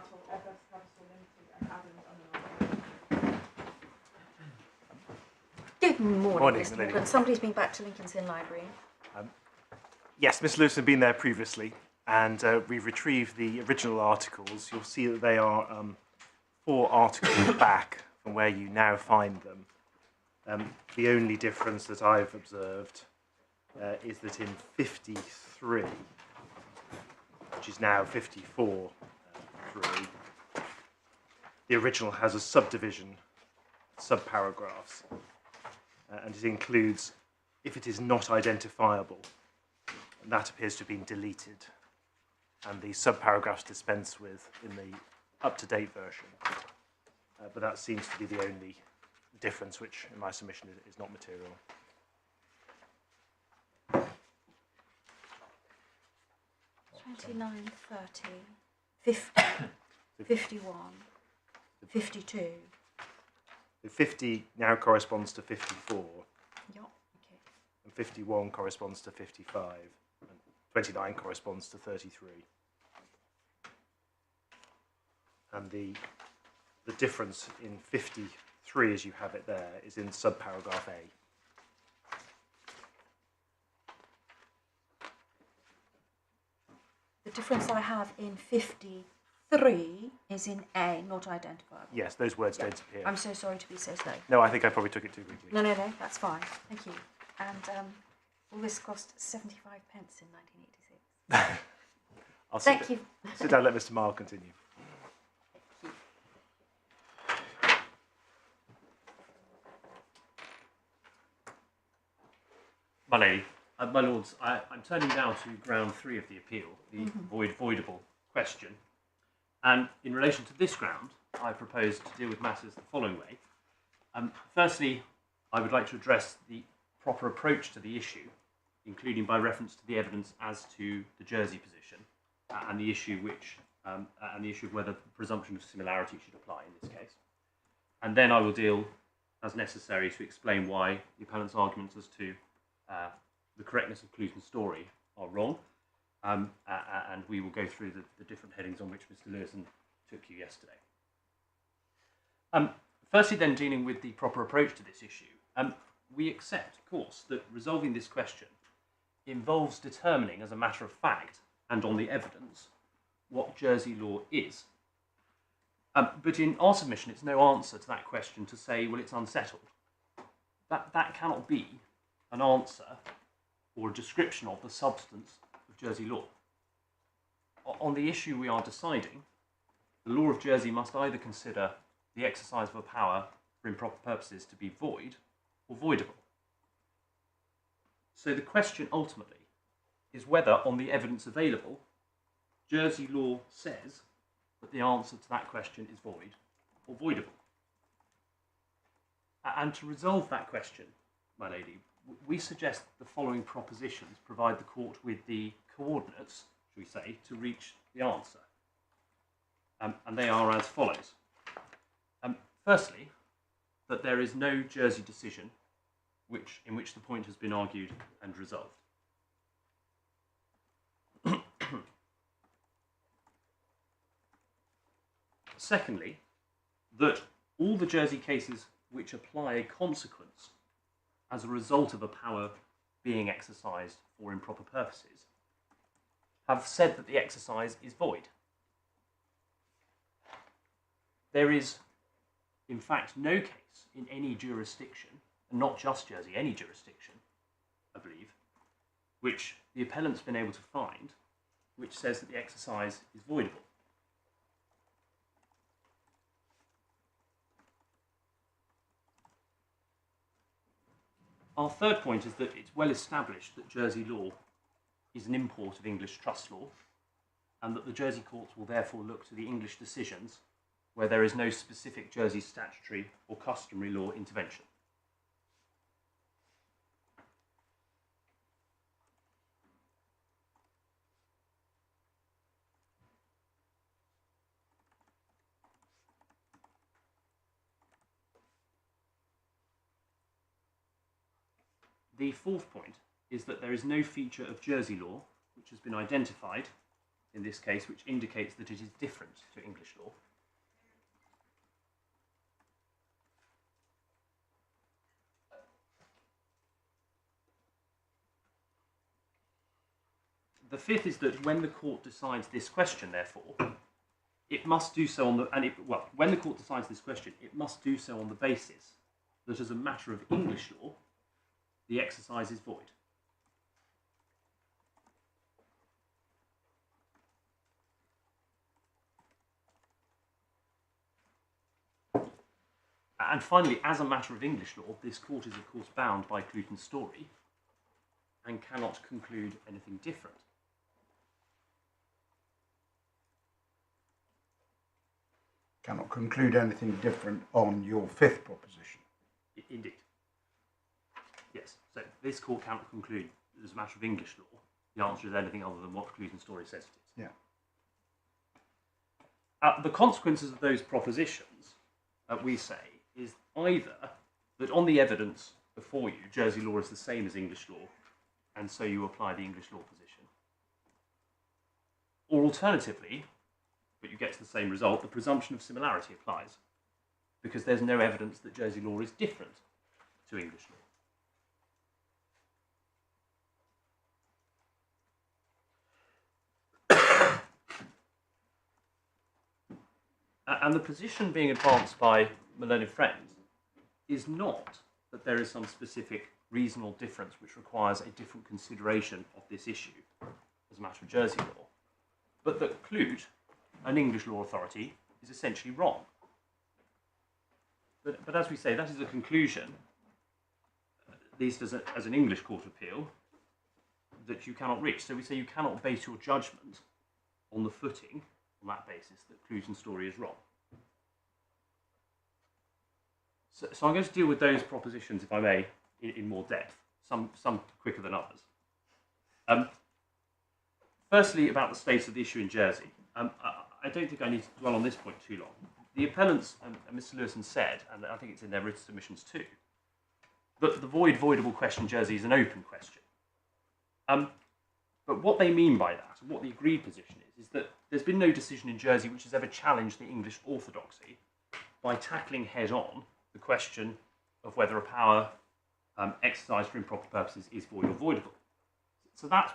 Capital, Edwin Capital Ltd and Appellants. Good morning, Morning, Mr. lady. Morgan. Somebody's been back to Lincoln's Inn Library. Yes, Miss Lewis had been there previously, and we've retrieved the original articles. You'll see that they are 4 articles back from where you now find them. The only difference that I've observed is that in 53, which is now 54, the original has a subdivision, subparagraphs, and it includes if it is not identifiable. And that appears to have been deleted, and the subparagraphs dispensed with in the up-to-date version. But that seems to be the only difference, which in my submission is not material. '29, 30, 50, 51, 52. The 50 now corresponds to 54, Yeah, okay. and 51 corresponds to 55, and 29 corresponds to 33. And the difference in 53, as you have it there, is in subparagraph A. The difference I have in 53 is in A, not identifiable. Yes, those words don't appear. I'm so sorry to be so slow. No, I think I probably took it too quickly. No, that's fine. Thank you. And all this cost 75 pence in 1986. I'll Thank you. Sit down, let Mr. Marl continue. My lady, my lords, I'm turning now to ground 3 of the appeal, the voidable question. And in relation to this ground, I propose to deal with matters the following way. Firstly, I would like to address the proper approach to the issue, including by reference to the evidence as to the Jersey position and the issue of whether the presumption of similarity should apply in this case. And then I will deal, as necessary, to explain why the appellant's arguments as to the correctness of Clute's story are wrong, and we will go through the different headings on which Mr. Lewison took you yesterday. Firstly then, dealing with the proper approach to this issue, we accept, of course, that resolving this question involves determining as a matter of fact and on the evidence what Jersey law is. But in our submission, it's no answer to that question to say, well, it's unsettled. That cannot be an answer or a description of the substance of Jersey law. On the issue we are deciding, the law of Jersey must either consider the exercise of a power for improper purposes to be void or voidable. So the question ultimately is whether, on the evidence available, Jersey law says that the answer to that question is void or voidable. And to resolve that question, my lady, we suggest the following propositions provide the court with the coordinates, shall we say, to reach the answer. And they are as follows. Firstly, that there is no Jersey decision in which the point has been argued and resolved. Secondly, that all the Jersey cases which apply a consequence as a result of a power being exercised for improper purposes have said that the exercise is void. There is, in fact, no case in any jurisdiction, and not just Jersey, any jurisdiction, I believe, which the appellant's been able to find, which says that the exercise is voidable. Our third point is that it's well established that Jersey law is an import of English trust law, and that the Jersey courts will therefore look to the English decisions where there is no specific Jersey statutory or customary law intervention. The fourth point is that there is no feature of Jersey law which has been identified in this case which indicates that it is different to English law. The fifth is that when the court decides this question, therefore, it must do so on the when the court decides this question, it must do so on the basis that, as a matter of English law, the exercise is void. And finally, as a matter of English law, this court is of course bound by Clute's story and cannot conclude anything different. Cannot conclude anything different on your fifth proposition. Indeed. Yes. So this court cannot conclude that, as a matter of English law, the answer is anything other than what Clute's story says it is. Yeah. The consequences of those propositions, we say, is either that on the evidence before you, Jersey law is the same as English law, and so you apply the English law position. Or alternatively, but you get to the same result, the presumption of similarity applies, because there's no evidence that Jersey law is different to English law. And the position being advanced by my learned friends is not that there is some specific reasonable difference which requires a different consideration of this issue as a matter of Jersey law, but that Clute, an English law authority, is essentially wrong. But as we say, that is a conclusion, at least as an English court appeal, that you cannot reach. So we say you cannot base your judgment on the footing, on that basis, that Clute's story is wrong. So I'm going to deal with those propositions, if I may, in more depth, some quicker than others. Firstly, about the state of the issue in Jersey. I don't think I need to dwell on this point too long. The appellants, and Mr. Lewison said, and I think it's in their written submissions too, that the voidable question in Jersey is an open question. But what they mean by that, and what the agreed position is that there's been no decision in Jersey which has ever challenged the English orthodoxy by tackling head-on the question of whether a power exercised for improper purposes is void or voidable. So that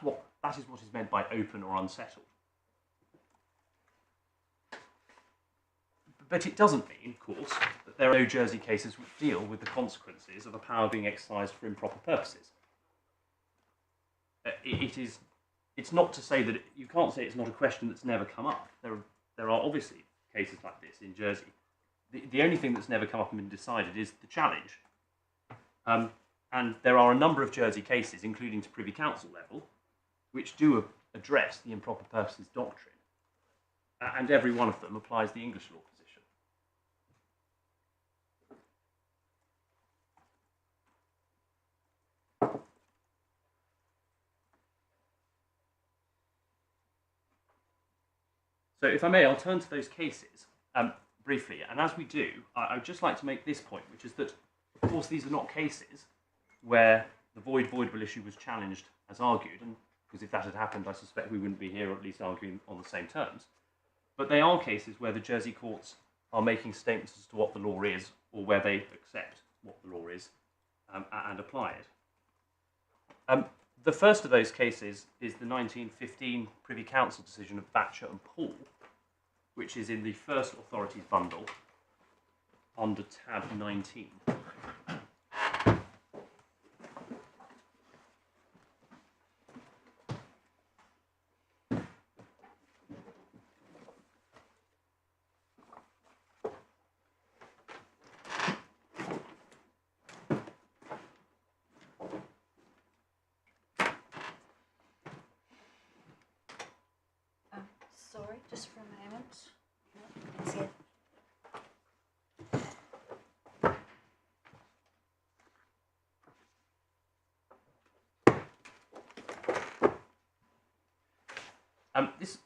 is what is meant by open or unsettled. But it doesn't mean, of course, that there are no Jersey cases which deal with the consequences of a power being exercised for improper purposes. It's not to say that you can't say it's not a question that's never come up. There are obviously cases like this in Jersey. The only thing that's never come up and been decided is the challenge. And there are a number of Jersey cases, including to Privy Council level, which do address the improper purposes doctrine. And every one of them applies the English law position. So if I may, I'll turn to those cases briefly. And as we do, I'd just like to make this point, which is that, of course, these are not cases where the voidable issue was challenged as argued, and because if that had happened, I suspect we wouldn't be here, or at least arguing on the same terms. But they are cases where the Jersey courts are making statements as to what the law is, or where they accept what the law is and apply it. The first of those cases is the 1915 Privy Council decision of Batcher and Paul, which is in the first authorities bundle under tab 19. Sorry, just for a moment. No, it's here.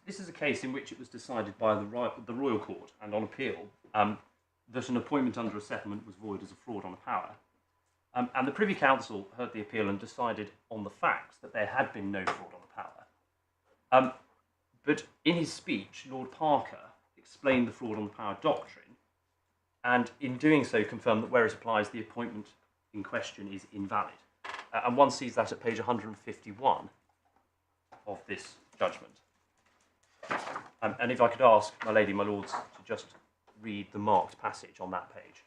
This is a case in which it was decided by the Royal Court and on appeal that an appointment under a settlement was void as a fraud on a power. And the Privy Council heard the appeal and decided on the facts that there had been no fraud on a power. But in his speech, Lord Parker explained the fraud on the power doctrine, and in doing so confirmed that where it applies, the appointment in question is invalid. And one sees that at page 151 of this judgment. And if I could ask my lady, my lords, to just read the marked passage on that page.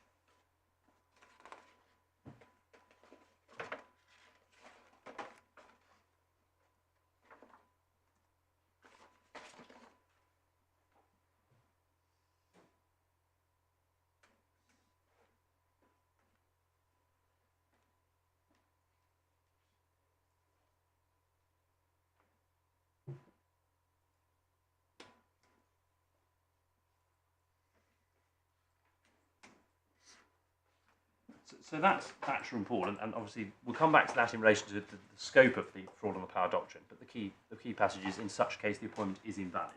So that's factual and important, and obviously we'll come back to that in relation to the scope of the fraud on the power doctrine. But the key passage is, in such case, the appointment is invalid.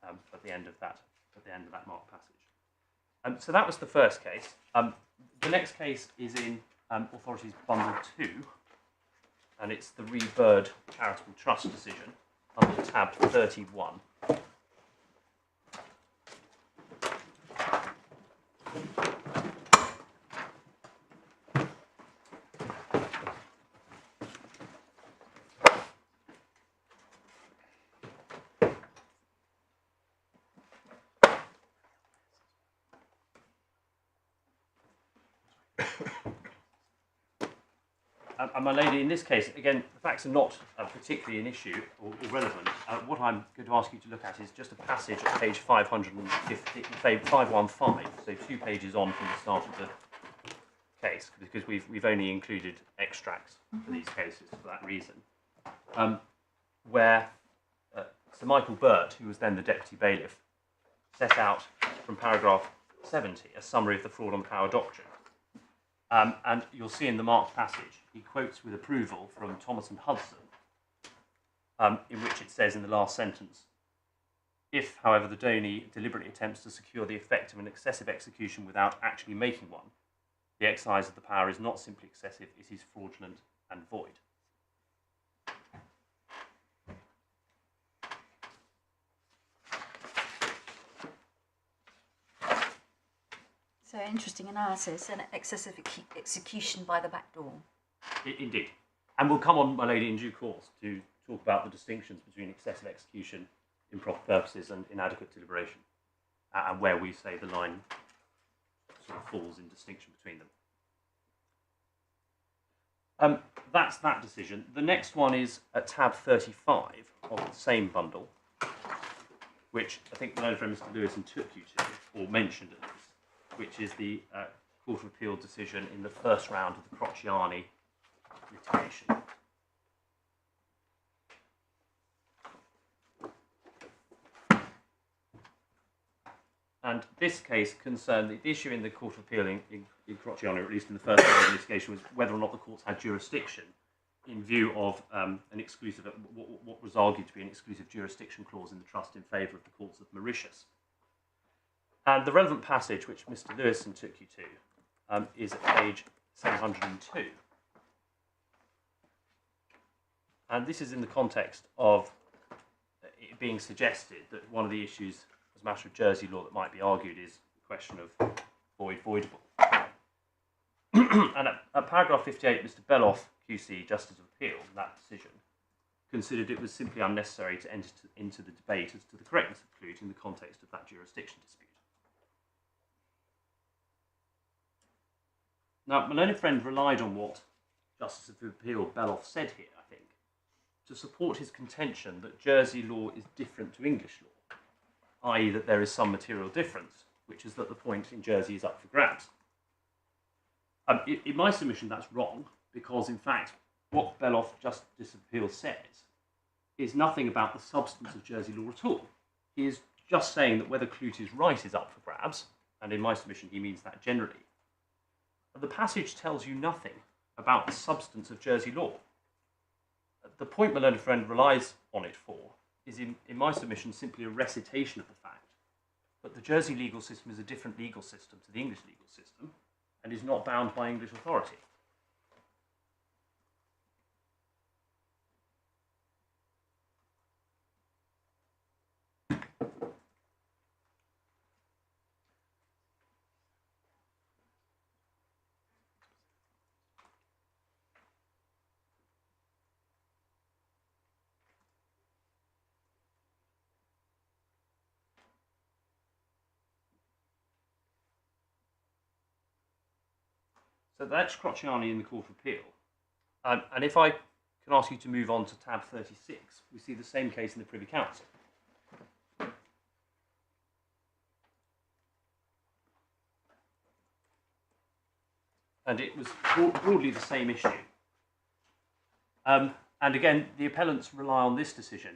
At the end of that marked passage. So that was the first case. The next case is in Authorities Bundle 2, and it's the Bird Charitable Trust decision under tab 31. And my lady, in this case, again, the facts are not particularly an issue or relevant. What I'm going to ask you to look at is just a passage at page 515, so 2 pages on from the start of the case, because we've only included extracts for these cases for that reason, where Sir Michael Burt, who was then the Deputy Bailiff, set out from paragraph 70 a summary of the fraud on the power doctrine. And you'll see in the marked passage, he quotes with approval from Thomas and Hudson, in which it says in the last sentence, if, however, the donee deliberately attempts to secure the effect of an excessive execution without actually making one, the exercise of the power is not simply excessive, it is fraudulent and void. So interesting analysis and excessive execution by the back door. Indeed. And we'll come on, my lady, in due course to talk about the distinctions between excessive execution, improper purposes and inadequate deliberation, and where we say the line sort of falls in distinction between them. That's that decision. The next one is at tab 35 of the same bundle, which I think the learned friend Mr. Lewis took you to, or mentioned at least, which is the Court of Appeal decision in the first round of the Crociani litigation. And this case concerned the issue in the Court of Appeal in Crociani, or at least in the first round of the litigation, was whether or not the courts had jurisdiction in view of an exclusive, what was argued to be an exclusive jurisdiction clause in the trust in favour of the courts of Mauritius. And the relevant passage, which Mr. Lewison took you to, is at page 702. And this is in the context of it being suggested that one of the issues as a matter of Jersey law that might be argued is the question of voidable. And at paragraph 58, Mr. Beloff, QC, Justice of Appeal, in that decision, considered it was simply unnecessary to enter into the debate as to the correctness of Clute in the context of that jurisdiction dispute. Now, my learned friend relied on what Justice of Appeal Beloff said here, I think, to support his contention that Jersey law is different to English law, i.e. that there is some material difference, which is that the point in Jersey is up for grabs. In my submission, that's wrong, because in fact, what Beloff Justice of Appeal says is nothing about the substance of Jersey law at all. He is just saying that whether Clute's right is up for grabs, and in my submission he means that generally. The passage tells you nothing about the substance of Jersey law. The point my learned friend relies on it for is, in my submission, simply a recitation of the fact that the Jersey legal system is a different legal system to the English legal system and is not bound by English authority. So that's Crociani in the Court of Appeal. And if I can ask you to move on to tab 36, we see the same case in the Privy Council. And it was broadly the same issue. And again, the appellants rely on this decision,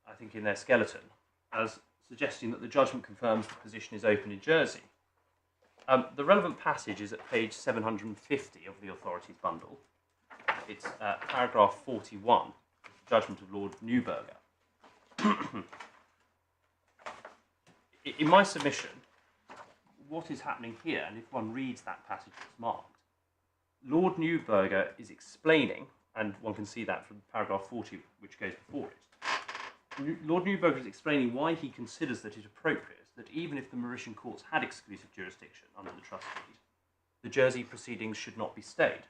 I think, in their skeleton, as suggesting that the judgment confirms the position is open in Jersey. The relevant passage is at page 750 of the authorities bundle. It's paragraph 41, judgment of Lord Newburger. In my submission, what is happening here, and if one reads that passage that's marked, Lord Newburger is explaining, and one can see that from paragraph 40, which goes before it. Lord Newburger is explaining why he considers that it appropriate that even if the Mauritian courts had exclusive jurisdiction under the trustees, the Jersey proceedings should not be stayed.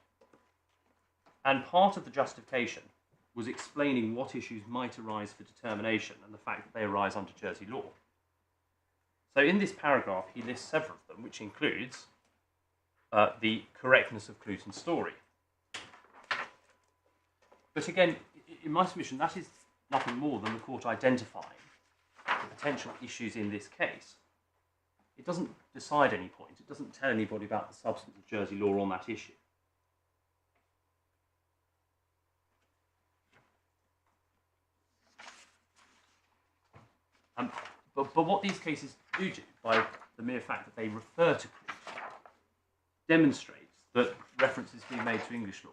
And part of the justification was explaining what issues might arise for determination and the fact that they arise under Jersey law. So in this paragraph, he lists several of them, which includes the correctness of Clute and story. But again, in my submission, that is nothing more than the court identifying the potential issues in this case. It doesn't decide any point. It doesn't tell anybody about the substance of Jersey law on that issue. But what these cases do, by the mere fact that they refer to Clute, demonstrates that reference is being made to English law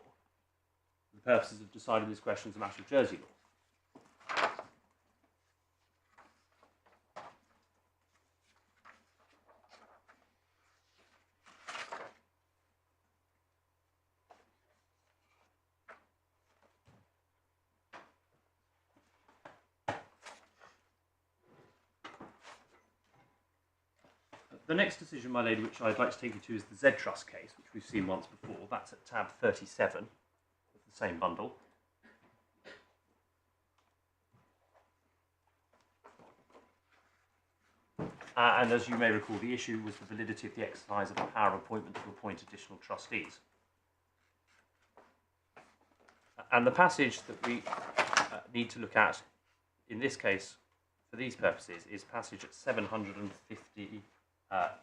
for the purposes of deciding this question as a matter of Jersey law. The next decision, my lady, which I'd like to take you to is the Z Trust case, which we've seen once before. That's at tab 37 of the same bundle. And as you may recall, the issue was the validity of the exercise of the power of appointment to appoint additional trustees. And the passage that we need to look at in this case, for these purposes, is passage at 759 at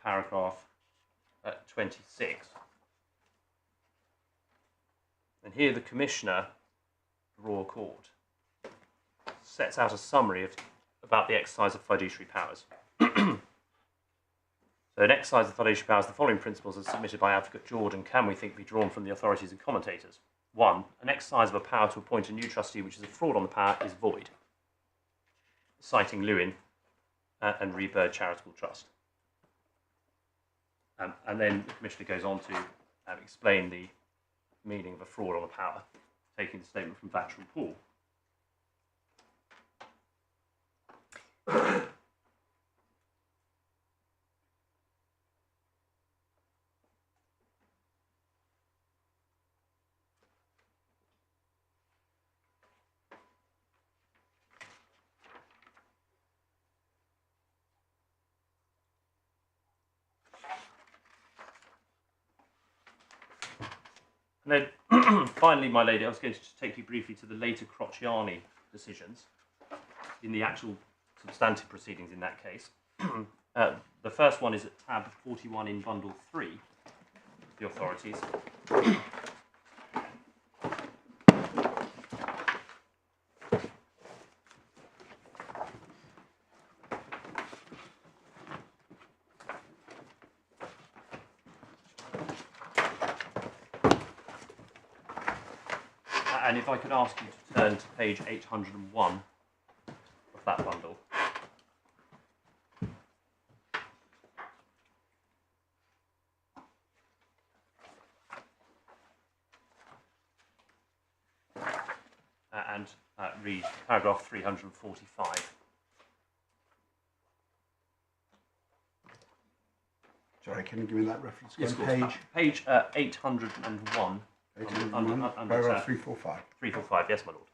paragraph 26. And here the Commissioner, the Royal Court, sets out a summary about the exercise of fiduciary powers. So in exercise of fiduciary powers, the following principles are submitted by Advocate Jordan can, we think, be drawn from the authorities and commentators. 1. An exercise of a power to appoint a new trustee which is a fraud on the power is void, citing Lewin and Rebird Charitable Trust. And then the Commissioner goes on to explain the meaning of a fraud on the power, taking the statement from Vatcher and Paul. And then, finally, my lady, I was going to just take you briefly to the later Crociani decisions in the actual substantive proceedings in that case. The first one is at tab 41 in bundle 3, the authorities. And if I could ask you to turn to page 801 of that bundle. And read paragraph 345. Sorry, can you give me that reference again? Yes, page 801. Paragraph 345. 345, yes, my lord.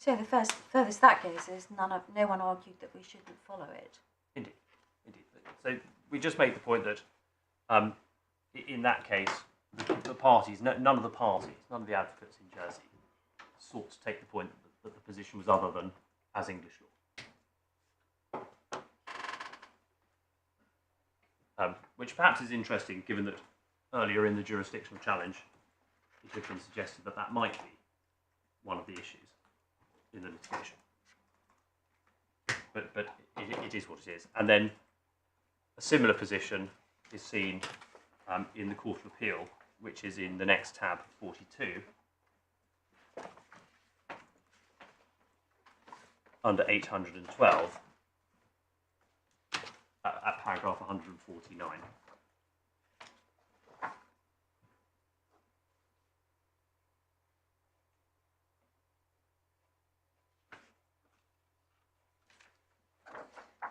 So the furthest that goes is no one argued that we shouldn't follow it. Indeed. So we just make the point that in that case, the parties, none of the parties, none of the advocates in Jersey sought to take the point that the position was other than as English law. Which perhaps is interesting, given that earlier in the jurisdictional challenge, it had been suggested that that might be one of the issues in the litigation. But it is what it is. And then a similar position is seen in the Court of Appeal, which is in the next tab, 42, under 812, at paragraph 149.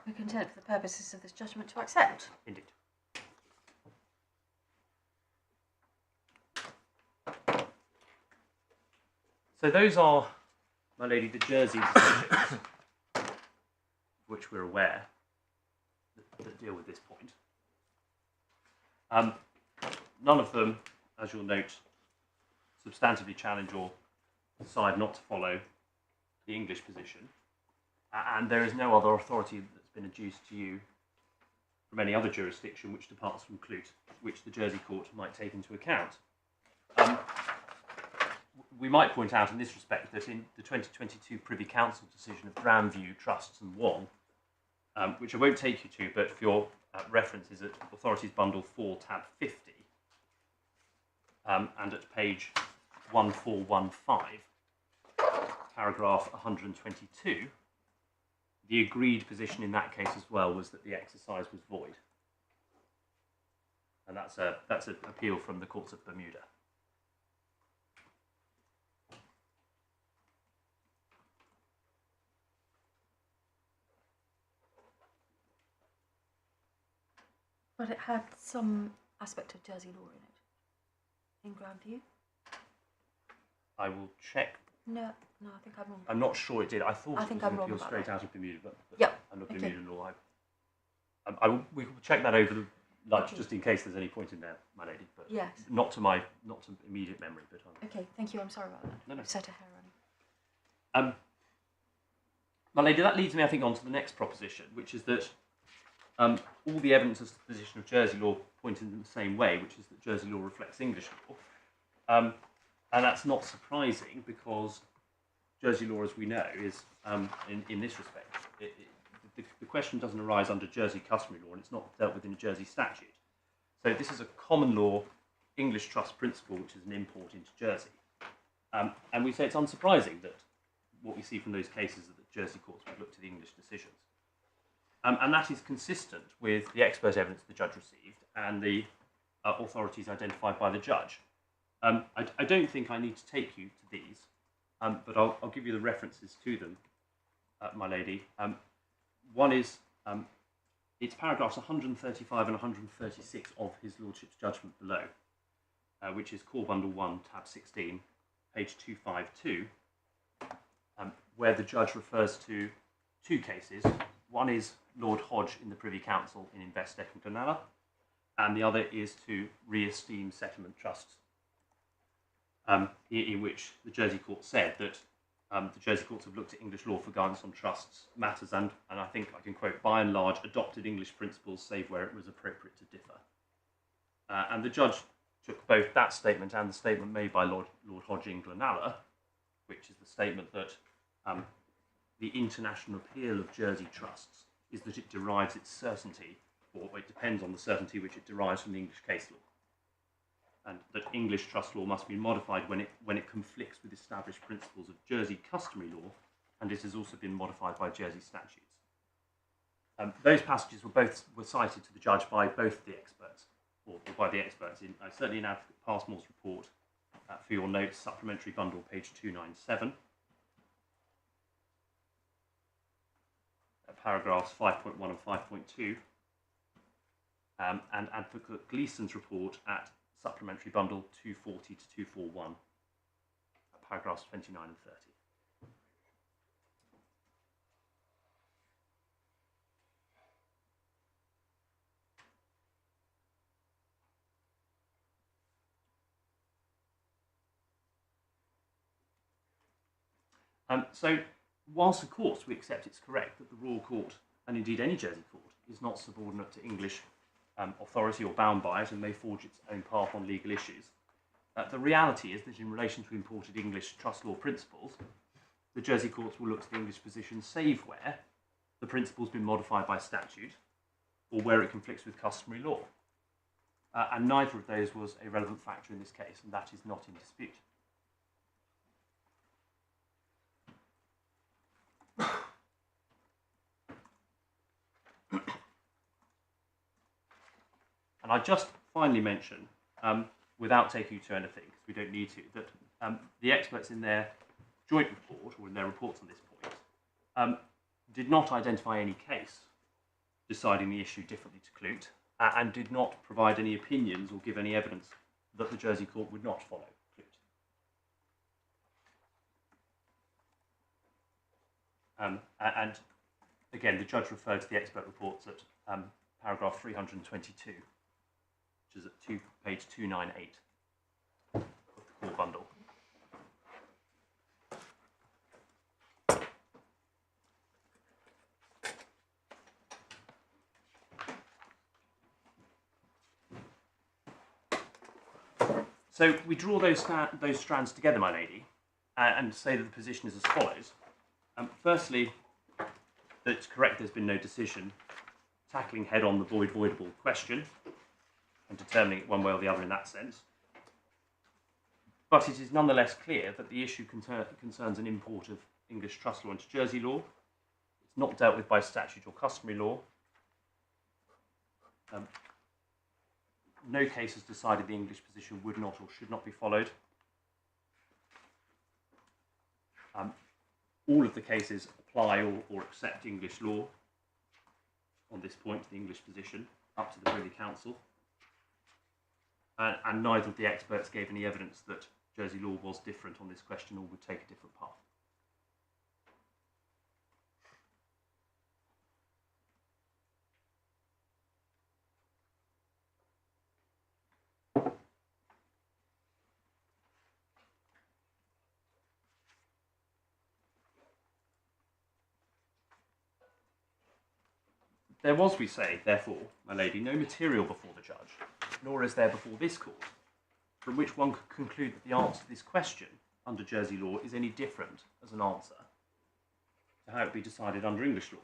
We're content for the purposes of this judgment to accept. Indeed. So those are, my lady, the Jersey decisions, which we're aware that deal with this point. None of them, as you'll note, substantively challenge or decide not to follow the English position. And there is no other authority that's been adduced to you from any other jurisdiction which departs from Clute, which the Jersey court might take into account. We might point out in this respect that in the 2022 Privy Council decision of Grandview, Trusts and Wong, which I won't take you to, but for your reference is at Authorities Bundle 4, tab 50, and at page 1415, paragraph 122, the agreed position in that case as well was that the exercise was void. And that's an appeal from the courts of Bermuda. But it had some aspect of Jersey law in it, in Grandview. I will check. No, I think I'm wrong. I'm not sure it did. I thought I it think was I'm an wrong appeal about straight that. out of Bermuda, but Yep, under okay. Bermuda law, we will check that over, Okay. just in case there's any point in there, my lady. But Yes. not to immediate memory, but Okay, thank you. I'm sorry about that. No. I've set a hair on. My lady, that leads me, I think, on to the next proposition, which is that all the evidence as to the position of Jersey law point in the same way, which is that Jersey law reflects English law. And that's not surprising because Jersey law, as we know, is, in this respect, the question doesn't arise under Jersey customary law and it's not dealt with in a Jersey statute. So this is a common law English trust principle, which is an import into Jersey. And we say it's unsurprising that what we see from those cases is that Jersey courts would look to the English decisions. And that is consistent with the expert evidence the judge received and the authorities identified by the judge. I don't think I need to take you to these, but I'll give you the references to them, my lady. One is, it's paragraphs 135 and 136 of his lordship's judgment below, which is Core Bundle 1, tab 16, page 252, where the judge refers to two cases. One is Lord Hodge in the Privy Council in Investec and Glenalla, and the other is to re-esteem settlement trusts, in which the Jersey court said that the Jersey courts have looked at English law for guidance on trusts matters, and I think I can quote, by and large, adopted English principles save where it was appropriate to differ. And the judge took both that statement and the statement made by Lord Hodge in Glenalla, which is the statement that the international appeal of Jersey trusts is that it derives its certainty, or it depends on the certainty which it derives from the English case law, and that English trust law must be modified when it conflicts with established principles of Jersey customary law, and it has also been modified by Jersey statutes. Those passages were cited to the judge by both the experts, or by the experts, certainly in Advocate Passmore's report, for your notes, supplementary bundle, page 297, paragraphs 5.1 and 5.2, and Advocate Gleeson's report at supplementary bundle 240 to 241, paragraphs 29 and So, whilst of course we accept it's correct that the Royal Court, and indeed any Jersey court, is not subordinate to English authority or bound by it and may forge its own path on legal issues, the reality is that in relation to imported English trust law principles, the Jersey courts will look to the English position save where the principle's been modified by statute or where it conflicts with customary law. And neither of those was a relevant factor in this case, and that is not in dispute. And I just finally mention, without taking you to anything, because we don't need to, that the experts in their joint report, or in their reports on this point, did not identify any case deciding the issue differently to Clute, and did not provide any opinions or give any evidence that the Jersey court would not follow Clute. And again, the judge referred to the expert reports at paragraph 322, which is at page 298 of the core bundle. So we draw those strands together, my lady, and say that the position is as follows. Firstly, that it's correct there's been no decision tackling head-on the voidable question and determining it one way or the other in that sense. But it is nonetheless clear that the issue concerns an import of English trust law into Jersey law. It's not dealt with by statute or customary law. No case has decided the English position would not or should not be followed. All of the cases apply or accept English law on this point, the English position, up to the Privy Council. And neither of the experts gave any evidence that Jersey law was different on this question or would take a different path. There was, we say, therefore, my lady, no material before the judge, nor is there before this court, from which one could conclude that the answer to this question under Jersey law is any different as an answer to how it be decided under English law.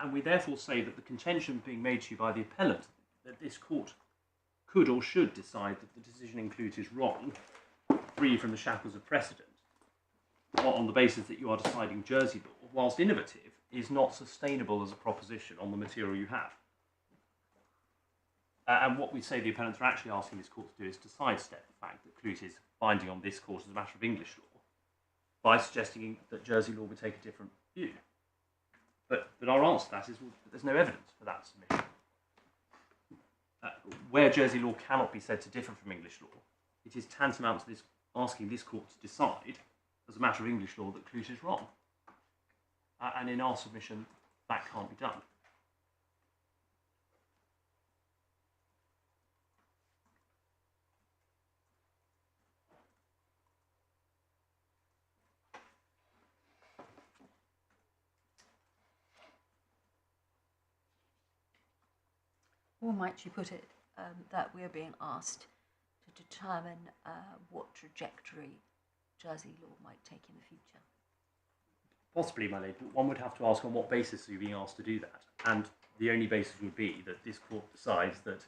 And we therefore say that the contention being made to you by the appellant that this court could or should decide that the decision in Clute is wrong, free from the shackles of precedent, on the basis that you are deciding Jersey law, whilst innovative, is not sustainable as a proposition on the material you have. And what we say the appellants are actually asking this court to do is to sidestep the fact that Clute is binding on this court as a matter of English law by suggesting that Jersey law would take a different view. But our answer to that is, well, there's no evidence for that submission. Where Jersey law cannot be said to differ from English law, it is tantamount to this, asking this court to decide, as a matter of English law, that Clute is wrong. And in our submission, that can't be done. Or might you put it that we are being asked to determine what trajectory Jersey law might take in the future? Possibly, my lady, but one would have to ask on what basis are you being asked to do that? And the only basis would be that this court decides that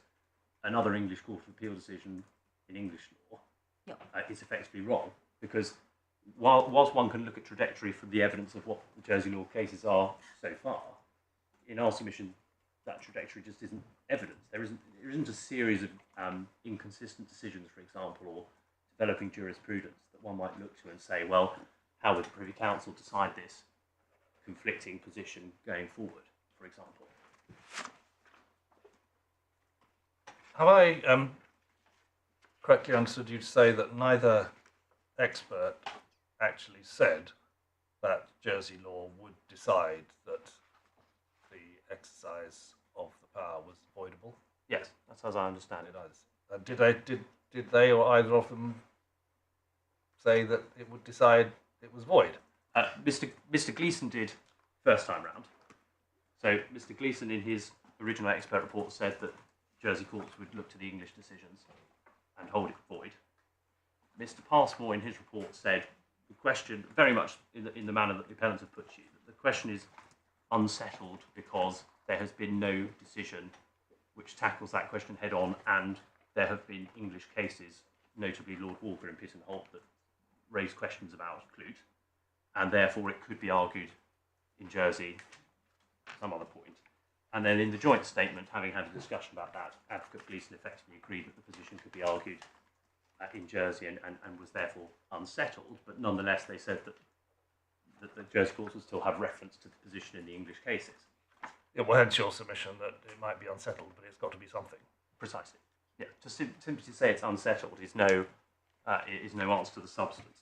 another English Court of Appeal decision in English law is effectively wrong. Because whilst one can look at trajectory from the evidence of what the Jersey law cases are so far, in our submission, that trajectory just isn't evidence. There isn't a series of inconsistent decisions, for example, or developing jurisprudence that one might look to and say, well, how would the Privy Council decide this conflicting position going forward, for example? Have I correctly understood you to say that neither expert actually said that Jersey law would decide that the exercise of the power was voidable? Yes, that's as I understand it. And did they or either of them say that it would decide it was void? Mr. Gleeson did first time round. So Mr. Gleeson, in his original expert report, said that Jersey courts would look to the English decisions and hold it void. Mr. Passmore, in his report, said the question, very much in the manner that the appellants have put to you, that the question is unsettled because there has been no decision which tackles that question head on, and there have been English cases, notably Lord Walker and Pitt and Holt, that raise questions about Clute, and therefore it could be argued in Jersey at some other point. And then in the joint statement, having had a discussion about that, Advocate Gleeson effectively agreed that the position could be argued in Jersey and was therefore unsettled, but nonetheless they said that the Jersey courts will still have reference to the position in the English cases. Yeah, well, hence your submission that it might be unsettled, but it's got to be something. Precisely. Yeah. To simply to say it's unsettled is no answer to the substance.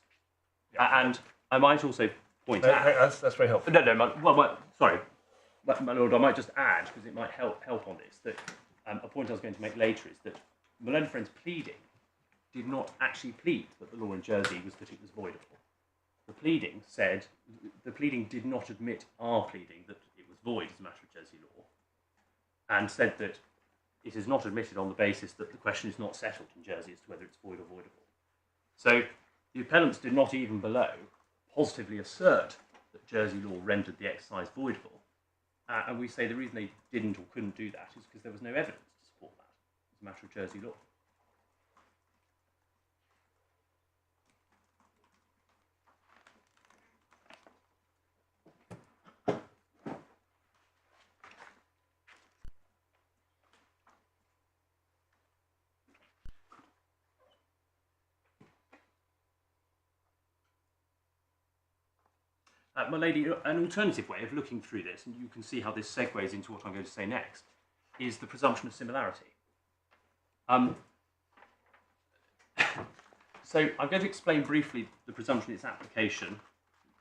Yeah. And I might also point out. That's very helpful. Sorry, my lord. I might just add, because it might help on this, that a point I was going to make later is that my learned friend's pleading did not actually plead that the law in Jersey was that it was voidable. The pleading did not admit our pleading that it was void as a matter of Jersey law, and said that it is not admitted on the basis that the question is not settled in Jersey as to whether it's void or voidable. So the appellants did not even below positively assert that Jersey law rendered the exercise voidable, and we say the reason they didn't or couldn't do that is because there was no evidence to support that as a matter of Jersey law. My lady, an alternative way of looking through this, and you can see how this segues into what I'm going to say next, is the presumption of similarity. So I'm going to explain briefly the presumption, its application,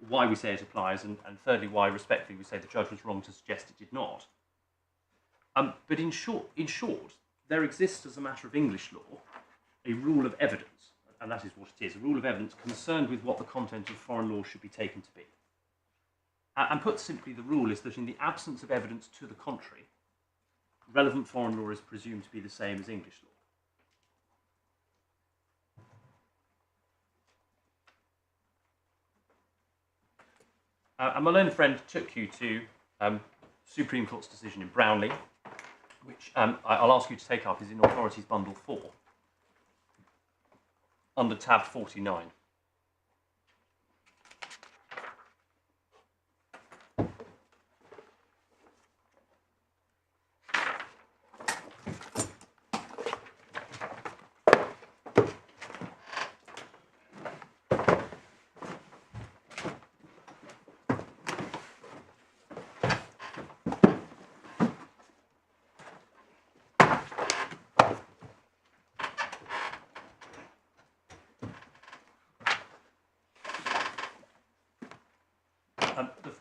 why we say it applies, and thirdly why, respectfully, we say the judge was wrong to suggest it did not. But in short, there exists as a matter of English law a rule of evidence, and that is what it is, a rule of evidence concerned with what the content of foreign law should be taken to be. And put simply, the rule is that in the absence of evidence to the contrary, relevant foreign law is presumed to be the same as English law. And my learned friend took you to Supreme Court's decision in Brownlee, which I'll ask you to take up, is in Authorities Bundle 4, under tab 49.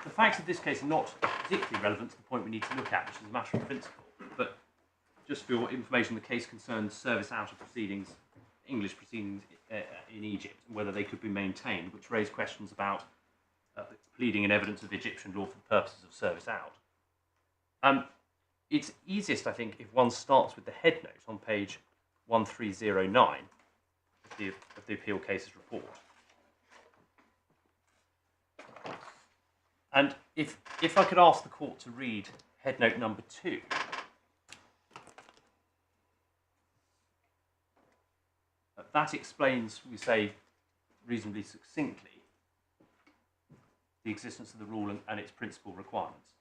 The facts of this case are not particularly relevant to the point we need to look at, which is a matter of principle. But just for your information, the case concerns service out of proceedings, English proceedings in Egypt, and whether they could be maintained, which raise questions about pleading and evidence of Egyptian law for the purposes of service out. It's easiest, I think, if one starts with the head note on page 1309 of the appeal cases report. And if I could ask the court to read head note number 2. That explains, we say, reasonably succinctly, the existence of the rule and its principal requirements.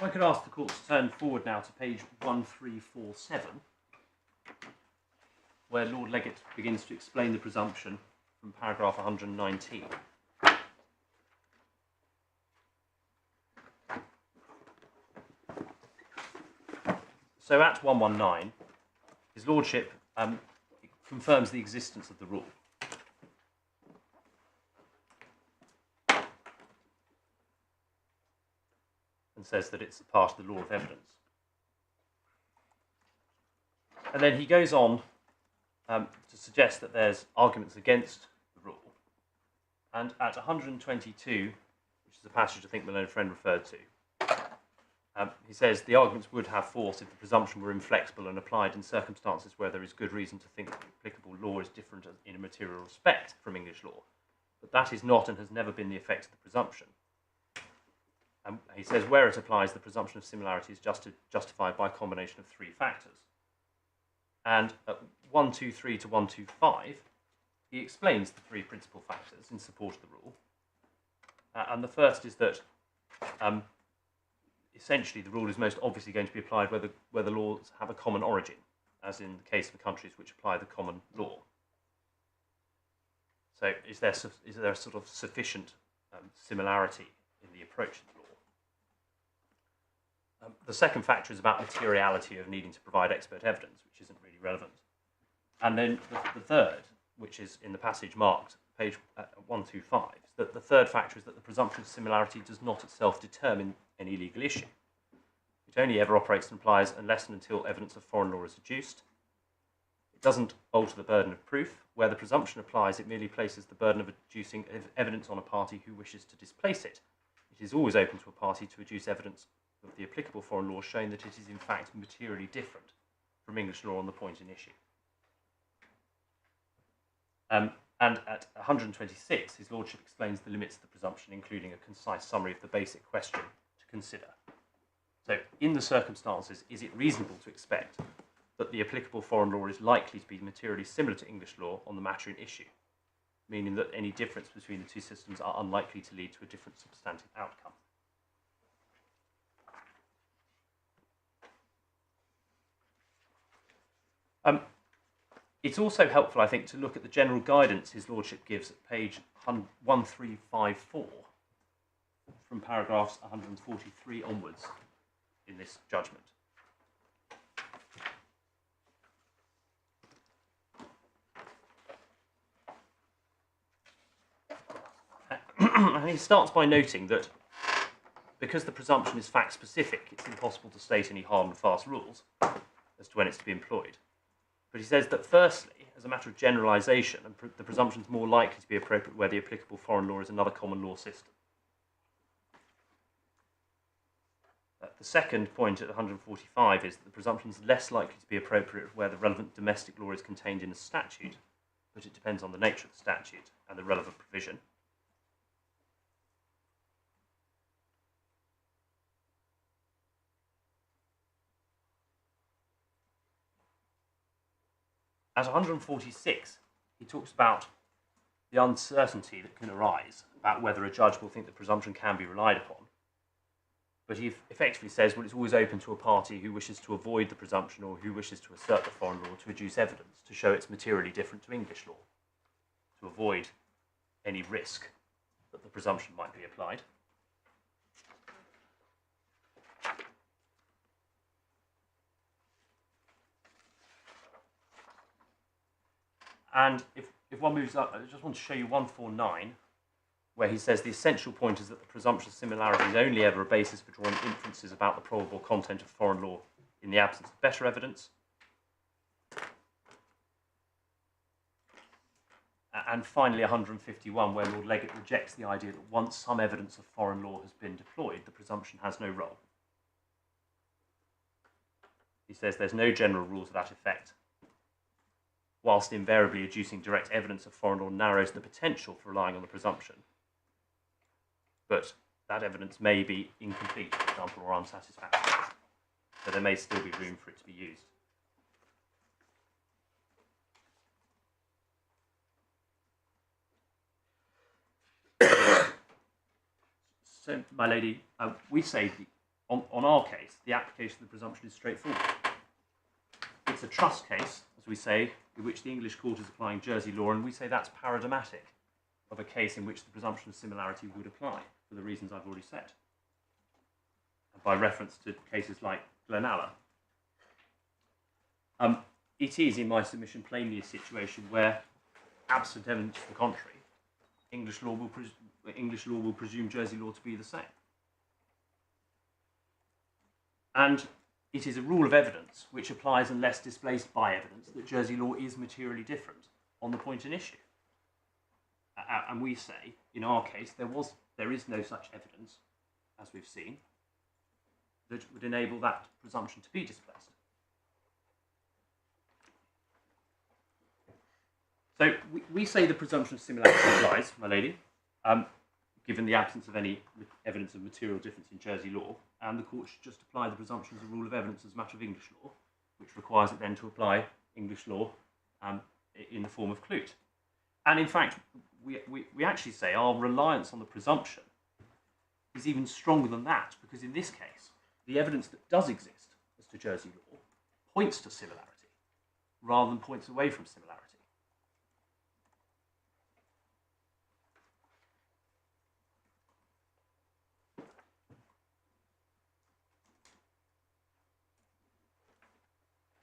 If I could ask the court to turn forward now to page 1347, where Lord Legate begins to explain the presumption from paragraph 119. So at 119, His Lordship confirms the existence of the rule. And says that it's a part of the law of evidence. And then he goes on to suggest that there's arguments against the rule. And at 122, which is a passage I think my learned friend referred to, he says the arguments would have force if the presumption were inflexible and applied in circumstances where there is good reason to think that the applicable law is different in a material respect from English law. But that is not and has never been the effect of the presumption. He says where it applies, the presumption of similarity is justified by a combination of three factors. And at 123 to 125, he explains the three principal factors in support of the rule. And the first is that essentially the rule is most obviously going to be applied where the laws have a common origin, as in the case of countries which apply the common law. So is there a sort of sufficient similarity in the approach to the law? The second factor is about materiality of needing to provide expert evidence, which isn't really relevant. And then the third, which is in the passage marked, page 125, is that the third factor is that the presumption of similarity does not itself determine any legal issue. It only ever operates and applies unless and until evidence of foreign law is adduced. It doesn't alter the burden of proof. Where the presumption applies, it merely places the burden of adducing evidence on a party who wishes to displace it. It is always open to a party to adduce evidence of the applicable foreign law showing that it is in fact materially different from English law on the point in issue. And at 126, His Lordship explains the limits of the presumption, including a concise summary of the basic question to consider. So, in the circumstances, is it reasonable to expect that the applicable foreign law is likely to be materially similar to English law on the matter in issue, meaning that any difference between the two systems are unlikely to lead to a different substantive outcome? It's also helpful, I think, to look at the general guidance His Lordship gives at page 1354 from paragraphs 143 onwards in this judgment. And he starts by noting that because the presumption is fact-specific, it's impossible to state any hard and fast rules as to when it's to be employed. But he says that firstly, as a matter of generalisation, the presumption is more likely to be appropriate where the applicable foreign law is another common law system. The second point at 145 is that the presumption is less likely to be appropriate where the relevant domestic law is contained in a statute, but it depends on the nature of the statute and the relevant provision. At 146, he talks about the uncertainty that can arise about whether a judge will think the presumption can be relied upon. But he effectively says, well, it's always open to a party who wishes to avoid the presumption or who wishes to assert the foreign law to adduce evidence to show it's materially different to English law, to avoid any risk that the presumption might be applied. And if one moves up, I just want to show you 149, where he says the essential point is that the presumption of similarity is only ever a basis for drawing inferences about the probable content of foreign law in the absence of better evidence. And finally, 151, where Lord Legate rejects the idea that once some evidence of foreign law has been deployed, the presumption has no role. He says there's no general rule to that effect, whilst invariably adducing direct evidence of foreign law narrows the potential for relying on the presumption. But that evidence may be incomplete, for example, or unsatisfactory, so there may still be room for it to be used. So, my lady, we say on our case, the application of the presumption is straightforward. It's a trust case, as we say, in which the English court is applying Jersey law, and we say that's paradigmatic of a case in which the presumption of similarity would apply, for the reasons I've already said, by reference to cases like Glenalla. It is, in my submission, plainly a situation where, absent evidence to the contrary, English law will presume Jersey law to be the same. And it is a rule of evidence which applies unless displaced by evidence that Jersey law is materially different on the point in issue. And we say, in our case, there is no such evidence, as we've seen, that would enable that presumption to be displaced. So we say the presumption of similarity applies, my lady, given the absence of any evidence of material difference in Jersey law, and the court should just apply the presumption as a rule of evidence as a matter of English law, which requires it then to apply English law in the form of Clute. And in fact, we actually say our reliance on the presumption is even stronger than that, because in this case, the evidence that does exist as to Jersey law points to similarity, rather than points away from similarity.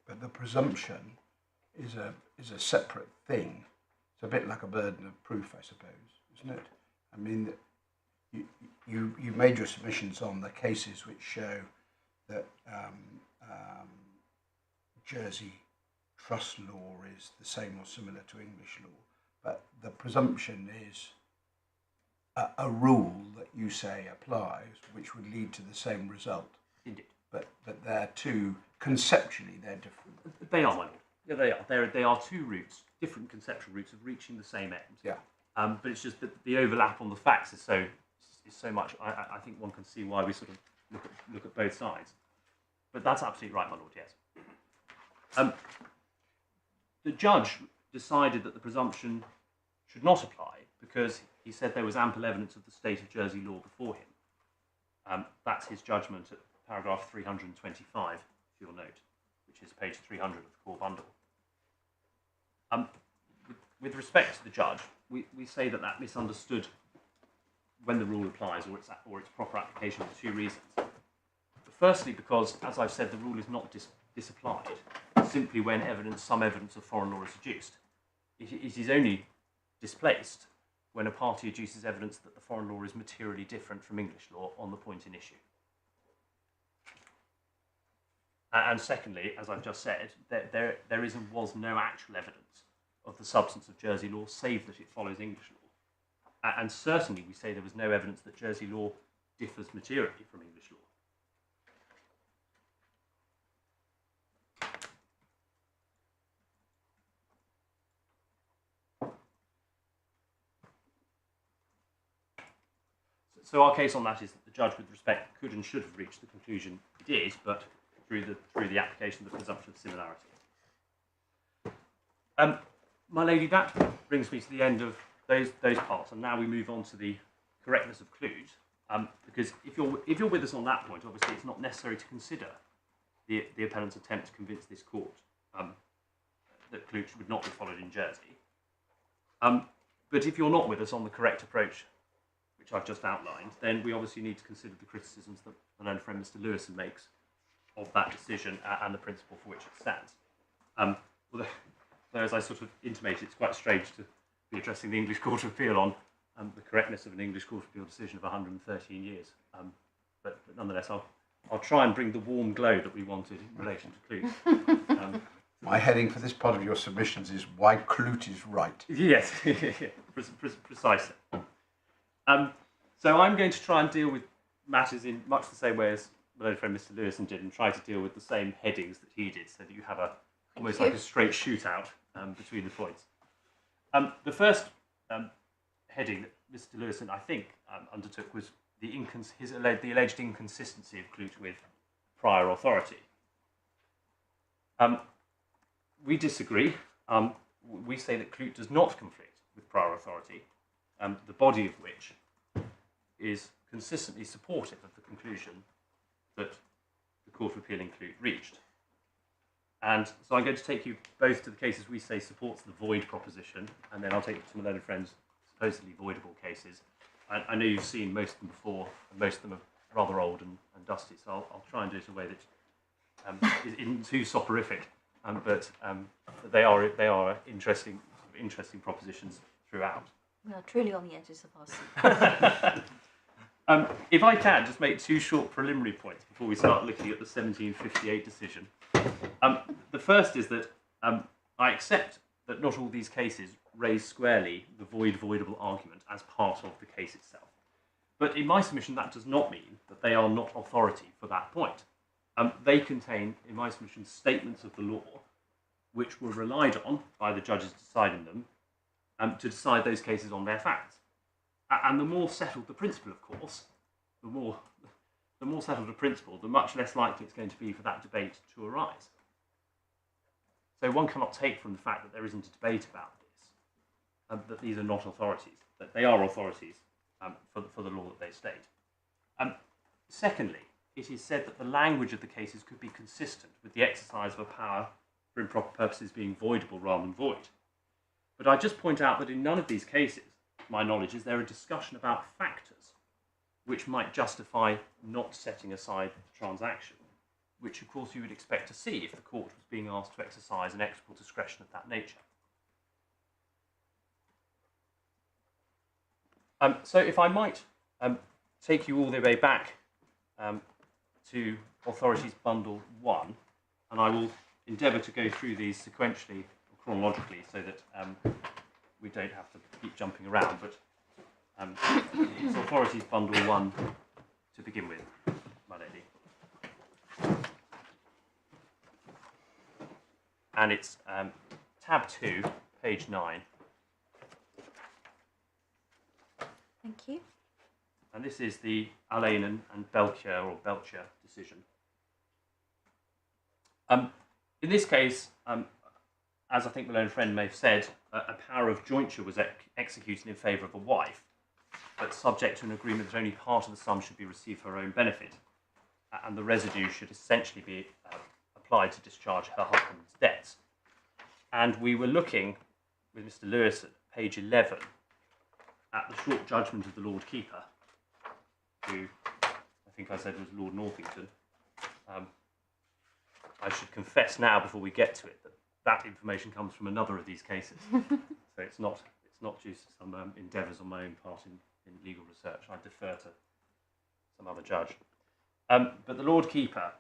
But the presumption is a separate thing. It's a bit like a burden of proof, I suppose, isn't it? I mean, you made your submissions on the cases which show that Jersey trust law is the same or similar to English law, but the presumption is a rule that you say applies, which would lead to the same result. Indeed. But they're two, conceptually they're different. They are, my lord. Yeah, they are. They are two routes, different conceptual routes of reaching the same end. Yeah. But it's just that the overlap on the facts is so much. I think one can see why we sort of look at both sides. But that's absolutely right, my lord. Yes. The judge decided that the presumption should not apply because he said there was ample evidence of the state of Jersey law before him. That's his judgment at paragraph 325, if you'll note, which is page 300 of the core bundle. With respect to the judge, we say that misunderstood when the rule applies or its proper application for two reasons. Firstly, because, as I've said, the rule is not disapplied simply when some evidence of foreign law is adduced. It is only displaced when a party adduces evidence that the foreign law is materially different from English law on the point in issue. And secondly, as I've just said, there is and was no actual evidence of the substance of Jersey law, save that it follows English law. And certainly we say there was no evidence that Jersey law differs materially from English law. So our case on that is that the judge, with respect, could and should have reached the conclusion he did, but through the application of the presumption of similarity. My lady, that brings me to the end of those parts, and now we move on to the correctness of Clute. Because if you're with us on that point, obviously it's not necessary to consider the appellant's attempt to convince this court that Clute would not be followed in Jersey. But if you're not with us on the correct approach, which I've just outlined, then we obviously need to consider the criticisms that the learned friend Mr. Lewison makes of that decision and the principle for which it stands. Although, as I sort of intimated, it's quite strange to be addressing the English Court of Appeal on the correctness of an English Court of Appeal decision of 113 years. But nonetheless, I'll try and bring the warm glow that we wanted in relation to Clute. My heading for this part of your submissions is why Clute is right. Yes, precisely. So I'm going to try and deal with matters in much the same way as my old friend Mr. Lewison did, and try to deal with the same headings that he did, so that you have almost like a straight shootout between the points. The first heading that Mr. Lewison, I think, undertook was the alleged inconsistency of Clute with prior authority. We disagree. We say that Clute does not conflict with prior authority, the body of which is consistently supportive of the conclusion that the Court of Appeal in Clute reached. And so I'm going to take you both to the cases we say supports the void proposition, and then I'll take you to my learned friends' supposedly voidable cases. I know you've seen most of them before, and most of them are rather old and dusty, so I'll try and do it in a way that isn't too soporific, but they are interesting propositions throughout. We are truly on the edges of our seat. If I can just make two short preliminary points before we start looking at the 1758 decision. The first is that I accept that not all these cases raise squarely the voidable argument as part of the case itself. But in my submission, that does not mean that they are not authority for that point. They contain, in my submission, statements of the law which were relied on by the judges deciding them to decide those cases on their facts. And the more settled the principle, of course, the more settled the principle, the much less likely it's going to be for that debate to arise. So one cannot take from the fact that there isn't a debate about this, that these are not authorities, that they are authorities for the law that they state. Secondly, it is said that the language of the cases could be consistent with the exercise of a power for improper purposes being voidable rather than void. But I just point out that in none of these cases, my knowledge, is there a discussion about factors which might justify not setting aside the transaction, which of course you would expect to see if the court was being asked to exercise an equitable discretion of that nature. So if I might take you all the way back to Authorities Bundle 1, and I will endeavour to go through these sequentially or chronologically so that we don't have to keep jumping around, but it's Authorities Bundle 1 to begin with, my lady. And it's tab 2, page 9. Thank you. And this is the Allain and Belcher decision. In this case, as I think my own friend may have said, a power of jointure was executed in favour of a wife, but subject to an agreement that only part of the sum should be received for her own benefit, and the residue should essentially be applied to discharge her husband's debts. And we were looking with Mr. Lewis at page 11 at the short judgment of the Lord Keeper, who I think I said was Lord Northington. I should confess now, before we get to it, that information comes from another of these cases. So it's not due to some endeavours on my own part in legal research. I defer to some other judge. But the Lord Keeper,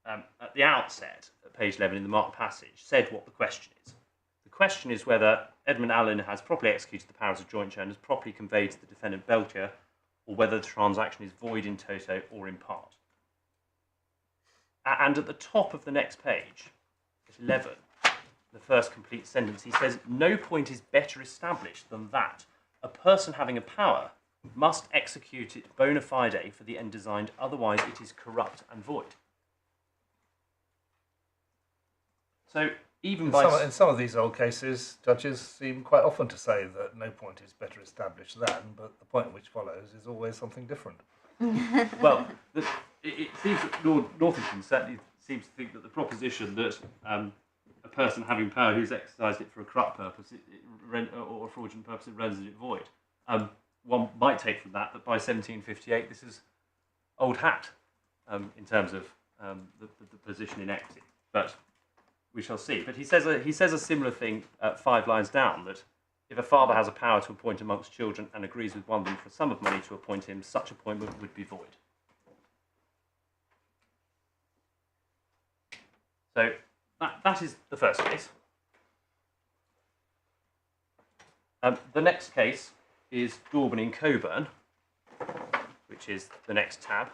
at the outset, at page 11 in the marked passage, said what the question is. The question is whether Edmund Allen has properly executed the powers of jointure and has properly conveyed to the defendant Belcher, or whether the transaction is void in toto or in part. And at the top of the next page, at 11, the first complete sentence, he says, "No point is better established than that a person having a power must execute it bona fide for the end designed, otherwise it is corrupt and void." So even in some of these old cases, judges seem quite often to say that no point is better established than, but the point which follows is always something different. Well, it seems that Lord Northington certainly seems to think that the proposition that a person having power who's exercised it for a corrupt purpose or a fraudulent purpose, it renders it void. One might take from that by 1758 this is old hat in terms of the position in equity, but we shall see. But he says a similar thing 5 lines down, that if a father has a power to appoint amongst children and agrees with one of them for a sum of money to appoint him, such appointment would be void. So that is the first case. The next case is Daubin in Coburn, which is the next tab.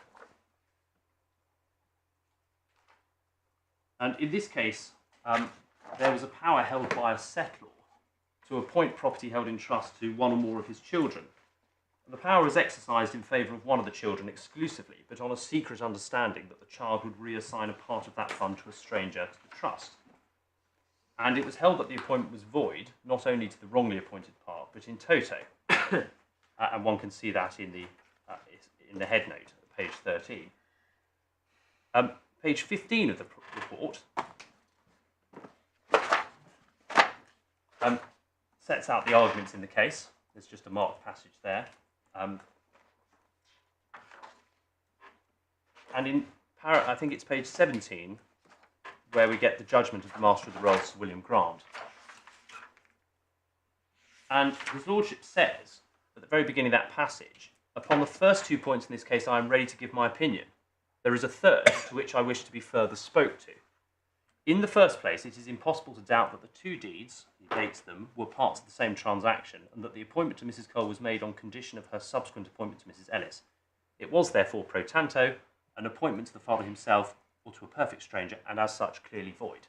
And in this case, there was a power held by a settlor to appoint property held in trust to one or more of his children. The power was exercised in favour of one of the children exclusively, but on a secret understanding that the child would reassign a part of that fund to a stranger to the trust. And it was held that the appointment was void, not only to the wrongly appointed part, but in toto. And one can see that in the head note at page 13. Page 15 of the report sets out the arguments in the case. There's just a marked passage there. And in, I think it's page 17, where we get the judgment of the Master of the Rolls, Sir William Grant. And his lordship says, at the very beginning of that passage, upon the first 2 points in this case, I am ready to give my opinion. There is a third to which I wish to be further spoke to. In the first place, it is impossible to doubt that the two deeds, he dates them, were parts of the same transaction, and that the appointment to Mrs. Cole was made on condition of her subsequent appointment to Mrs. Ellis. It was therefore pro tanto, an appointment to the father himself, or to a perfect stranger, and as such clearly void.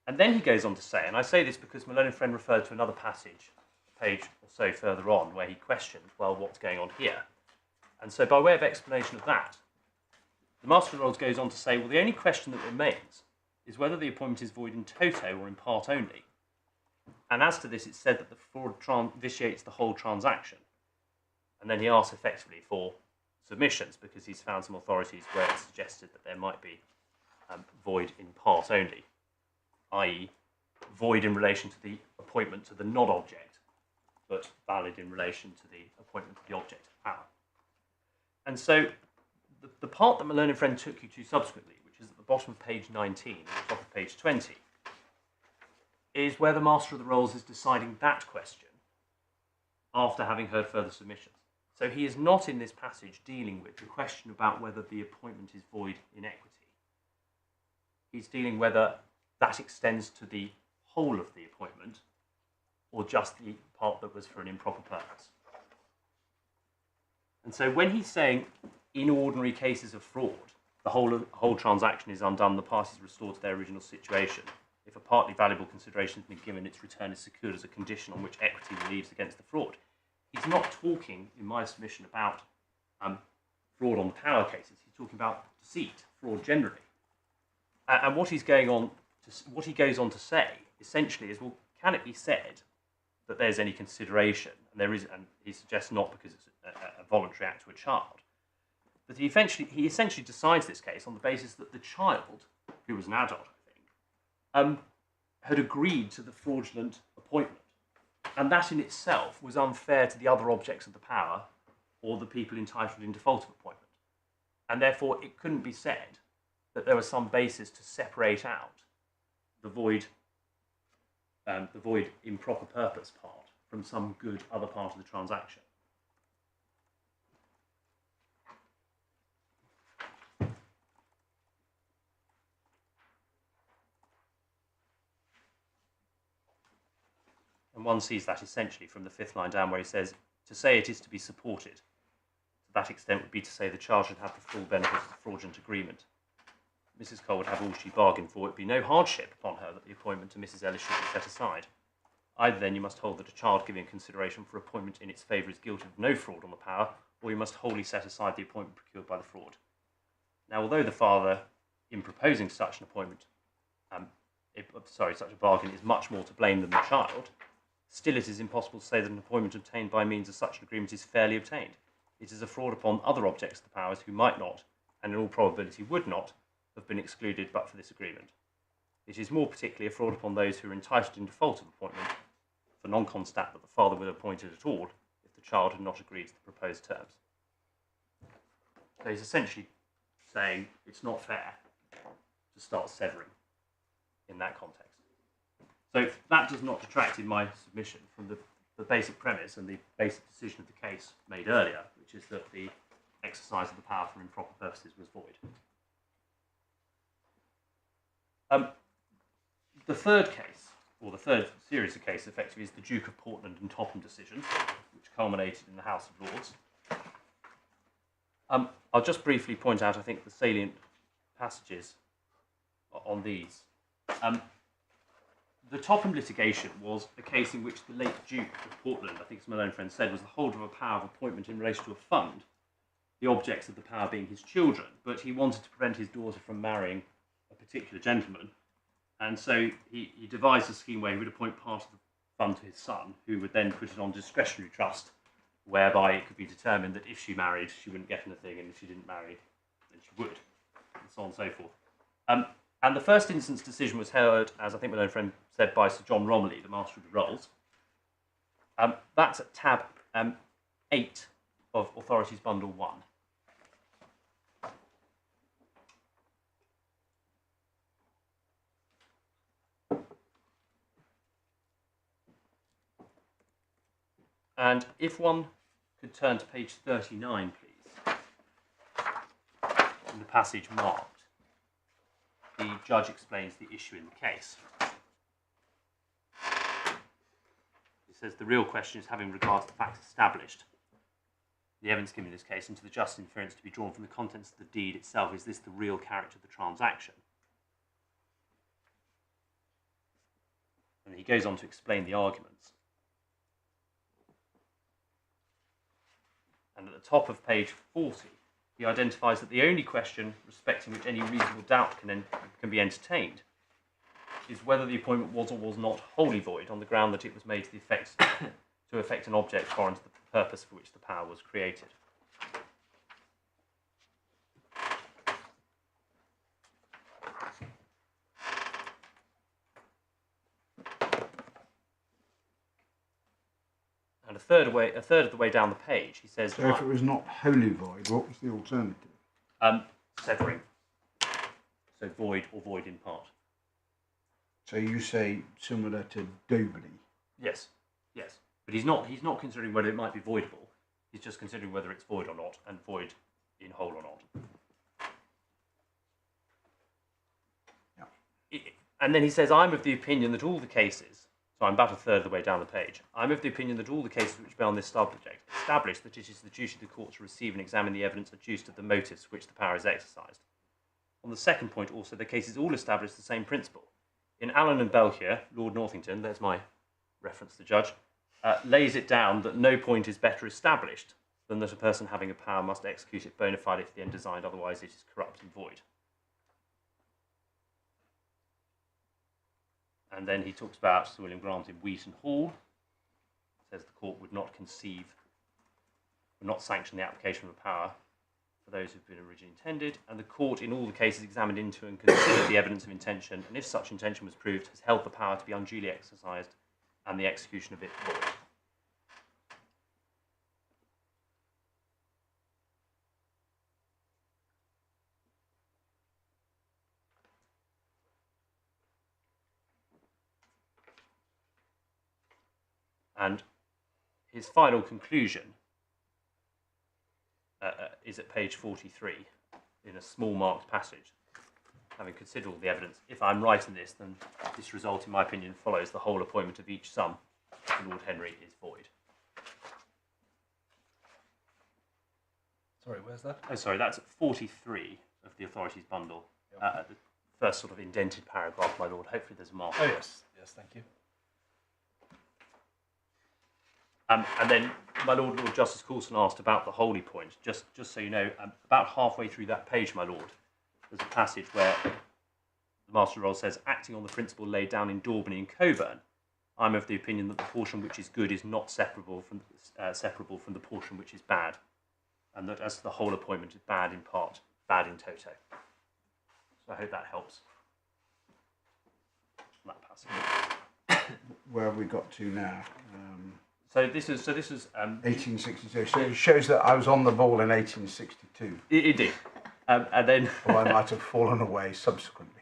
And then he goes on to say, and I say this because my learned friend referred to another passage, a page or so further on, where he questioned, well, what's going on here? And so by way of explanation of that, the Master of the Rolls goes on to say, well, the only question that remains is whether the appointment is void in toto or in part only. And as to this, it's said that the fraud vitiates the whole transaction. And then he asks effectively for submissions, because he's found some authorities where it's suggested that there might be void in part only, i.e. void in relation to the appointment to the non-object, but valid in relation to the appointment to the object of power. And so the part that my learned friend took you to subsequently, which is at the bottom of page 19 and the top of page 20, is where the Master of the Rolls is deciding that question after having heard further submissions. So he is not in this passage dealing with the question about whether the appointment is void in equity. He's dealing whether that extends to the whole of the appointment or just the part that was for an improper purpose. And so when he's saying, in ordinary cases of fraud, the whole transaction is undone, the parties restored to their original situation. If a partly valuable consideration has been given, its return is secured as a condition on which equity relieves against the fraud. He's not talking, in my submission, about fraud on the power cases. He's talking about deceit, fraud generally. And what he goes on to say, essentially, is, well, can it be said that there's any consideration? And there is, and he suggests not, because it's a voluntary act to a child. But he essentially decides this case on the basis that the child, who was an adult, I think, had agreed to the fraudulent appointment. And that in itself was unfair to the other objects of the power or the people entitled in default of appointment. And therefore, it couldn't be said that there was some basis to separate out the void improper purpose part from some good other part of the transaction. And one sees that essentially from the fifth line down, where he says, to say it is to be supported, to that extent would be to say the child should have the full benefit of the fraudulent agreement. Mrs. Cole would have all she bargained for. It would be no hardship upon her that the appointment to Mrs. Ellis should be set aside. Either then you must hold that a child giving consideration for appointment in its favour is guilty of no fraud on the power, or you must wholly set aside the appointment procured by the fraud. Now, although the father, in proposing such an appointment, such a bargain, is much more to blame than the child, still it is impossible to say that an appointment obtained by means of such an agreement is fairly obtained. It is a fraud upon other objects of the powers who might not, and in all probability would not, have been excluded but for this agreement. It is more particularly a fraud upon those who are entitled in default of appointment, for non-constat that the father would have appointed at all if the child had not agreed to the proposed terms. So he's essentially saying it's not fair to start severing in that context. So that does not detract in my submission from the basic premise and the basic decision of the case made earlier, which is that the exercise of the power for improper purposes was void. The third case, or the third series of cases, effectively, is the Duke of Portland and Topham decisions, which culminated in the House of Lords. I'll just briefly point out, I think, the salient passages on these. The Topham litigation was a case in which the late Duke of Portland, I think as my own friend said, was the holder of a power of appointment in relation to a fund, the objects of the power being his children, but he wanted to prevent his daughter from marrying a particular gentleman, and so he devised a scheme where he would appoint part of the fund to his son, who would then put it on discretionary trust whereby it could be determined that if she married, she wouldn't get anything, and if she didn't marry, then she would, and so on and so forth. And the first instance decision was heard, as I think my own friend said, by Sir John Romilly, the Master of the Rolls. That's at tab 8 of Authorities Bundle 1. And if one could turn to page 39, please, in the passage marked, the judge explains the issue in the case. It says the real question is having regard to the facts established, the evidence given in this case, and to the just inference to be drawn from the contents of the deed itself, is this the real character of the transaction? And he goes on to explain the arguments. And at the top of page 40, he identifies that the only question respecting which any reasonable doubt can be entertained is whether the appointment was or was not wholly void on the ground that it was made to affect an object foreign to the purpose for which the power was created. And a third of the way down the page, he says... So if it was not wholly void, what was the alternative? Severing. So void or void in part. So you say similar to Dobley? Yes, yes. But he's not considering whether it might be voidable. He's just considering whether it's void or not, and void in whole or not. Yeah. And then he says, I'm of the opinion that all the cases... So I'm about a third of the way down the page. I'm of the opinion that all the cases which bear on this subject establish that it is the duty of the court to receive and examine the evidence adduced of the motives for which the power is exercised. On the second point also, the cases all establish the same principle. In Allen and Belchier, Lord Northington, there's my reference to the judge, lays it down that no point is better established than that a person having a power must execute it bona fide if the end designed, otherwise it is corrupt and void. And then he talks about Sir William Grant in Wheaton Hall. Says the court would not sanction the application of a power for those who've been originally intended, and the court in all the cases examined into and considered the evidence of intention, and if such intention was proved, has held the power to be unduly exercised and the execution of it void. And his final conclusion is at page 43 in a small marked passage. Having considered all the evidence, if I'm right in this, then this result, in my opinion, follows the whole appointment of each sum to Lord Henry is void. Sorry, where's that? Oh, sorry, that's at 43 of the authorities bundle. At the first sort of indented paragraph, my lord. Hopefully there's a mark. Oh, yes. Yes, thank you. And then my Lord Justice Coulson asked about the holy point. Just so you know, about halfway through that page, my lord, there's a passage where the Master of the Rolls says, acting on the principle laid down in Daubeny and Coburn, I'm of the opinion that the portion which is good is not separable from the portion which is bad, and that as to the whole appointment is bad in part, bad in toto. So I hope that helps. That passage. Where have we got to now? So this is 1862. So it shows that I was on the ball in 1862. It did, and then Or I might have fallen away subsequently.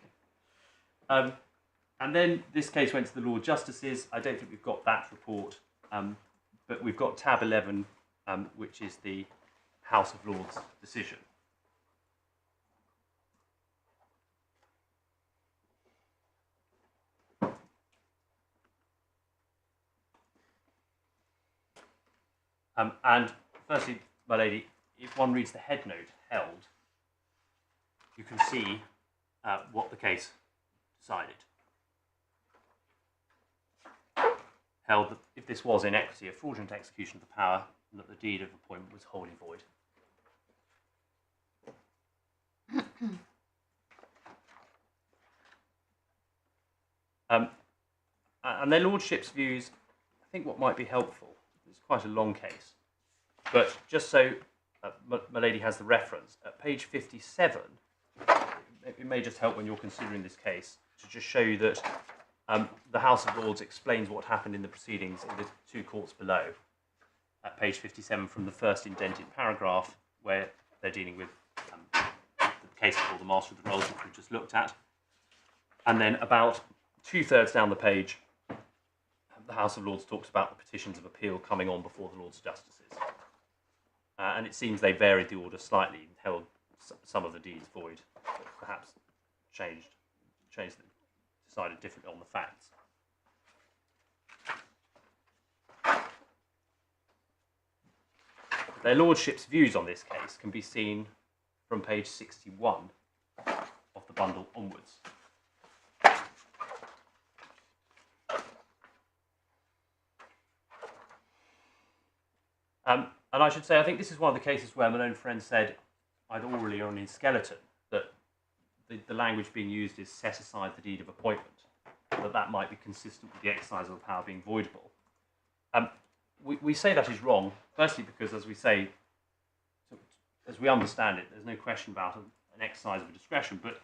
and then this case went to the Lord Justices. I don't think we've got that report, but we've got tab 11, which is the House of Lords decision. And firstly, my lady, if one reads the head note held, you can see what the case decided. Held that if this was in equity, a fraudulent execution of the power, and that the deed of appointment was wholly void. And their lordship's views, I think what might be helpful, it's quite a long case, But just so my lady has the reference, at page 57, it may just help when you're considering this case to just show you that the House of Lords explains what happened in the proceedings in the two courts below. At page 57 from the first indented paragraph, where they're dealing with the case called the Master of the Rolls, which we've just looked at. And then about 2/3 down the page, the House of Lords talks about the petitions of appeal coming on before the Lords Justices. And it seems they varied the order slightly, and held some of the deeds void, but perhaps changed them, decided differently on the facts. Their Lordships' views on this case can be seen from page 61 of the bundle onwards. And I should say, I think this is one of the cases where my own friend said, either orally or in skeleton, that the language being used is set aside the deed of appointment, that might be consistent with the exercise of the power being voidable. We say that is wrong, firstly because, as we say, as we understand it, there's no question about an exercise of a discretion, but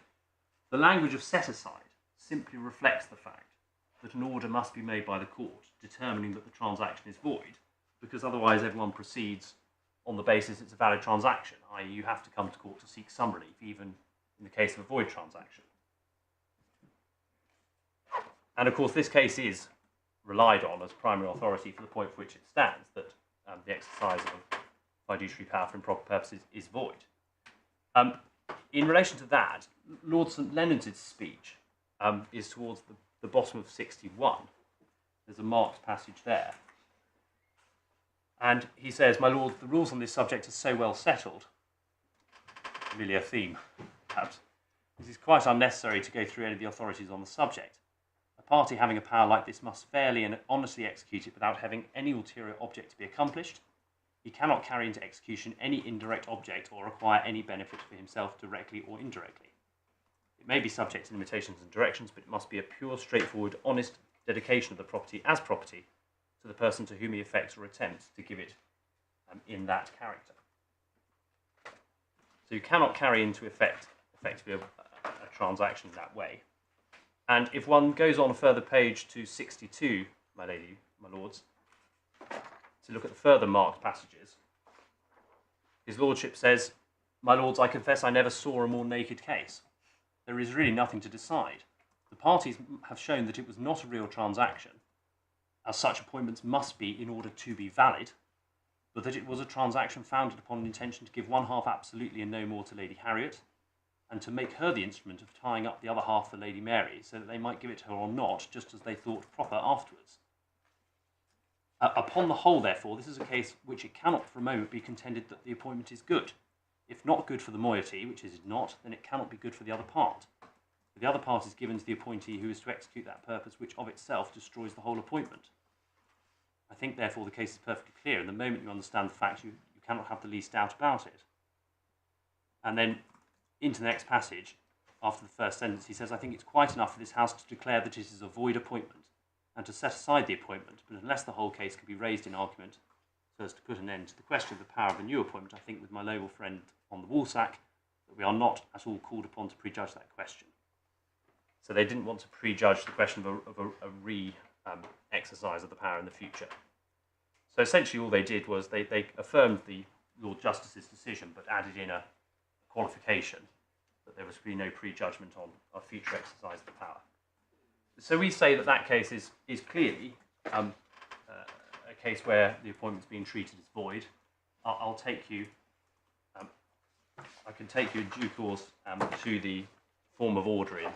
the language of set aside simply reflects the fact that an order must be made by the court determining that the transaction is void, because otherwise everyone proceeds on the basis it's a valid transaction, i.e. you have to come to court to seek some relief, even in the case of a void transaction. And of course this case is relied on as primary authority for the point for which it stands, that the exercise of fiduciary power for improper purposes is void. In relation to that, Lord St Leonard's speech is towards the bottom of 61. There's a marked passage there. And he says, "My lord, the rules on this subject are so well settled," familiar theme, perhaps, "it is quite unnecessary to go through any of the authorities on the subject. A party having a power like this must fairly and honestly execute it without having any ulterior object to be accomplished. He cannot carry into execution any indirect object or acquire any benefit for himself directly or indirectly. It may be subject to limitations and directions, but it must be a pure, straightforward, honest dedication of the property as property to the person to whom he affects or attempts to give it in that character." So you cannot carry into effectively a transaction that way. And if one goes on a further page to 62, my lady, my lords, to look at the further marked passages, his lordship says, "My lords, I confess I never saw a more naked case. There is really nothing to decide. The parties have shown that it was not a real transaction, as such appointments must be in order to be valid, but that it was a transaction founded upon an intention to give one half absolutely and no more to Lady Harriet, and to make her the instrument of tying up the other half for Lady Mary, so that they might give it to her or not, just as they thought proper afterwards. Upon the whole, therefore, this is a case which it cannot for a moment be contended that the appointment is good. If not good for the moiety, which it is not, then it cannot be good for the other part. For the other part is given to the appointee who is to execute that purpose, which of itself destroys the whole appointment. I think, therefore, the case is perfectly clear, and the moment you understand the fact, you cannot have the least doubt about it." And then, into the next passage, after the first sentence, he says, "I think it's quite enough for this House to declare that it is a void appointment, and to set aside the appointment, but unless the whole case can be raised in argument, so as to put an end to the question of the power of a new appointment, I think with my noble friend on the woolsack, that we are not at all called upon to prejudge that question." So they didn't want to prejudge the question of a re-exercise of the power in the future. So essentially all they did was they affirmed the Lord Justice's decision, but added in a qualification that there was to be no prejudgment on a future exercise of the power. So we say that case is clearly a case where the appointment's being treated as void. I'll take you, I can take you in due course to the form of order in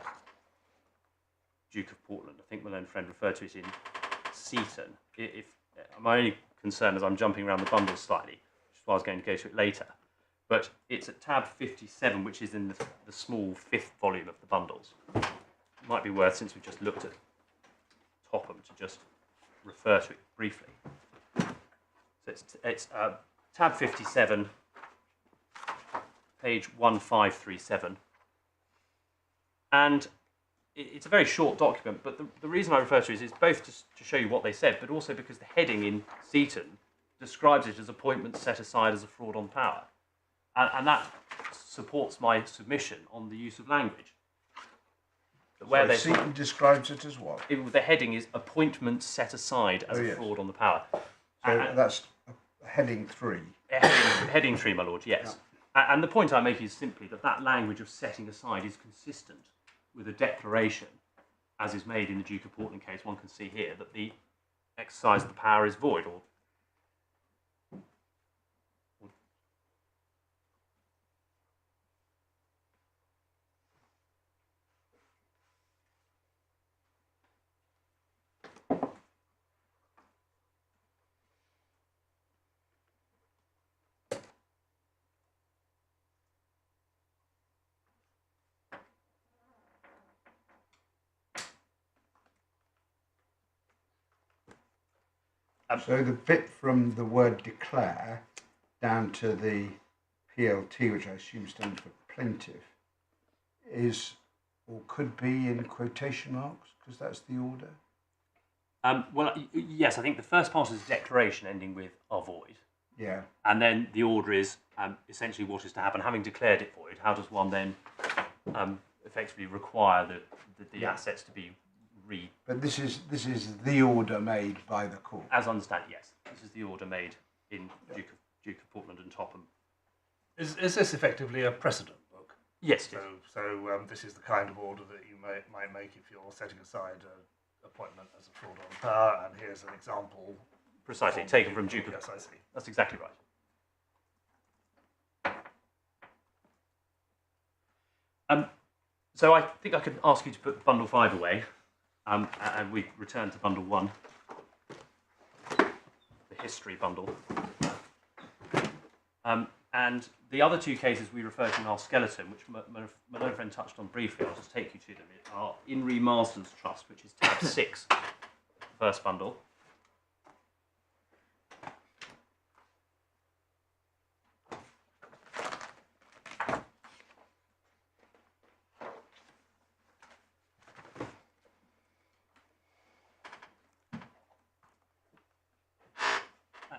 Duke of Portland. I think my own friend referred to it in Seaton. My only concern is I'm jumping around the bundles slightly, which is why I was going to go to it later. But it's at tab 57, which is in the small 5th volume of the bundles. It might be worth, since we've just looked at Topham, to just refer to it briefly. So it's tab 57, page 1537. And it's a very short document, but the reason I refer to it is both to show you what they said, but also because the heading in Seaton describes it as appointments set aside as a fraud on power. And that supports my submission on the use of language. Where So Seaton describes it as what? the heading is appointments set aside as a fraud on the power. So that's heading 3. Heading 3, my lord, yes. Yeah. And the point I make is simply that that language of setting aside is consistent with a declaration, as is made in the Duke of Portland case. One can see here that the exercise of the power is void, or so the bit from the word declare down to the PLT, which I assume stands for plaintiff, is or could be in quotation marks because that's the order. well, yes, I think the first part is declaration ending with "are void." Yeah. And then the order is essentially what is to happen. Having declared it void, how does one then effectively require the assets to be But this is the order made by the court. As I understand, yes. This is the order made in Duke of Portland and Topham. Is this effectively a precedent book? Yes. So this is the kind of order that you might make if you're setting aside an appointment as a fraud on power, and here's an example. Precisely, taken from Duke of... Yes, I see. That's exactly right. So I think I could ask you to put bundle 5 away, and we return to bundle 1, the history bundle. And the other 2 cases we refer to in our skeleton, which my own friend touched on briefly, I'll just take you to them, are In re Marsden's Trust, which is tab 6, first bundle.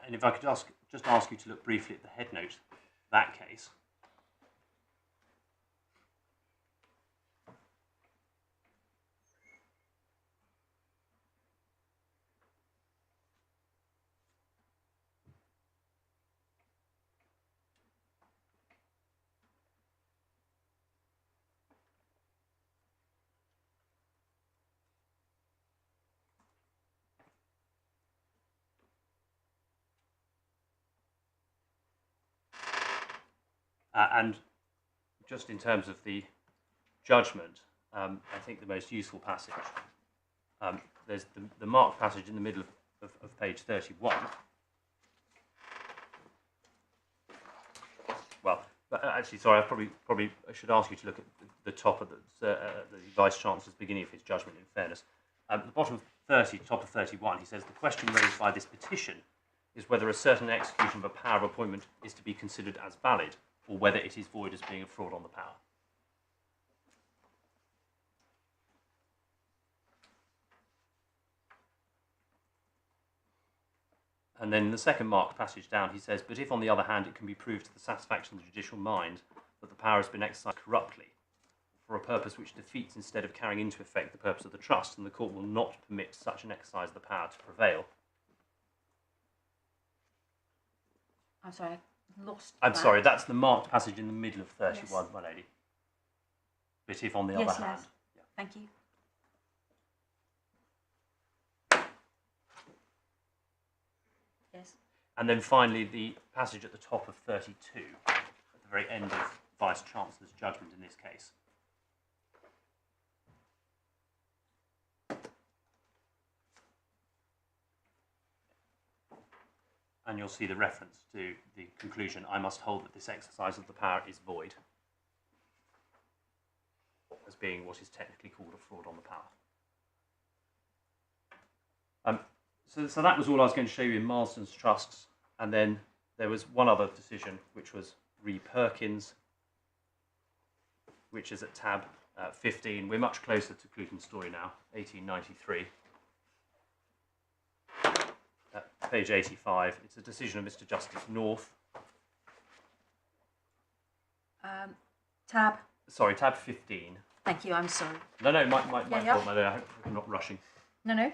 And if I could just ask you to look briefly at the head note of that case. And just in terms of the judgment, I think the most useful passage, there's the marked passage in the middle of page 31. Well, actually, sorry, I probably should ask you to look at the top of the Vice Chancellor's beginning of his judgment, in fairness. At the bottom of 30, top of 31, he says, the question raised by this petition is whether a certain execution of a power of appointment is to be considered as valid, or whether it is void as being a fraud on the power. And then in the second marked passage down, he says, but if on the other hand it can be proved to the satisfaction of the judicial mind that the power has been exercised corruptly for a purpose which defeats instead of carrying into effect the purpose of the trust, then the court will not permit such an exercise of the power to prevail. I'm sorry, I lost I'm that. sorry, that's the marked passage in the middle of 31, my lady. But if on the other hand... Yeah. Thank you. Yes. And then finally, the passage at the top of 32, at the very end of Vice Chancellor's judgment in this case. And you'll see the reference to the conclusion, I must hold that this exercise of the power is void, as being what is technically called a fraud on the power. So that was all I was going to show you in Marsden's Trusts, and then there was one other decision, which was re Perkins, which is at tab 15. We're much closer to Clute's story now, 1893. page 85. It's a decision of Mr. Justice North. Tab. Sorry, tab 15. Thank you. I'm sorry. No, my Yeah, fault, yeah. my lady. I hope I'm not rushing. No.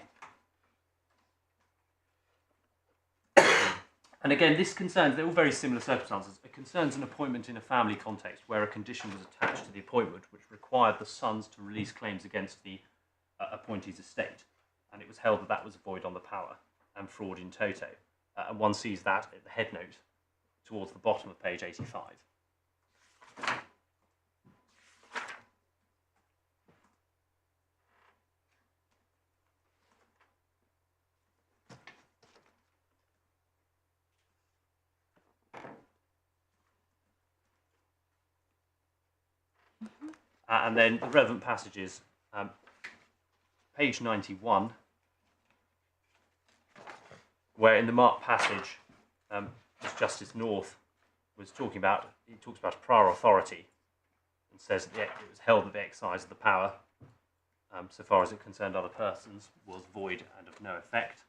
And again, this concerns, they're all very similar circumstances. It concerns an appointment in a family context where a condition was attached to the appointment which required the sons to release claims against the appointee's estate. And it was held that that was a void on the power and fraud in toto. And one sees that at the head note towards the bottom of page 85. And then the relevant passages, page 91, where in the marked passage, as Justice North was talking about, he talks about a prior authority and says that it was held that the exercise of the power, so far as it concerned other persons, was void and of no effect.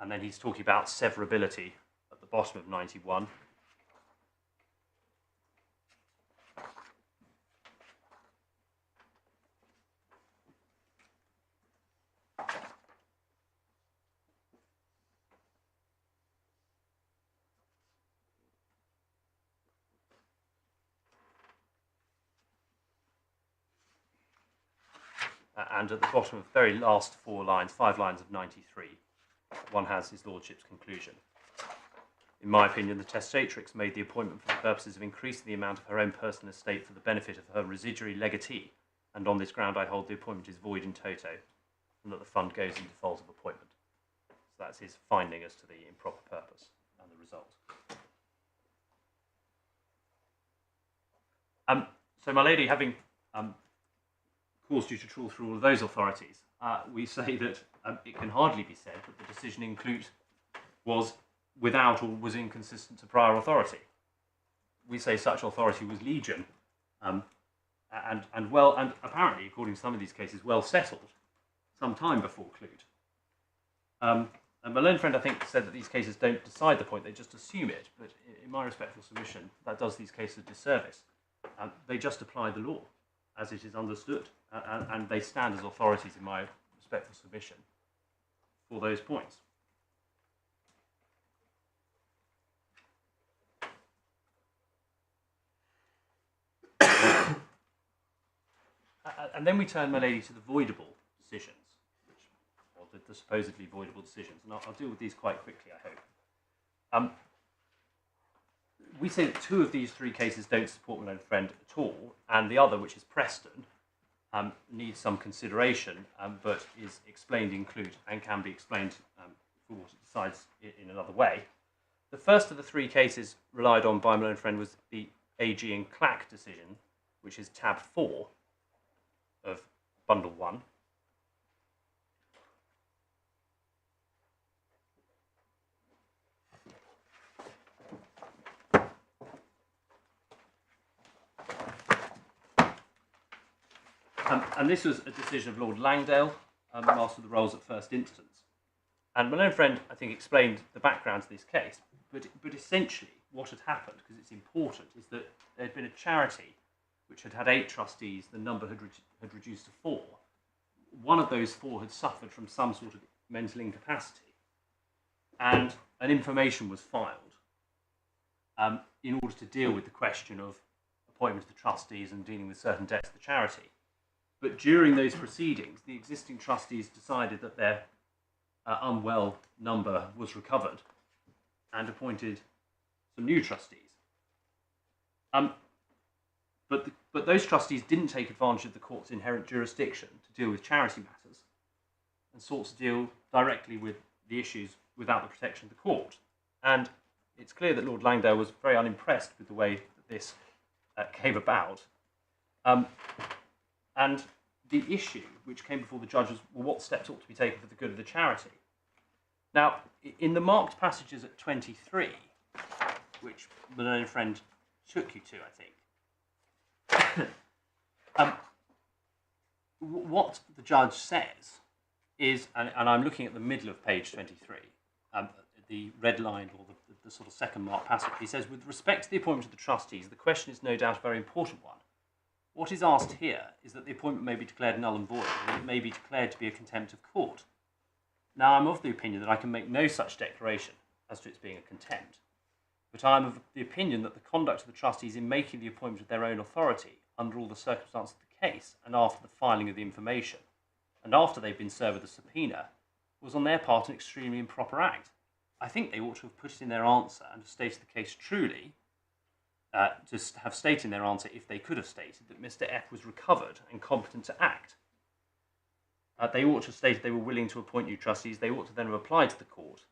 And then he's talking about severability at the bottom of 91. And at the bottom of the very last 5 lines of 93. One has his lordship's conclusion. In my opinion, the testatrix made the appointment for the purposes of increasing the amount of her own personal estate for the benefit of her residuary legatee, and on this ground I hold the appointment is void in toto, and that the fund goes in default of appointment. So that's his finding as to the improper purpose and the result. So, my lady, having caused you to trawl through all of those authorities, we say that it can hardly be said that the decision in Clute was without or was inconsistent to prior authority. We say such authority was legion, and apparently, according to some of these cases, well settled some time before Clute. And my learned friend, I think, said that these cases don't decide the point, they just assume it, but in my respectful submission, that does these cases a disservice. They just apply the law as it is understood, and they stand as authorities in my respectful submission for those points. And then we turn, my lady, to the voidable decisions, or the supposedly voidable decisions, and I'll deal with these quite quickly, I hope. We say that 2 of these 3 cases don't support my learned friend at all, and the other, which is Preston, needs some consideration, but is explained in Clute and can be explained for what it decides in another way. The first of the 3 cases relied on by my learned friend was the AG and Clack decision, which is tab 4 of bundle 1. And this was a decision of Lord Langdale, Master of the Rolls at first instance. And my learned friend, I think, explained the background to this case, but essentially what had happened, because it's important, is that there had been a charity which had 8 trustees, the number had reduced to 4. One of those 4 had suffered from some sort of mental incapacity, and an information was filed in order to deal with the question of appointment of the trustees and dealing with certain debts of the charity. But during those proceedings, the existing trustees decided that their unwell number was recovered and appointed some new trustees. But those trustees didn't take advantage of the court's inherent jurisdiction to deal with charity matters and sought to deal directly with the issues without the protection of the court. And it's clear that Lord Langdale was very unimpressed with the way that this came about. And the issue which came before the judge was, well, what steps ought to be taken for the good of the charity? Now, in the marked passages at 23, which my learned friend took you to, I think, what the judge says is, and I'm looking at the middle of page 23, the red line or the sort of second mark passage. He says, with respect to the appointment of the trustees, the question is no doubt a very important one. What is asked here is that the appointment may be declared null and void, and it may be declared to be a contempt of court. Now, I'm of the opinion that I can make no such declaration as to its being a contempt, but I am of the opinion that the conduct of the trustees in making the appointment of their own authority, under all the circumstances of the case, and after the filing of the information, and after they've been served with a subpoena, was on their part an extremely improper act. I think they ought to have put it in their answer and have stated the case truly, to have stated in their answer, if they could have stated, that Mr. F was recovered and competent to act. They ought to have stated they were willing to appoint new trustees. They ought to then have applied to the court,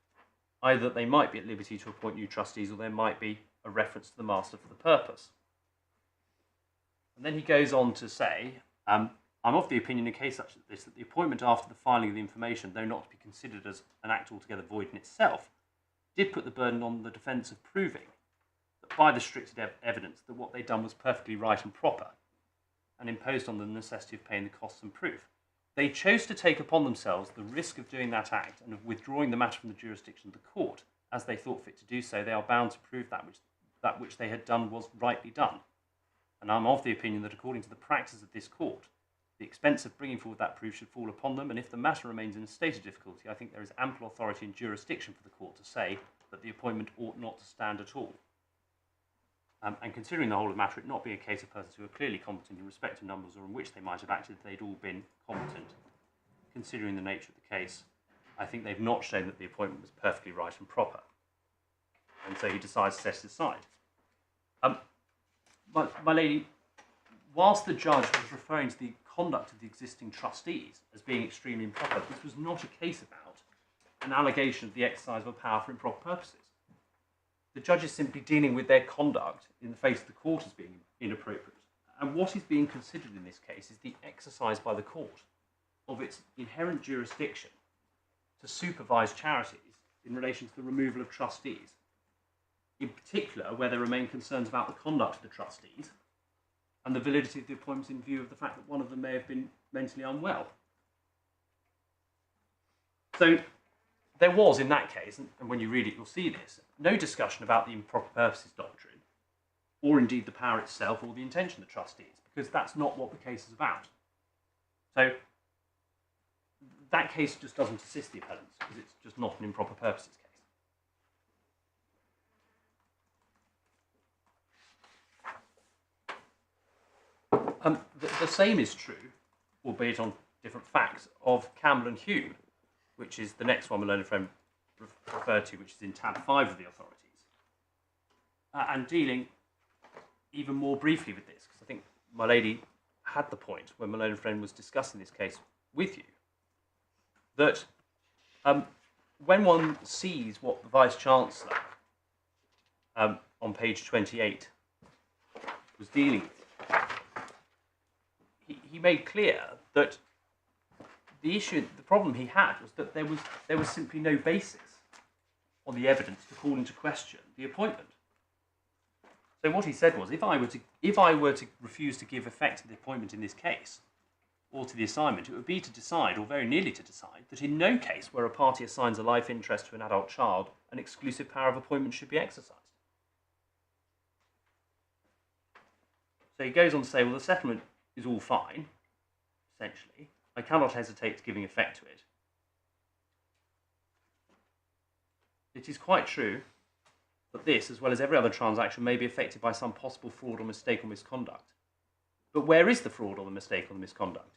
either that they might be at liberty to appoint new trustees, or there might be a reference to the master for the purpose. And then he goes on to say, I'm of the opinion in a case such as this, that the appointment after the filing of the information, though not to be considered as an act altogether void in itself, did put the burden on the defence of proving that by the strict evidence that what they'd done was perfectly right and proper, and imposed on them the necessity of paying the costs and proof. They chose to take upon themselves the risk of doing that act and of withdrawing the matter from the jurisdiction of the court. As they thought fit to do so, they are bound to prove that which they had done was rightly done. And I'm of the opinion that according to the practice of this court, the expense of bringing forward that proof should fall upon them, and if the matter remains in a state of difficulty, I think there is ample authority and jurisdiction for the court to say that the appointment ought not to stand at all. And considering the whole of the matter, it not being a case of persons who are clearly competent in respect to numbers or in which they might have acted, they'd all been competent. Considering the nature of the case, I think they've not shown that the appointment was perfectly right and proper. And so he decides to set it aside. My lady, whilst the judge was referring to the conduct of the existing trustees as being extremely improper, this was not a case about an allegation of the exercise of a power for improper purposes. The judge is simply dealing with their conduct in the face of the court as being inappropriate. And what is being considered in this case is the exercise by the court of its inherent jurisdiction to supervise charities in relation to the removal of trustees. In particular, where there remain concerns about the conduct of the trustees and the validity of the appointments in view of the fact that one of them may have been mentally unwell. So there was, in that case, and when you read it you'll see this, no discussion about the improper purposes doctrine, or indeed the power itself or the intention of the trustees, because that's not what the case is about. So that case just doesn't assist the appellants, because it's just not an improper purposes case. The same is true, albeit on different facts, of Campbell and Hume, which is the next one my learned friend referred to, which is in tab 5 of the authorities. And dealing even more briefly with this, because I think my lady had the point when my learned friend was discussing this case with you, that when one sees what the Vice-Chancellor on page 28 was dealing with, he made clear that the problem he had was that there was simply no basis on the evidence to call into question the appointment. So what he said was, if I were to refuse to give effect to the appointment in this case, or to the assignment, it would be to decide, or very nearly to decide, that in no case where a party assigns a life interest to an adult child, an exclusive power of appointment should be exercised. So he goes on to say, well, the settlement is all fine, essentially. I cannot hesitate to giving effect to it. It is quite true that this, as well as every other transaction, may be affected by some possible fraud or mistake or misconduct. But where is the fraud or the mistake or the misconduct?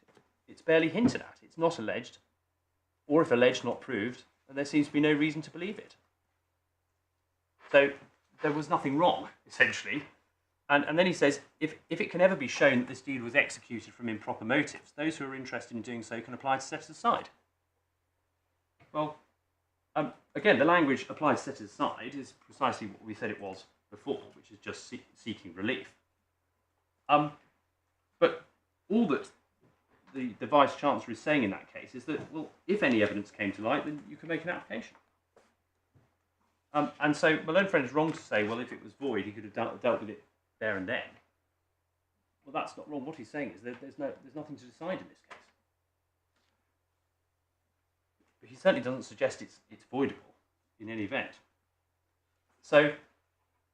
It's barely hinted at. It's not alleged, or if alleged, not proved, and there seems to be no reason to believe it. So there was nothing wrong, essentially. And then he says, if it can ever be shown that this deed was executed from improper motives, those who are interested in doing so can apply to set it aside. Well, again, the language applied to set it aside is precisely what we said it was before, which is just seeking relief. But all that the Vice-Chancellor is saying in that case is that, well, if any evidence came to light, then you can make an application. And so my learned friend is wrong to say, well, if it was void, he could have dealt with it there and then. Well, that's not wrong. What he's saying is that there's nothing to decide in this case. he certainly doesn't suggest it's voidable in any event. So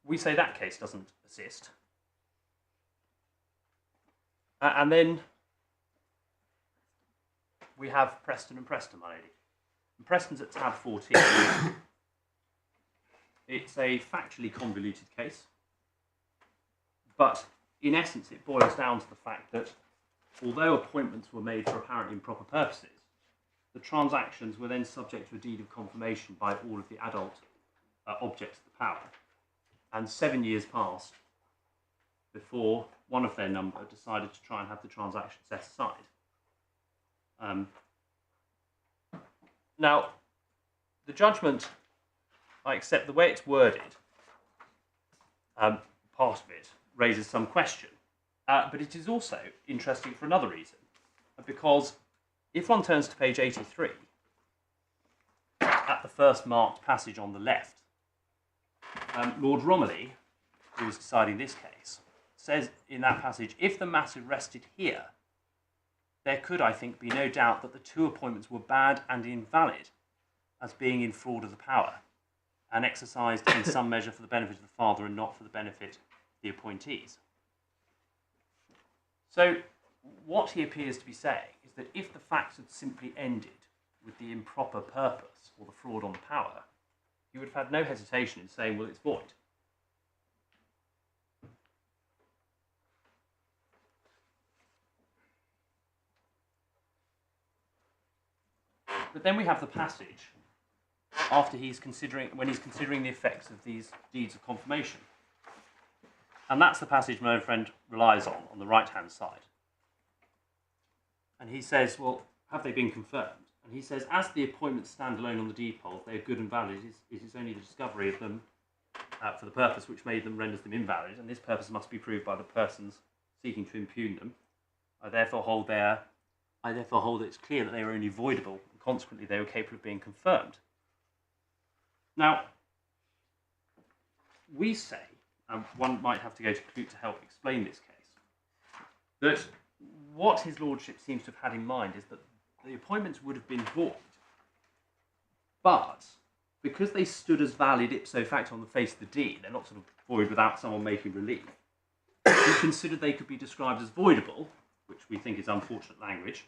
we say that case doesn't assist. And then we have Preston and Preston, my lady. And Preston's at tab 14. It's a factually convoluted case, but in essence it boils down to the fact that although appointments were made for apparently improper purposes, the transactions were then subject to a deed of confirmation by all of the adult objects of the power, and 7 years passed before one of their number decided to try and have the transaction set aside. Now, the judgment, I accept the way it's worded, part of it raises some question, but it is also interesting for another reason, because if one turns to page 83, at the first marked passage on the left, Lord Romilly, who is deciding this case, says in that passage, if the matter rested here, there could, I think, be no doubt that the two appointments were bad and invalid as being in fraud of the power and exercised in some measure for the benefit of the father and not for the benefit of the appointees. So what he appears to be saying is that if the facts had simply ended with the improper purpose or the fraud on the power, he would have had no hesitation in saying, well, it's void. But then we have the passage after when he's considering the effects of these deeds of confirmation. And that's the passage my own friend relies on the right-hand side. And he says, well, have they been confirmed? And he says, as the appointments stand alone on the deed poll, they are good and valid. It is only the discovery of them for the purpose which made them renders them invalid, and this purpose must be proved by the persons seeking to impugn them. I therefore hold that it's clear that they are only voidable, and consequently they were capable of being confirmed. Now, we say, and one might have to go to Clute to help explain this case, that what his lordship seems to have had in mind is that the appointments would have been void, but because they stood as valid ipso facto on the face of the deed, they're not sort of void without someone making relief, he considered they could be described as voidable, which we think is unfortunate language,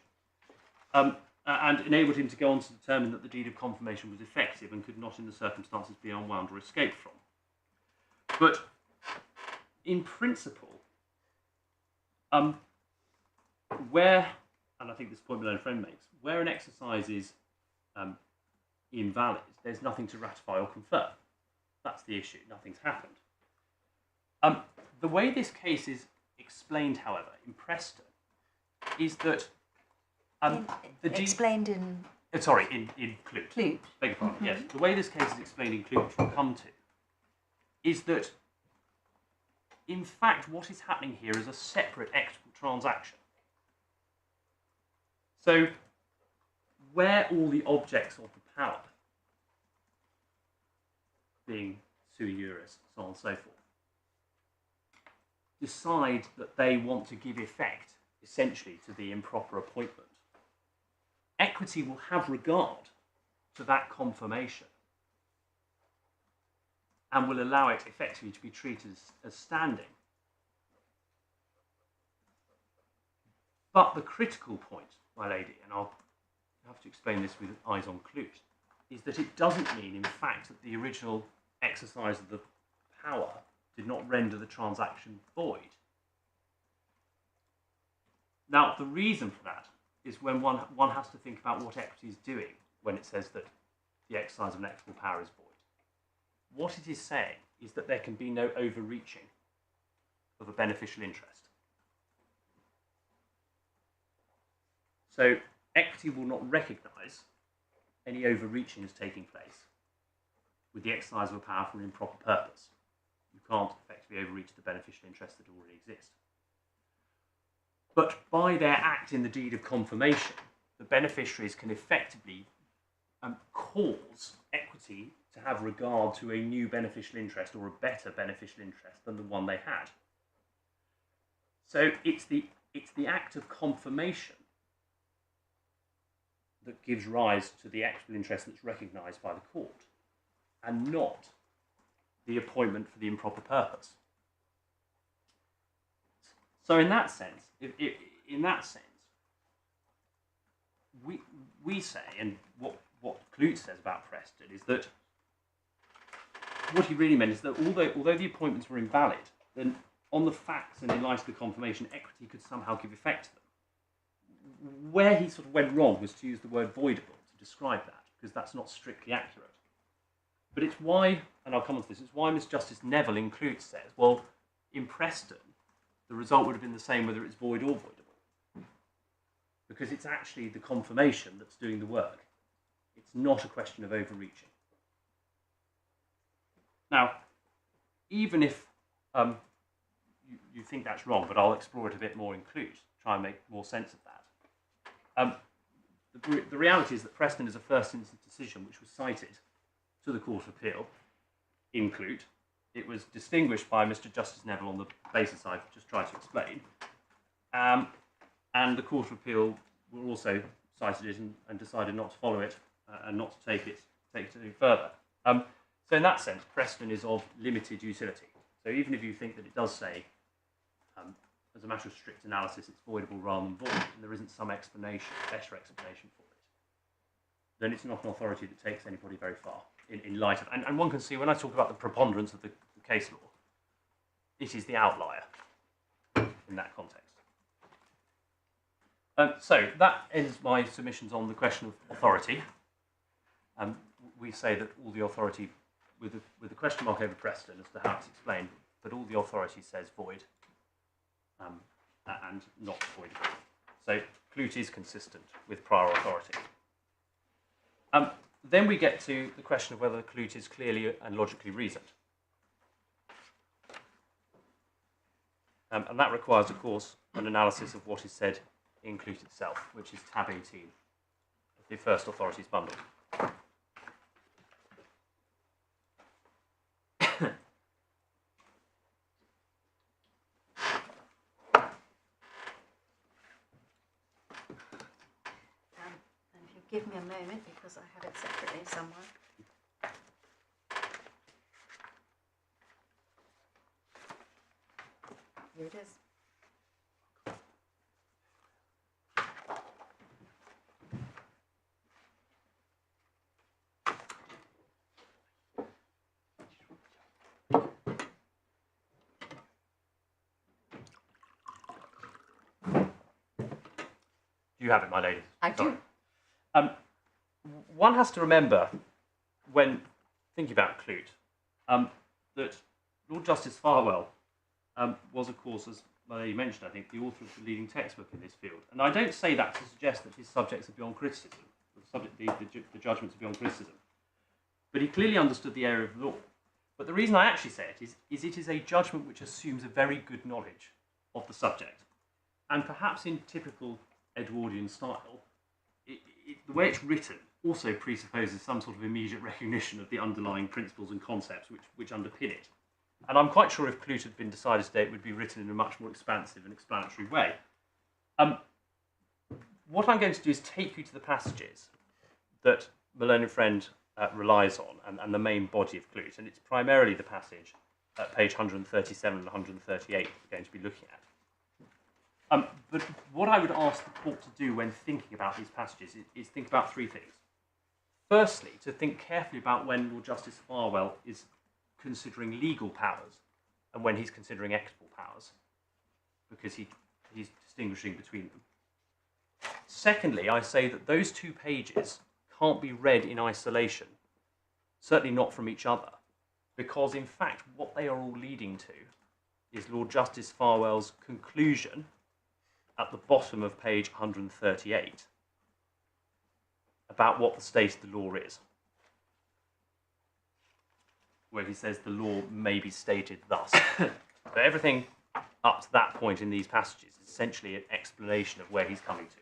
and enabled him to go on to determine that the deed of confirmation was effective and could not in the circumstances be unwound or escaped from. But in principle, where, and I think this point my own friend makes, where an exercise is invalid, there's nothing to ratify or confirm. That's the issue. Nothing's happened. The way this case is explained, however, in Preston, is that explained in in Clute. Clute. Beg your pardon. Yes, the way this case is explained in Clute, which we'll come to, is that in fact what is happening here is a separate equitable transaction. So where all the objects of the power, being sui juris, so on and so forth, decide that they want to give effect essentially to the improper appointment, equity will have regard to that confirmation and will allow it effectively to be treated as standing. But the critical point, my lady, and I'll have to explain this with eyes on Clute, is that it doesn't mean, in fact, that the original exercise of the power did not render the transaction void. Now, the reason for that is when one has to think about what equity is doing when it says that the exercise of an equitable power is void. What it is saying is that there can be no overreaching of a beneficial interest. So equity will not recognise any overreaching as taking place with the exercise of a power for an improper purpose. You can't effectively overreach the beneficial interests that already exist. But by their act in the deed of confirmation, the beneficiaries can effectively cause equity to have regard to a new beneficial interest or a better beneficial interest than the one they had. So it's the act of confirmation that gives rise to the actual interest that's recognised by the court, and not the appointment for the improper purpose. So in that sense, we say, and what Clute says about Preston is that what he really meant is that although the appointments were invalid, then on the facts and in light of the confirmation, equity could somehow give effect to them. Where he sort of went wrong was to use the word voidable to describe that, because that's not strictly accurate. But it's why, and I'll come on to this, it's why Miss Justice Neville in Clute says, well, in Preston, the result would have been the same whether it's void or voidable. Because it's actually the confirmation that's doing the work. It's not a question of overreaching. Now, even if you think that's wrong, but I'll explore it a bit more in Clute, try and make more sense of that. The reality is that Preston is a first instance decision which was cited to the Court of Appeal in Clute. It was distinguished by Mr. Justice Neville on the basis I've just tried to explain. And the Court of Appeal were also cited it and decided not to follow it and not to take it any further. So in that sense, Preston is of limited utility. So even if you think that it does say, as a matter of strict analysis, it's voidable rather than void, and there isn't some explanation, better explanation for it, then it's not an authority that takes anybody very far in light of. And one can see, when I talk about the preponderance of the case law, it is the outlier in that context. So that ends my submissions on the question of authority. We say that all the authority, with a question mark over Preston as to how it's explained, but all the authority says void and not voidable. So Clute is consistent with prior authority. Then we get to the question of whether Clute is clearly and logically reasoned. And that requires, of course, an analysis of what is said in Clute itself, which is tab 18 of the first authorities bundle. And if you give me a moment, because I have it separately somewhere. Here it is. Do you have it, my lady? I do. One has to remember, when thinking about Clute, that Lord Justice Farwell was, of course, as my lady mentioned, I think, the author of the leading textbook in this field. And I don't say that to suggest that his subjects are beyond criticism, the judgments are beyond criticism. But he clearly understood the area of law. But the reason I actually say it is it is a judgment which assumes a very good knowledge of the subject. And perhaps in typical Edwardian style, the way it's written also presupposes some sort of immediate recognition of the underlying principles and concepts which underpin it. And I'm quite sure if Clute had been decided today, it would be written in a much more expansive and explanatory way. What I'm going to do is take you to the passages that my learned friend relies on, and the main body of Clute, and it's primarily the passage at page 137 and 138 we're going to be looking at. But what I would ask the court to do when thinking about these passages is think about three things. Firstly, to think carefully about when Lord Justice Farwell is considering legal powers and when he's considering equitable powers, because he's distinguishing between them. Secondly, I say that those two pages can't be read in isolation, certainly not from each other, because in fact what they are all leading to is Lord Justice Farwell's conclusion at the bottom of page 138 about what the state of the law is, where he says the law may be stated thus. So everything up to that point in these passages is essentially an explanation of where he's coming to.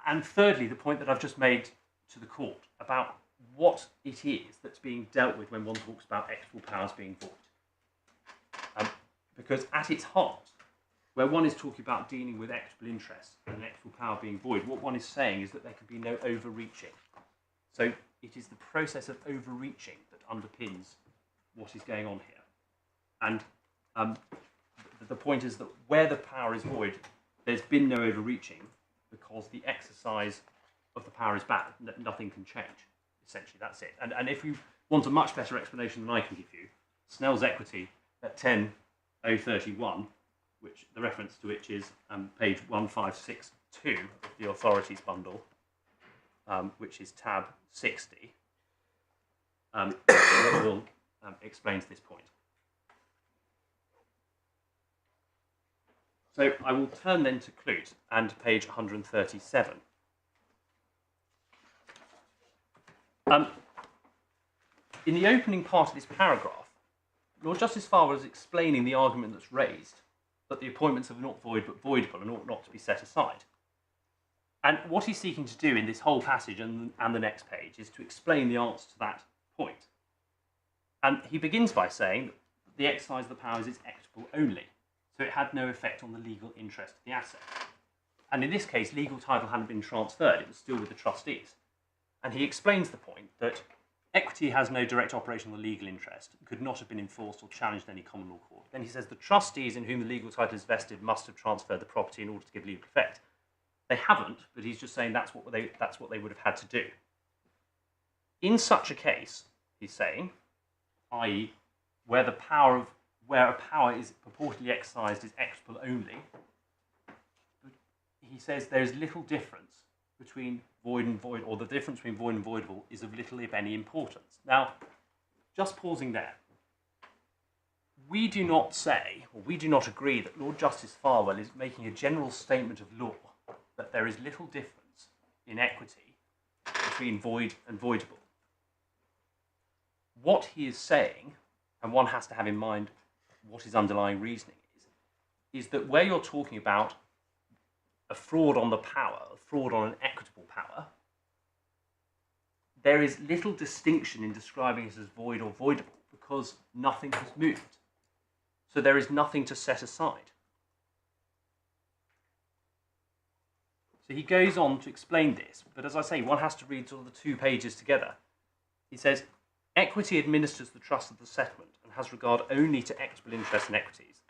And thirdly, the point that I've just made to the court about what it is that's being dealt with when one talks about equitable powers being void. Because at its heart, where one is talking about dealing with equitable interest and an equitable power being void, what one is saying is that there can be no overreaching. So it is the process of overreaching that underpins what is going on here. And the point is that where the power is void, there's been no overreaching because the exercise of the power is bad. Nothing can change. Essentially, that's it. And if you want a much better explanation than I can give you, Snell's equity at 10.031, which the reference to which is page 1562 of the authorities bundle, which is tab 60, will explains this point. So I will turn then to Clute and page 137. In the opening part of this paragraph, Lord Justice Farwell is explaining the argument that's raised that the appointments are not void but voidable and ought not to be set aside. And what he's seeking to do in this whole passage and the next page is to explain the answer to that point. And he begins by saying that the exercise of the powers is equitable only, so it had no effect on the legal interest of the asset. And in this case, legal title hadn't been transferred, it was still with the trustees. And he explains the point that equity has no direct operation on the legal interest, could not have been enforced or challenged in any common law court. Then he says the trustees in whom the legal title is vested must have transferred the property in order to give legal effect. They haven't, but he's just saying that's what they would have had to do. In such a case, he's saying, i.e., where a power is purportedly exercised is equitable only, he says there is little difference between void and void, or the difference between void and voidable is of little, if any, importance. Now, just pausing there, we do not say, or we do not agree that Lord Justice Farwell is making a general statement of law that there is little difference in equity between void and voidable. What he is saying, and one has to have in mind what his underlying reasoning is that where you're talking about a fraud on the power, a fraud on an equitable power, there is little distinction in describing it as void or voidable because nothing has moved. So there is nothing to set aside. So he goes on to explain this, but as I say, one has to read sort of the 2 pages together. He says, equity administers the trust of the settlement and has regard only to equitable interests and equities.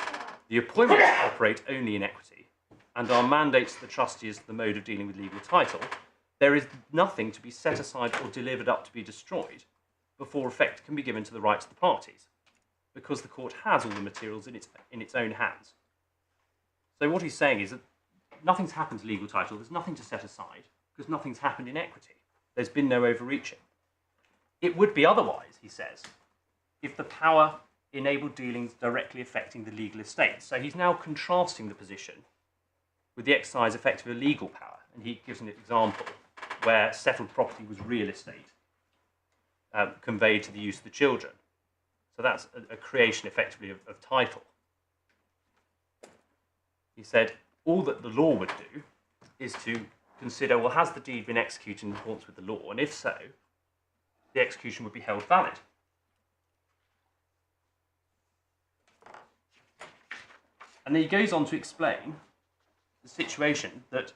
The appointments operate only in equity, and our mandates to the trustees the mode of dealing with legal title. There is nothing to be set aside or delivered up to be destroyed before effect can be given to the rights of the parties, because the court has all the materials in its own hands. So what he's saying is that nothing's happened to legal title, there's nothing to set aside, because nothing's happened in equity. There's been no overreaching. It would be otherwise, he says, if the power enabled dealings directly affecting the legal estate. So he's now contrasting the position with the exercise effect of a legal power, and he gives an example where settled property was real estate conveyed to the use of the children. So that's a creation effectively of title. He said all that the law would do is to consider, well, has the deed been executed in accordance with the law? And if so, the execution would be held valid. And then he goes on to explain the situation that,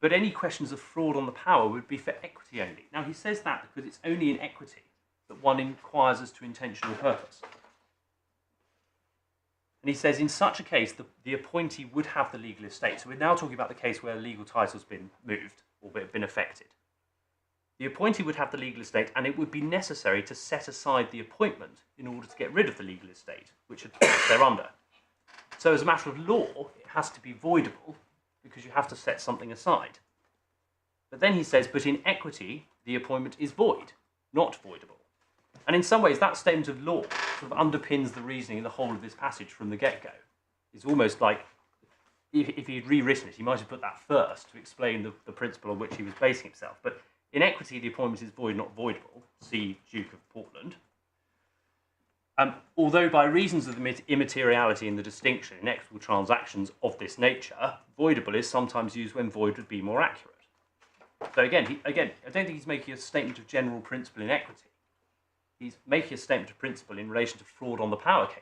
but any questions of fraud on the power would be for equity only. Now he says that because it's only in equity that one inquires as to intentional purpose. And he says in such a case, the appointee would have the legal estate. So we're now talking about the case where legal title's been moved or been affected. The appointee would have the legal estate, and it would be necessary to set aside the appointment in order to get rid of the legal estate, which they're under. So as a matter of law, it has to be voidable because you have to set something aside. But then he says, but in equity, the appointment is void, not voidable. And in some ways, that statement of law sort of underpins the reasoning in the whole of this passage from the get-go. It's almost like, if he'd rewritten it, he might have put that first to explain the principle on which he was basing himself. But in equity, the appointment is void, not voidable. See Duke of Portland. Although by reasons of the immateriality and the distinction in equitable transactions of this nature, voidable is sometimes used when void would be more accurate. So again, I don't think he's making a statement of general principle in equity. He's making a statement of principle in relation to fraud on the power cases.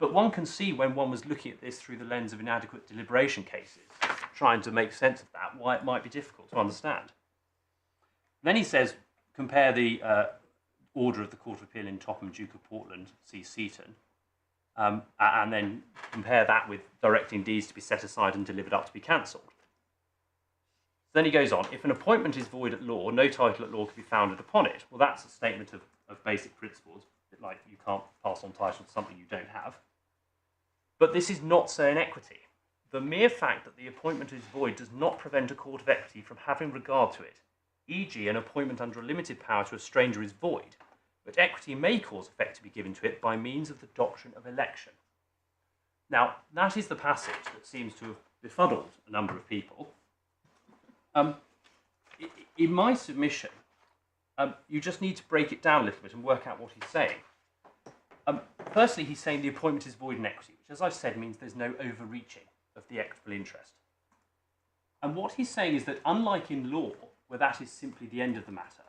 But one can see when one was looking at this through the lens of inadequate deliberation cases, trying to make sense of that, why it might be difficult to understand. Then he says, compare the order of the Court of Appeal in Topham, Duke of Portland, C. Seaton, and then compare that with directing deeds to be set aside and delivered up to be cancelled. Then he goes on, if an appointment is void at law, no title at law can be founded upon it. Well, that's a statement of basic principles, like you can't pass on title to something you don't have. But this is not so in equity. The mere fact that the appointment is void does not prevent a court of equity from having regard to it. E.g., an appointment under a limited power to a stranger is void, but equity may cause effect to be given to it by means of the doctrine of election. Now, that is the passage that seems to have befuddled a number of people. In my submission, you just need to break it down a little bit and work out what he's saying. Firstly, he's saying the appointment is void in equity, which, as I've said, means there's no overreaching of the equitable interest. And what he's saying is that, unlike in law, where that is simply the end of the matter,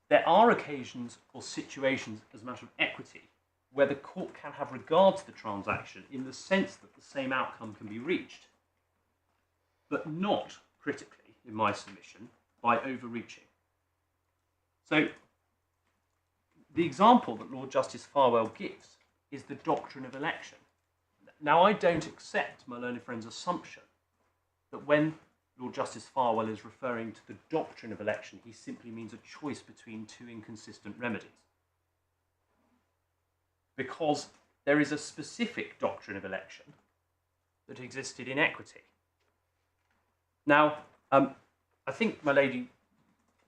there are occasions or situations as a matter of equity where the court can have regard to the transaction in the sense that the same outcome can be reached, but not, critically, in my submission, by overreaching. So, the example that Lord Justice Farwell gives is the doctrine of election. Now, I don't accept my learned friend's assumption that when Lord Justice Farwell is referring to the doctrine of election, he simply means a choice between two inconsistent remedies. Because there is a specific doctrine of election that existed in equity. Now, I think, my lady,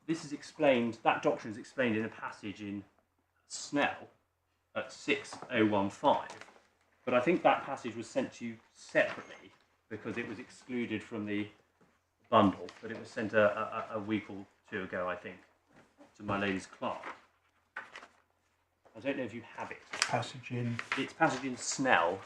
this is explained, that doctrine is explained in a passage in Snell at 6015, but I think that passage was sent to you separately because it was excluded from the bundle, but it was sent a week or two ago, I think, to my lady's clerk. I don't know if you have it. Passage in. It's passage in Snell.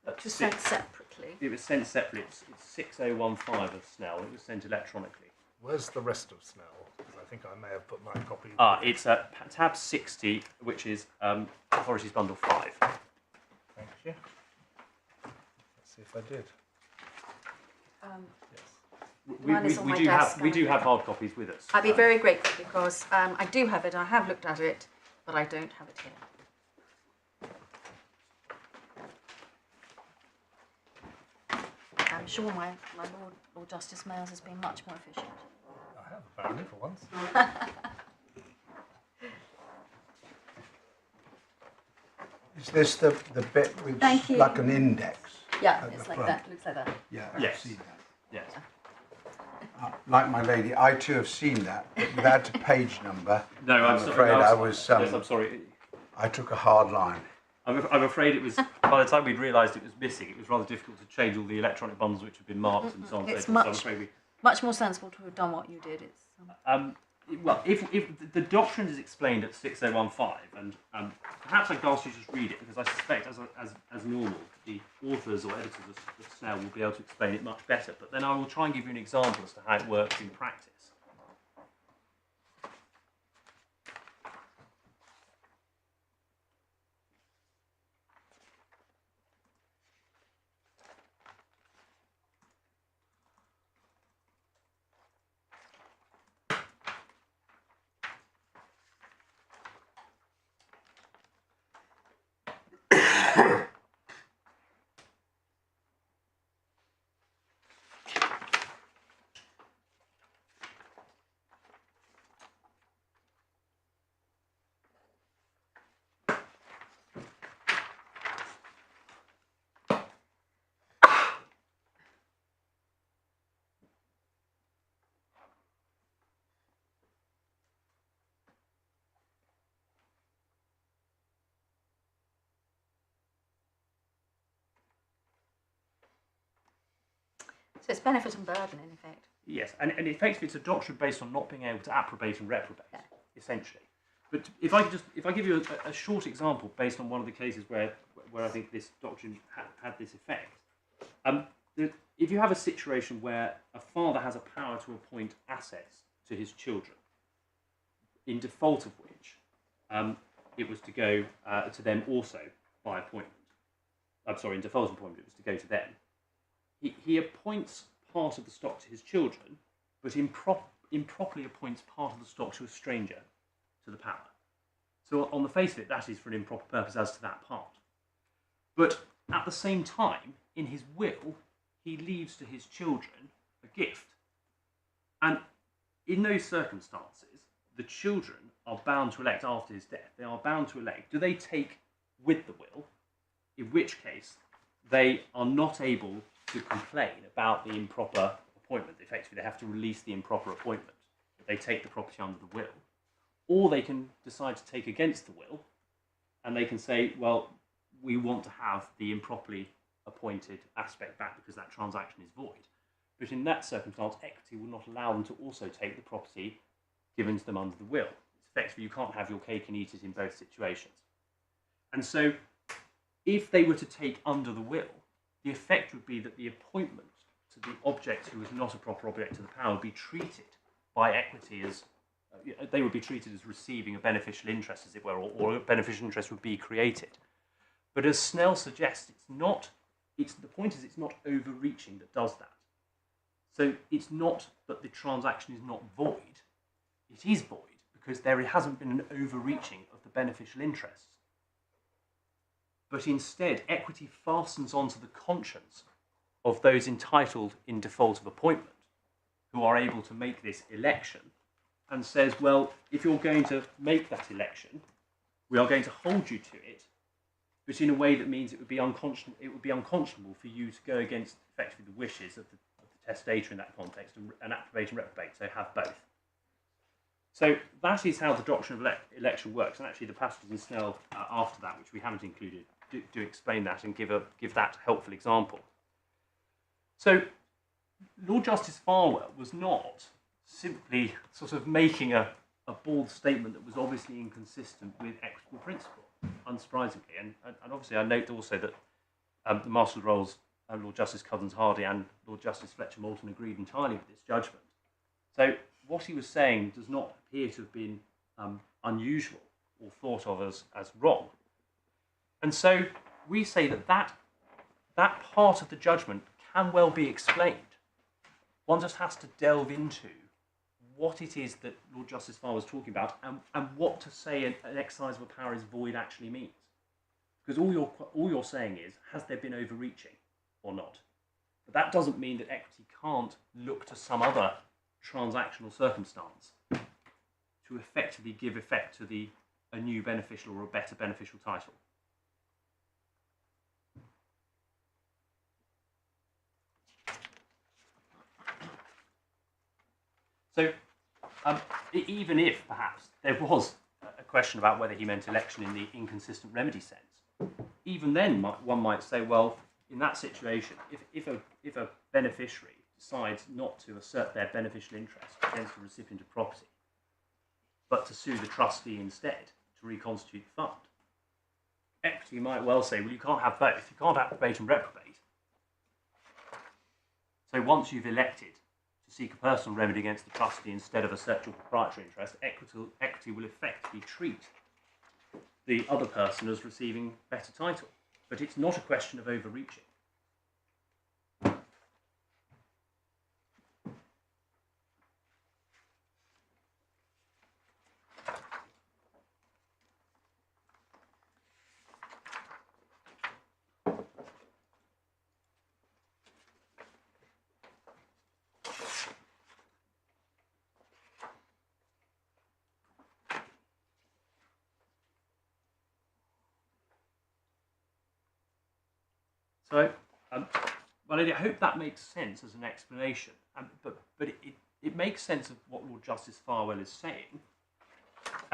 It was sent separately. It was sent separately. It's 6015 of Snell. It was sent electronically. Where's the rest of Snell? Because I think I may have put my copy. It's at tab 60, which is Authorities Bundle 5. Thank you. Let's see if I did. Yes. Mine is on my desk. We do have hard copies with us. I'd be very grateful because I do have it. I have looked at it, but I don't have it here. I'm sure my Lord Justice Mayors has been much more efficient. I have, apparently, for once. Is this the bit which Thank you. like an index? Yeah, at it's the like front? that. Looks like that. Yeah, Yes. I've seen that. Yes. Like my lady, I too have seen that, but without a page number. No, I'm afraid sorry. I was. Yes, I'm sorry. I took a hard line. I'm afraid it was, by the time we'd realised it was missing, it was rather difficult to change all the electronic bundles which had been marked and so on. It's So I'm much- afraid we. Much more sensible to have done what you did. It's Well, if the doctrine is explained at 6015, and perhaps I can ask you to just read it, because I suspect, as normal, the authors or editors of Snell will be able to explain it much better. But then I will try and give you an example as to how it works in practice. so it's benefit and burden in effect. Yes, and effectively it's a doctrine based on not being able to approbate and reprobate, Yeah. essentially. But if I give you a short example based on one of the cases where I think this doctrine had this effect, if you have a situation where a father has a power to appoint assets to his children, in default of which it was to go to them also by appointment, I'm sorry, in default appointment, it was to go to them. He appoints part of the stock to his children, but improperly appoints part of the stock to a stranger to the power. So on the face of it, that is for an improper purpose as to that part. But at the same time, in his will, he leaves to his children a gift. And in those circumstances, the children are bound to elect after his death. They are bound to elect. Do they take with the will? In which case, they are not able to complain about the improper appointment. Effectively, they have to release the improper appointment. They take the property under the will. Or they can decide to take against the will, and they can say, well, we want to have the improperly appointed aspect back because that transaction is void. But in that circumstance, equity will not allow them to also take the property given to them under the will. It's effectively, you can't have your cake and eat it in both situations. And so, if they were to take under the will, the effect would be that the appointment to the object who was not a proper object to the power would be treated by equity as, they would be treated as receiving a beneficial interest, as it were, or a beneficial interest would be created. But as Snell suggests, the point is it's not overreaching that does that. So it's not that the transaction is not void. It is void because there hasn't been an overreaching of the beneficial interests. But instead, equity fastens onto the conscience of those entitled in default of appointment, who are able to make this election, and says, well, if you're going to make that election, we are going to hold you to it, but in a way that means it would be unconscionable for you to go against effectively the wishes of the testator in that context, and approbate and reprobate, so have both. So that is how the doctrine of election works, and actually the passages in Snell after that, which we haven't included, do explain that and give that helpful example. So Lord Justice Farwell was not simply sort of making a bald statement that was obviously inconsistent with equitable principle, unsurprisingly. And obviously I note also that the Master of the Rolls, Lord Justice Cuddons Hardy and Lord Justice Fletcher Moulton agreed entirely with this judgment. So what he was saying does not appear to have been unusual or thought of as wrong. And so we say that part of the judgment can well be explained. One just has to delve into what it is that Lord Justice Farwell was talking about and what to say an exercise of a power is void actually means. Because all you're saying is, has there been overreaching or not? But that doesn't mean that equity can't look to some other transactional circumstance to effectively give effect to a new beneficial or a better beneficial title. So even if perhaps there was a question about whether he meant election in the inconsistent remedy sense, even then one might say, well, in that situation, if a beneficiary decides not to assert their beneficial interest against the recipient of property, but to sue the trustee instead to reconstitute the fund, equity might well say, well, you can't have both. You can't approbate and reprobate. So once you've elected to seek a personal remedy against the trustee instead of assert your proprietary interest, equity will effectively treat the other person as receiving better title. But it's not a question of overreaching. So, well, I hope that makes sense as an explanation. But it makes sense of what Lord Justice Farwell is saying.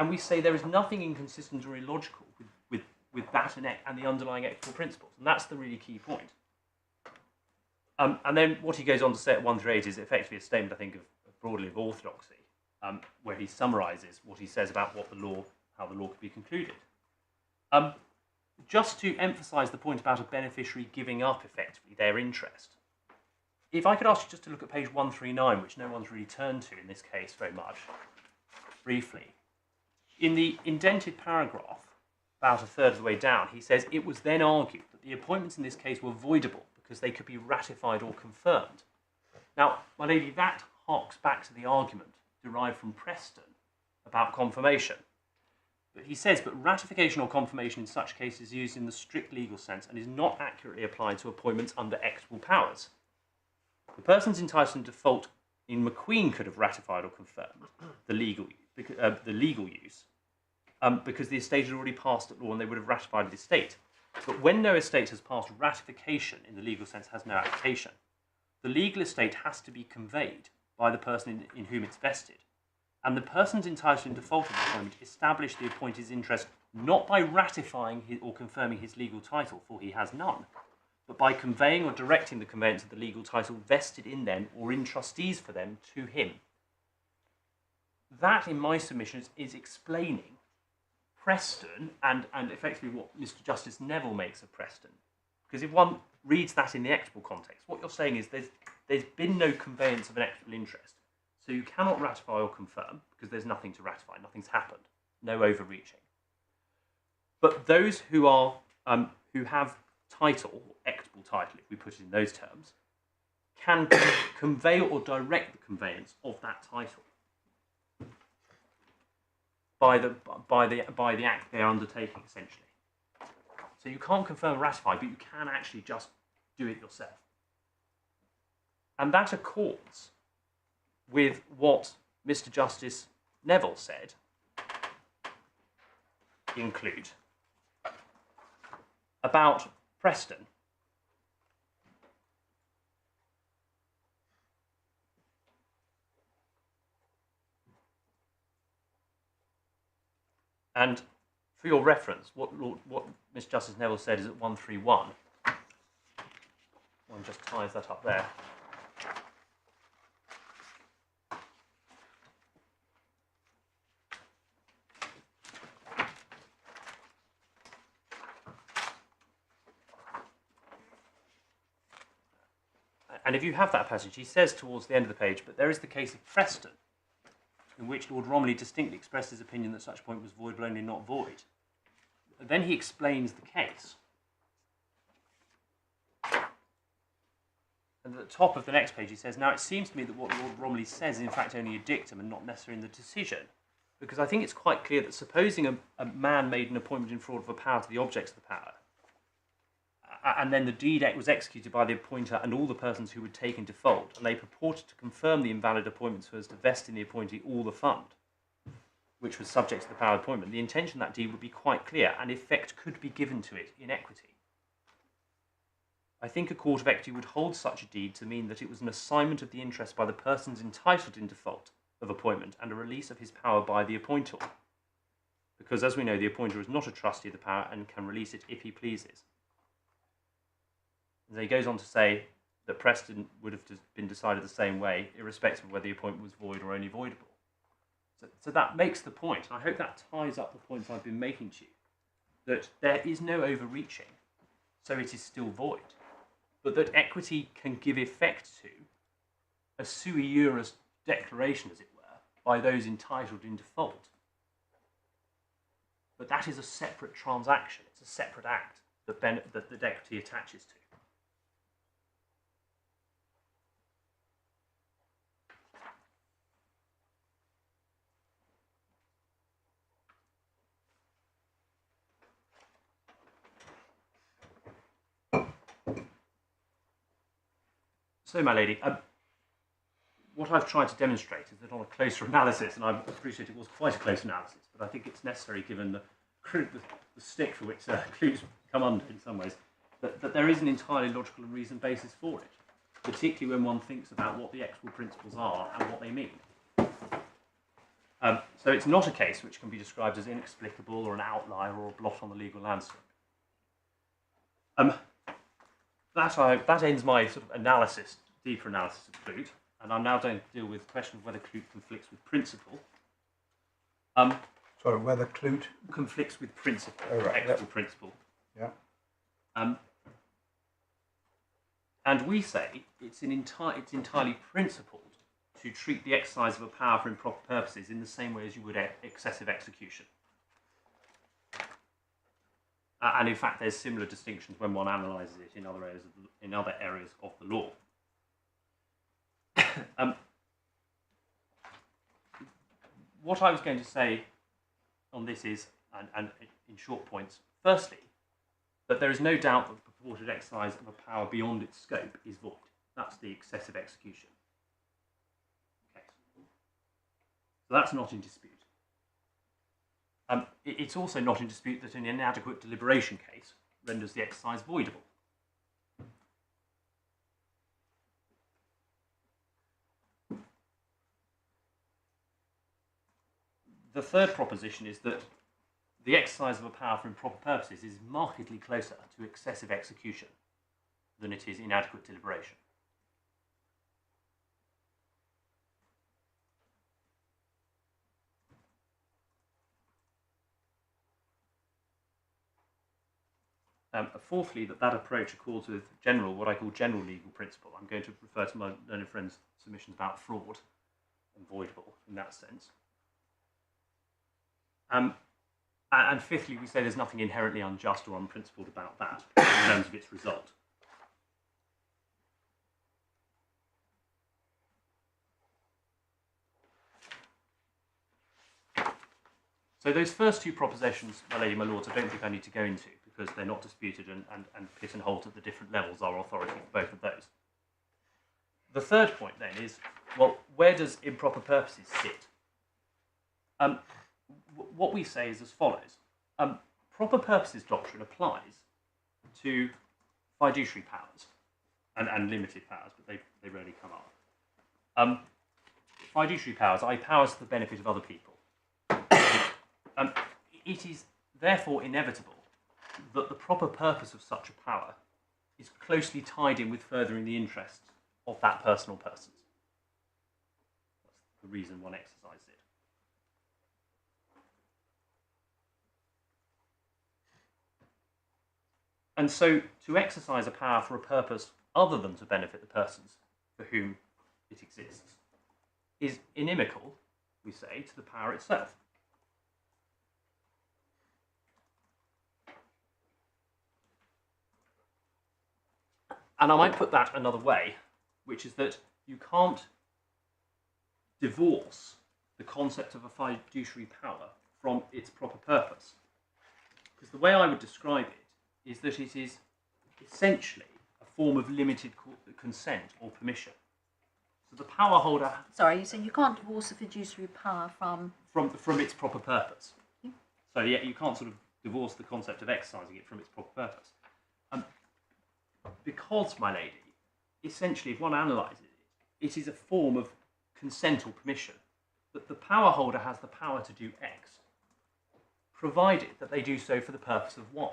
And we say there is nothing inconsistent or illogical with that and the underlying equitable principles. And that's the really key point. And then what he goes on to say at 1 through 8 is effectively a statement, I think, of broadly of orthodoxy, where he summarises what he says about how the law could be concluded. Just to emphasise the point about a beneficiary giving up, effectively, their interest. If I could ask you just to look at page 139, which no one's really turned to in this case very much, briefly. In the indented paragraph, about a third of the way down, he says, it was then argued that the appointments in this case were voidable because they could be ratified or confirmed. Now, my lady, that harks back to the argument derived from Preston about confirmation. But he says, but ratification or confirmation in such cases is used in the strict legal sense and is not accurately applied to appointments under equitable powers. The persons entitled in default in McQueen could have ratified or confirmed the legal use because the estate had already passed at law and they would have ratified the estate. But when no estate has passed, ratification in the legal sense has no application. The legal estate has to be conveyed by the person in whom it's vested. And the persons entitled in default of the appointment establish the appointee's interest not by ratifying or confirming his legal title, for he has none, but by conveying or directing the conveyance of the legal title vested in them or in trustees for them to him. That, in my submissions, is explaining Preston and effectively what Mr. Justice Neville makes of Preston. Because if one reads that in the equitable context, what you're saying is there's been no conveyance of an equitable interest. So you cannot ratify or confirm because there's nothing to ratify, nothing's happened, no overreaching. But those who are who have title, or equitable title, if we put it in those terms, can convey or direct the conveyance of that title by the act they are undertaking, essentially. So you can't confirm or ratify, but you can actually just do it yourself. And that accords with what Mr. Justice Neville said in Clute about Preston. And for your reference, what Mr. Justice Neville said is at 131. One just ties that up there. And if you have that passage, he says towards the end of the page, but there is the case of Preston, in which Lord Romilly distinctly expressed his opinion that such point was voidable only not void. Then he explains the case. And at the top of the next page he says, now it seems to me that what Lord Romilly says is in fact only a dictum and not necessarily in the decision, because I think it's quite clear that supposing a man made an appointment in fraud of a power to the objects of the power, and then the deed was executed by the appointer and all the persons who would take in default, and they purported to confirm the invalid appointment so as to vest in the appointee all the fund, which was subject to the power of appointment, the intention of that deed would be quite clear, and effect could be given to it in equity. I think a court of equity would hold such a deed to mean that it was an assignment of the interest by the persons entitled in default of appointment and a release of his power by the appointer, because as we know, the appointer is not a trustee of the power and can release it if he pleases. And he goes on to say that Preston would have been decided the same way, irrespective of whether the appointment was void or only voidable. So that makes the point, and I hope that ties up the points I've been making to you, that there is no overreaching, so it is still void, but that equity can give effect to a sui juris declaration, as it were, by those entitled in default. But that is a separate transaction, it's a separate act that equity attaches to. So, my lady, what I've tried to demonstrate is that on a closer analysis, and I appreciate it was quite a close analysis, but I think it's necessary given the stick for which Clute's come under in some ways, that there is an entirely logical and reasoned basis for it, particularly when one thinks about what the equitable principles are and what they mean. So it's not a case which can be described as inexplicable or an outlier or a blot on the legal landscape. That ends my sort of analysis, deeper analysis of Clute, and I'm now going to deal with the question of whether Clute conflicts with principle. Sorry, whether Clute conflicts with principle, equitable principle. Yeah. And we say it's entirely principled to treat the exercise of a power for improper purposes in the same way as you would excessive execution. And in fact, there's similar distinctions when one analyses it in other areas of the law. What I was going to say on this is, and in short points, firstly, that there is no doubt that the purported exercise of a power beyond its scope is void. That's the excessive execution case. So that's not in dispute. It's also not in dispute that an inadequate deliberation case renders the exercise voidable. The third proposition is that the exercise of a power for improper purposes is markedly closer to excessive execution than it is inadequate deliberation. Fourthly, that approach accords with what I call general legal principle. I'm going to refer to my learned friend's submissions about fraud and voidable in that sense. And fifthly, we say there's nothing inherently unjust or unprincipled about that in terms of its result. So those first two propositions, my lady, my lords, I don't think I need to go into because they're not disputed and Pitt and Holt at the different levels are authority for both of those. The third point then is, well, where does improper purposes sit? What we say is as follows. Proper purposes doctrine applies to fiduciary powers and limited powers, but they rarely come up. Fiduciary powers, i.e. powers for the benefit of other people. It is therefore inevitable that the proper purpose of such a power is closely tied in with furthering the interests of that person or persons. That's the reason one exercises it. And so to exercise a power for a purpose other than to benefit the persons for whom it exists is inimical, we say, to the power itself. And I might put that another way, which is that you can't divorce the concept of a fiduciary power from its proper purpose. Because the way I would describe it is that it is essentially a form of limited consent or permission. So the power holder... Sorry, you say you can't divorce a fiduciary power from its proper purpose. So yeah, you can't sort of divorce the concept of exercising it from its proper purpose. Because, my lady, essentially, if one analyses it, it is a form of consent or permission that the power holder has the power to do X, provided that they do so for the purpose of Y.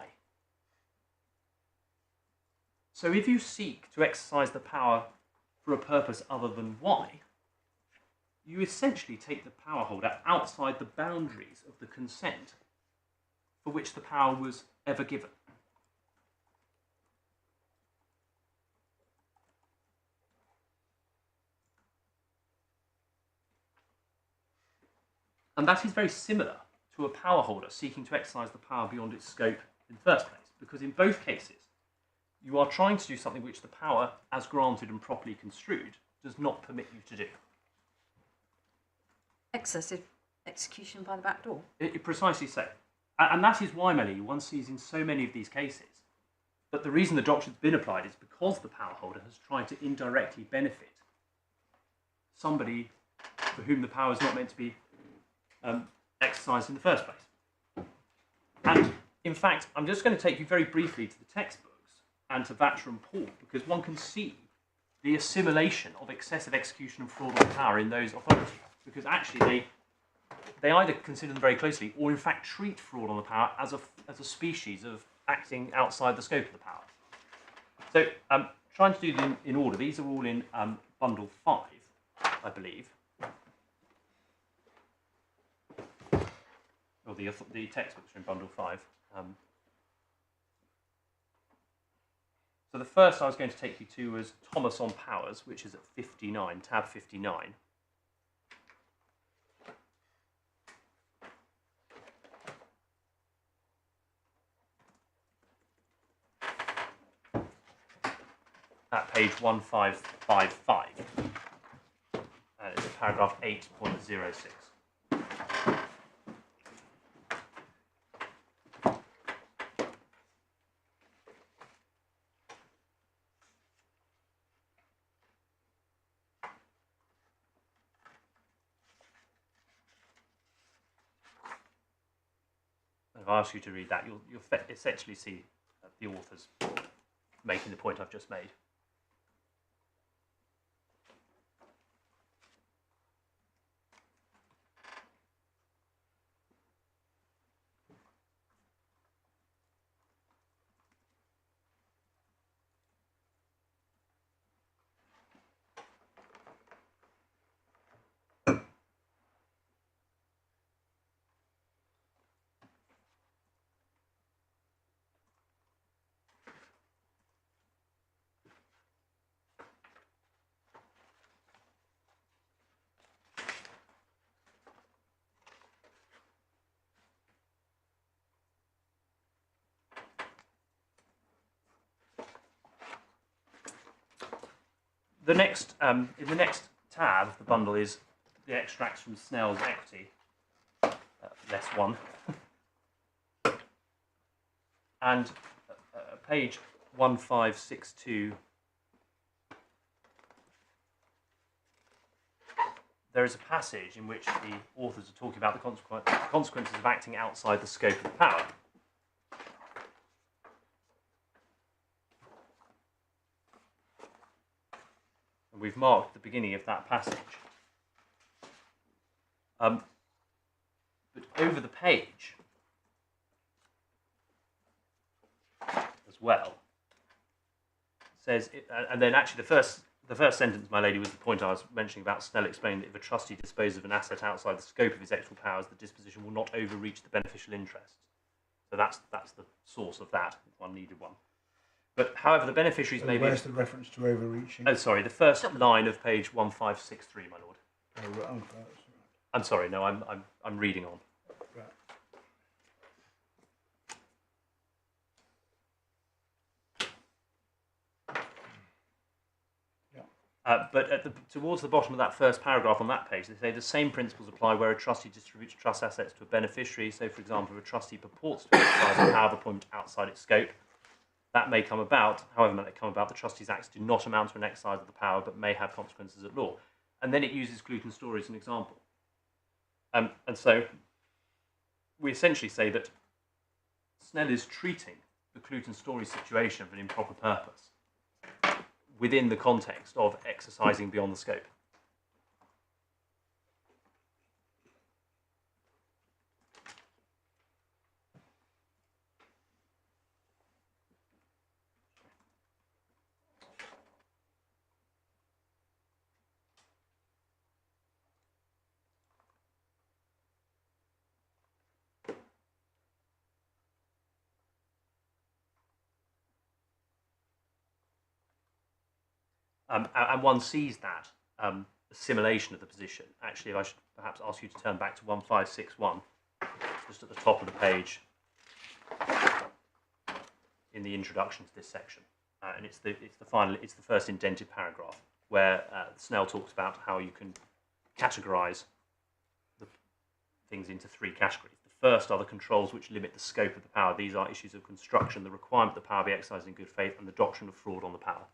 So if you seek to exercise the power for a purpose other than Y, you essentially take the power holder outside the boundaries of the consent for which the power was ever given. And that is very similar to a power holder seeking to exercise the power beyond its scope in the first place, because in both cases, you are trying to do something which the power, as granted and properly construed, does not permit you to do. excessive execution by the back door. Precisely so. And that is why, Melly, one sees in so many of these cases that the reason the doctrine's been applied is because the power holder has tried to indirectly benefit somebody for whom the power is not meant to be exercised in the first place. And in fact, I'm just going to take you very briefly to the textbooks and to Vatcher and Paul, because one can see the assimilation of excessive execution and fraud on power in those authorities, because actually they either consider them very closely or in fact treat fraud on the power as a species of acting outside the scope of the power. So trying to do them in order, these are all in bundle 5, I believe. Or the textbooks are in bundle 5. So the first I was going to take you to was Thomas on Powers, which is at 59, tab 59. at page 1555. And it's paragraph 8.06. If I ask you to read that, you'll essentially see the authors making the point I've just made. The next, in the next tab of the bundle is the extracts from Snell's equity, less one, and page 1562. There is a passage in which the authors are talking about the consequences of acting outside the scope of the power. We've marked the beginning of that passage. But over the page as well says, and then actually the first sentence, my lady, was the point I was mentioning about Snell explaining that if a trustee disposes of an asset outside the scope of his equitable powers, the disposition will not overreach the beneficial interests. So that's the source of that, if one needed one. But however, the beneficiaries may be... Where's the reference to overreaching? Oh, sorry, the first line of page 1563, my lord. Oh, right. Oh, that's right. I'm sorry, no, I'm reading on. Right. But towards the bottom of that first paragraph on that page, they say the same principles apply where a trustee distributes trust assets to a beneficiary. So, for example, if a trustee purports to exercise a power of appointment outside its scope, that may come about. However, may come about, the trustee's acts do not amount to an exercise of the power, but may have consequences at law. And then it uses Clute story as an example. And so we essentially say that Snell is treating the Clute story situation of an improper purpose within the context of exercising beyond the scope. And one sees that assimilation of the position. Actually, if I should perhaps ask you to turn back to 1561, just at the top of the page, in the introduction to this section, and it's the first indented paragraph where Snell talks about how you can categorise the things into three categories. The first are the controls which limit the scope of the power. These are issues of construction, the requirement that the power be exercised in good faith, and the doctrine of fraud on the power.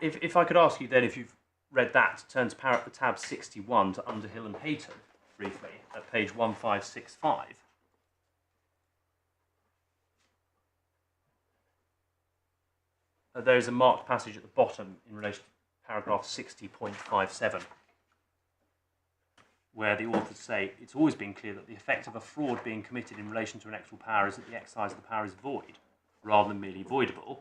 If I could ask you then, if you've read that, turn to tab 61 to Underhill and Hayton briefly at page 1565. There is a marked passage at the bottom in relation to paragraph 60.57, where the authors say it's always been clear that the effect of a fraud being committed in relation to an equitable power is that the exercise of the power is void, rather than merely voidable.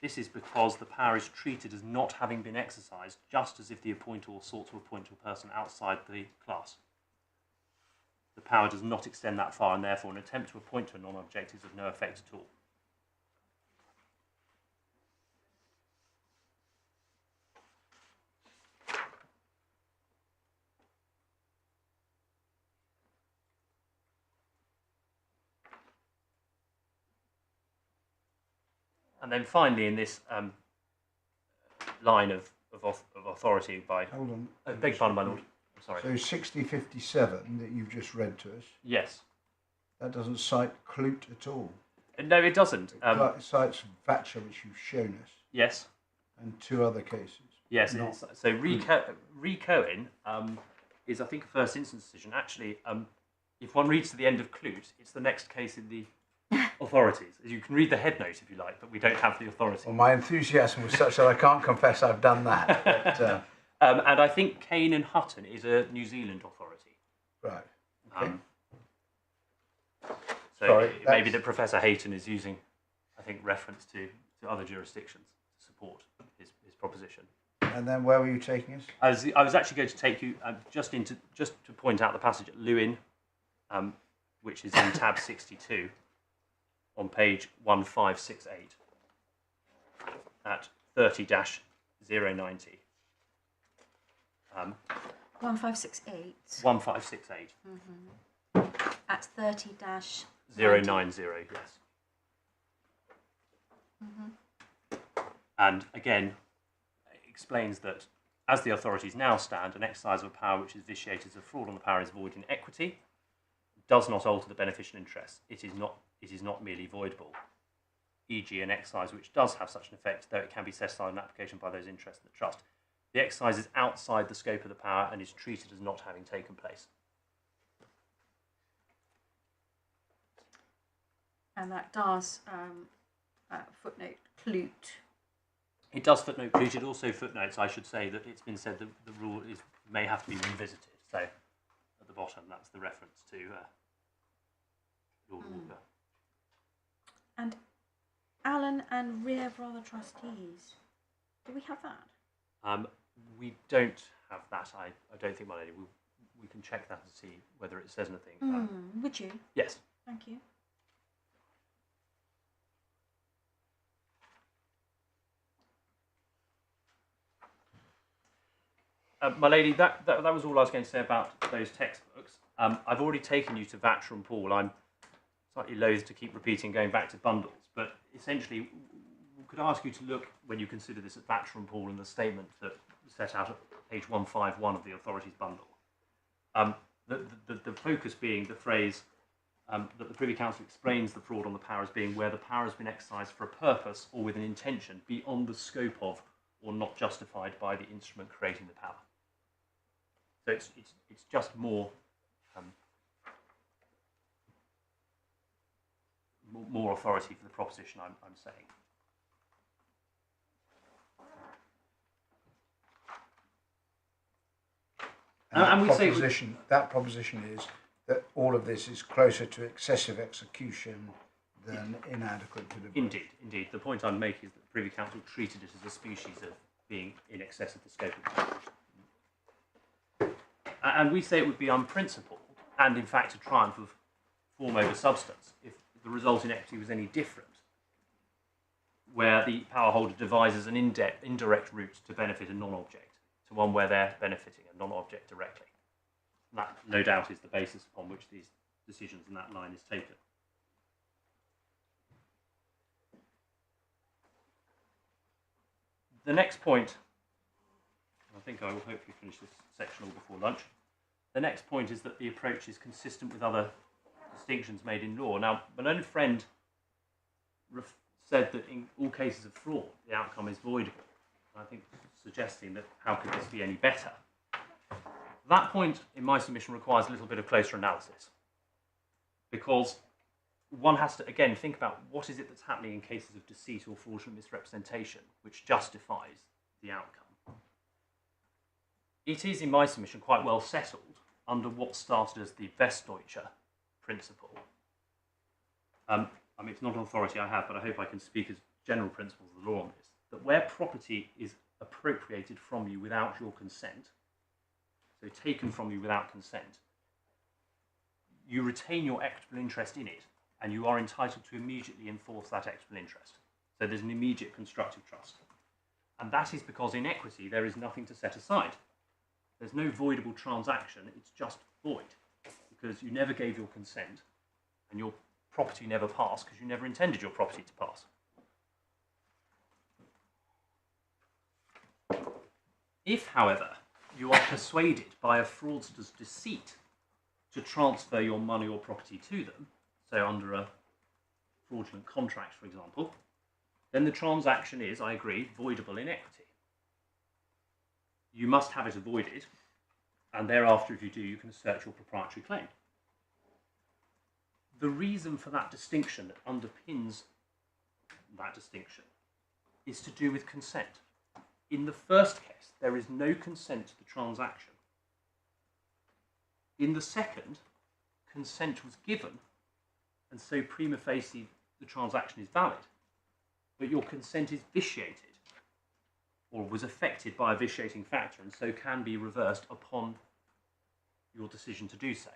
This is because the power is treated as not having been exercised, just as if the appointer sought to appoint to a person outside the class. The power does not extend that far, and therefore an attempt to appoint to a non-object is of no effect at all. And then finally, in this line of authority by... Hold on. beg your pardon, my lord. I'm sorry. So 6057 that you've just read to us, Yes. that doesn't cite Clute at all. No, it doesn't. It cites Vatcher, which you've shown us, Yes. and two other cases. Yes. Not So Recohen is, I think, a first instance decision. Actually, if one reads to the end of Clute, it's the next case in the authorities. You can read the head note if you like, but we don't have the authority. Well, my enthusiasm was such that I can't confess I've done that. But, And I think Kane and Hutton is a New Zealand authority. right. Okay. So Sorry, it may be that Professor Hayton is using, I think, reference to other jurisdictions to support his proposition. And then where were you taking us? I was actually going to take you just to point out the passage at Lewin, which is in tab 62 on page 1568 at 30-090. 1568 1568 at 30-. 090, yes. And again, it explains that as the authorities now stand, an exercise of a power which is vitiated as a fraud on the power is void in equity, does not alter the beneficial interest. It is not merely voidable. E.g., an exercise which does have such an effect, though it can be set aside in application by those interested in the trust. The exercise is outside the scope of the power and is treated as not having taken place. And that does footnote Clute. It does footnote Clute. It also footnotes, I should say, that it's been said that the rule may have to be revisited. So at the bottom, that's the reference to Lord Walker. And Allen and rear brother trustees. Do we have that? We don't have that. I don't think, my lady. We can check that and see whether it says anything. Would you? Yes. Thank you. My lady, that was all I was going to say about those textbooks. I've already taken you to Vatcher and Paul. I'm slightly loath to keep repeating going back to bundles, but essentially, we could ask you to look, when you consider this, at Vatcher and Paul and the statement that was set out at page 151 of the authorities bundle. The focus being the phrase that the Privy Council explains the fraud on the power as being where the power has been exercised for a purpose or with an intention beyond the scope of or not justified by the instrument creating the power. So it's just more more authority for the proposition I'm saying. And we say that proposition is that all of this is closer to excessive execution than inadequate delivery. Indeed. The point I'm making is that the Privy Council treated it as a species of being in excess of the scope of the power. And we say it would be unprincipled, and in fact a triumph of form over substance, if the result in equity was any different, where the power holder devises an indirect route to benefit a non-object to one where they're benefiting a non-object directly. And that, no doubt, is the basis upon which these decisions in that line is taken. The next point, I think I will hopefully finish this section all before lunch. The next point is that the approach is consistent with other distinctions made in law. Now, my learned friend said that in all cases of fraud, the outcome is voidable. I think suggesting that how could this be any better? That point, in my submission, requires a little bit of closer analysis, because one has to, again, think about what is it that's happening in cases of deceit or fraudulent misrepresentation which justifies the outcome. It is, in my submission, quite well settled under what started as the Westdeutsche principle. I mean, it's not an authority I have, but I hope I can speak as general principles of the law on this, that where property is appropriated from you without your consent, so taken from you without consent, you retain your equitable interest in it, and you are entitled to immediately enforce that equitable interest. So there's an immediate constructive trust. And that is because in equity there is nothing to set aside. There's no voidable transaction, it's just void, because you never gave your consent, and your property never passed because you never intended your property to pass. If, however, you are persuaded by a fraudster's deceit to transfer your money or property to them, so under a fraudulent contract, for example, then the transaction is, I agree, voidable in equity. You must have it avoided, and thereafter, if you do, you can assert your proprietary claim. The reason for that distinction that underpins that distinction is to do with consent. In the first case, there is no consent to the transaction. In the second, consent was given, and so prima facie the transaction is valid. But your consent is vitiated, or was affected by a vitiating factor, and so can be reversed upon your decision to do so.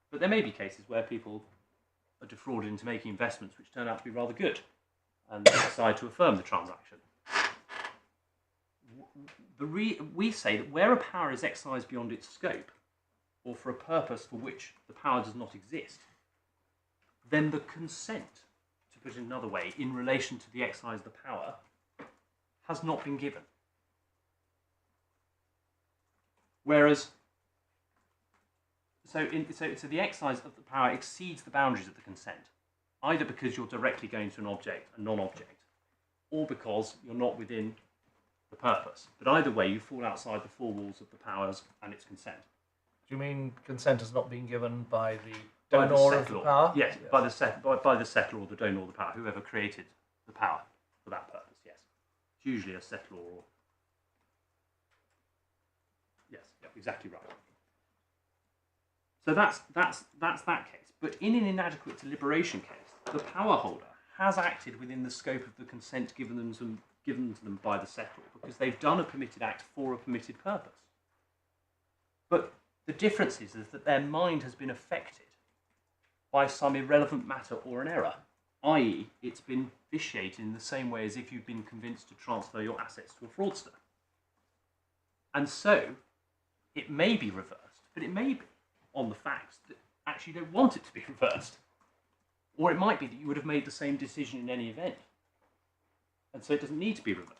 But there may be cases where people are defrauded into making investments which turn out to be rather good, and decide to affirm the transaction. We say that where a power is exercised beyond its scope, or for a purpose for which the power does not exist, then the consent, to put it another way, in relation to the exercise of the power, has not been given. Whereas, so the exercise of the power exceeds the boundaries of the consent, either because you're directly going to an object, a non-object, or because you're not within the purpose. But either way, you fall outside the four walls of the powers and its consent. Do you mean consent has not been given by the By the donor of the settlor. power? Yes, by the settlor or the donor of the power, whoever created the power for that purpose, yes. It's usually a settlor or... Yes, yep, exactly right. So that's that case. But in an inadequate deliberation case, the power holder has acted within the scope of the consent given to them by the settlor, because they've done a permitted act for a permitted purpose. But the difference is that their mind has been affected by some irrelevant matter or an error, i.e. it's been vitiated in the same way as if you've been convinced to transfer your assets to a fraudster. And so, it may be reversed, but it may be on the facts that actually don't want it to be reversed. Or it might be that you would have made the same decision in any event, and so it doesn't need to be reversed.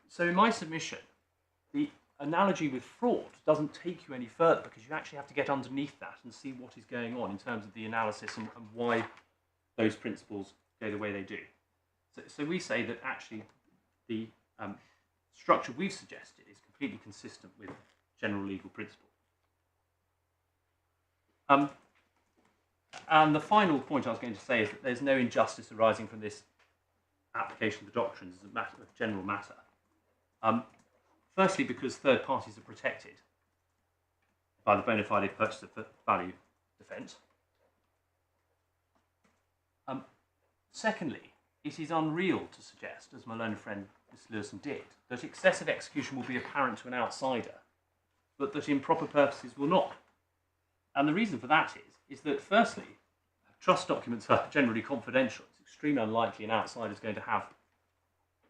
So in my submission, the analogy with fraud doesn't take you any further, because you actually have to get underneath that and see what is going on in terms of the analysis and why those principles go the way they do. So we say that actually the structure we've suggested is completely consistent with general legal principle. And the final point I was going to say is that there's no injustice arising from this application of the doctrines as a matter of general matter. Firstly, because third parties are protected by the bona fide purchase of value defence. Secondly, it is unreal to suggest, as my learned friend Mr. Lewison did, that excessive execution will be apparent to an outsider, but that improper purposes will not. And the reason for that is that, firstly, trust documents are generally confidential. It's extremely unlikely an outsider is going to have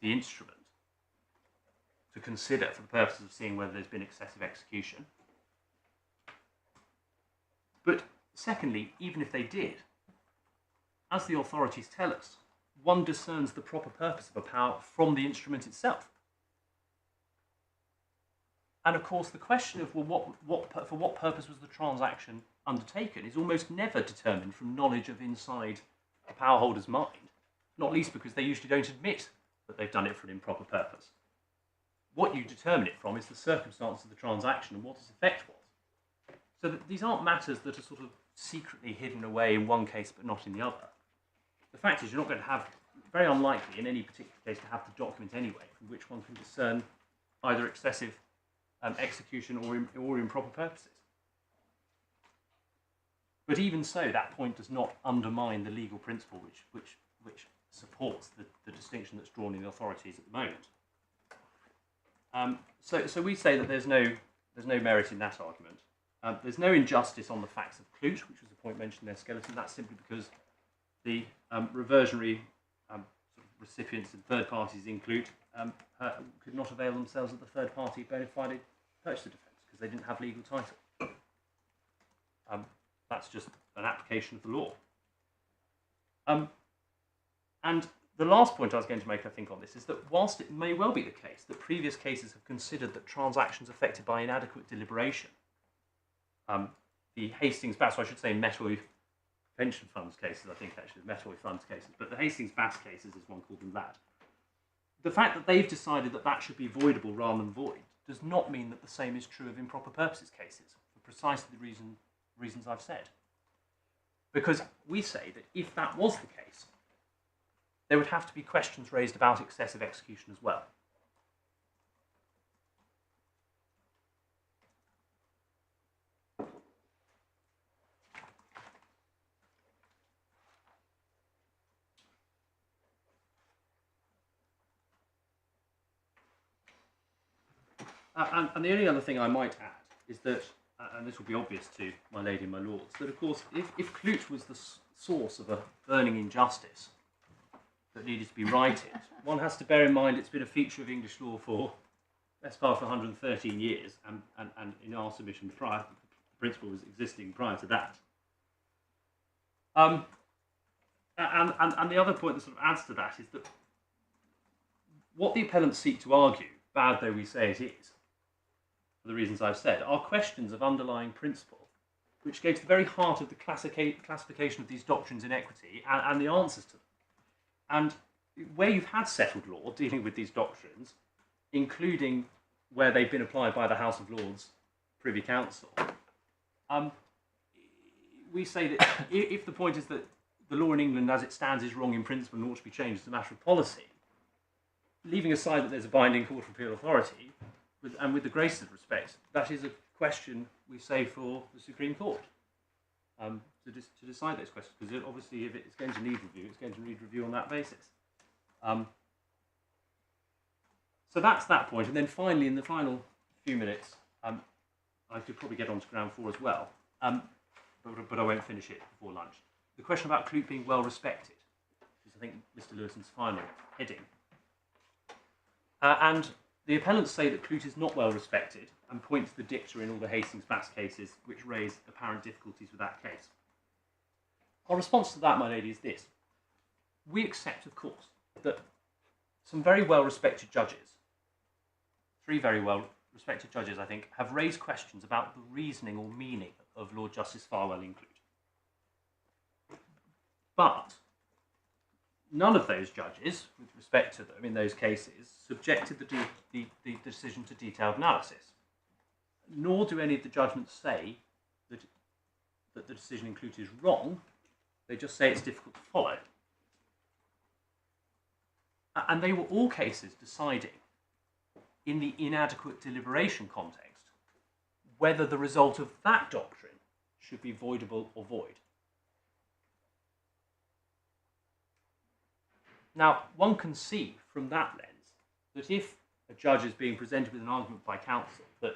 the instrument to consider for the purposes of seeing whether there's been excessive execution. But secondly, even if they did, as the authorities tell us, one discerns the proper purpose of a power from the instrument itself. And of course, the question of, well, for what purpose was the transaction undertaken is almost never determined from knowledge of inside the power holder's mind, not least because they usually don't admit that they've done it for an improper purpose. What you determine it from is the circumstance of the transaction and what its effect was. So that these aren't matters that are sort of secretly hidden away in one case but not in the other. The fact is you're not going to have, very unlikely in any particular case, to have the document anyway from which one can discern either excessive execution or improper purposes. But even so, that point does not undermine the legal principle which supports the distinction that's drawn in the authorities at the moment. So we say that there's no merit in that argument. There's no injustice on the facts of Clute, which was a point mentioned in their skeleton. That's simply because the reversionary sort of recipients and third parties in Clute could not avail themselves of the third party bona fide purchaser defence because they didn't have legal title. That's just an application of the law. And the last point I was going to make, I think, on this is that whilst it may well be the case that previous cases have considered that transactions affected by inadequate deliberation, the Hastings-Bass, I should say Metoy pension funds cases, I think actually, Metoy funds cases, but the Hastings-Bass cases, as one called them that, the fact that they've decided that that should be voidable rather than void does not mean that the same is true of improper purposes cases, for precisely the reasons I've said. Because we say that if that was the case, there would have to be questions raised about excessive execution as well. And the only other thing I might add is that, and this will be obvious to my lady and my lords, that of course if Clute was the source of a burning injustice that needed to be righted, one has to bear in mind it's been a feature of English law for best part of 113 years, and in our submission prior, the principle was existing prior to that. And the other point that sort of adds to that is that what the appellants seek to argue, bad though we say it is, for the reasons I've said, are questions of underlying principle, which go to the very heart of the classification of these doctrines in equity and the answers to them. And where you've had settled law dealing with these doctrines, including where they've been applied by the House of Lords, Privy Council, we say that if the point is that the law in England as it stands is wrong in principle and ought to be changed as a matter of policy, leaving aside that there's a binding Court of Appeal authority, and with the greatest of respect, that is a question we say for the Supreme Court to decide those questions, because obviously if it's going to need review, it's going to need review on that basis. So that's that point, and then finally, in the final few minutes, I could probably get on to ground 4 as well, but I won't finish it before lunch. The question about Clute being well respected, which is I think Mr. Lewison's final heading. And the appellants say that Clute is not well respected and point to the dicta in all the Hastings-Bass cases which raise apparent difficulties with that case. Our response to that, my lady, is this. We accept, of course, that some very well-respected judges, 3 very well-respected judges, I think, have raised questions about the reasoning or meaning of Lord Justice Farwell in Clute. But none of those judges, with respect to them in those cases, subjected the decision to detailed analysis. Nor do any of the judgments say that the decision in Clute is wrong. They just say it's difficult to follow. And they were all cases deciding, in the inadequate deliberation context, whether the result of that doctrine should be voidable or void. Now, one can see from that lens that if a judge is being presented with an argument by counsel that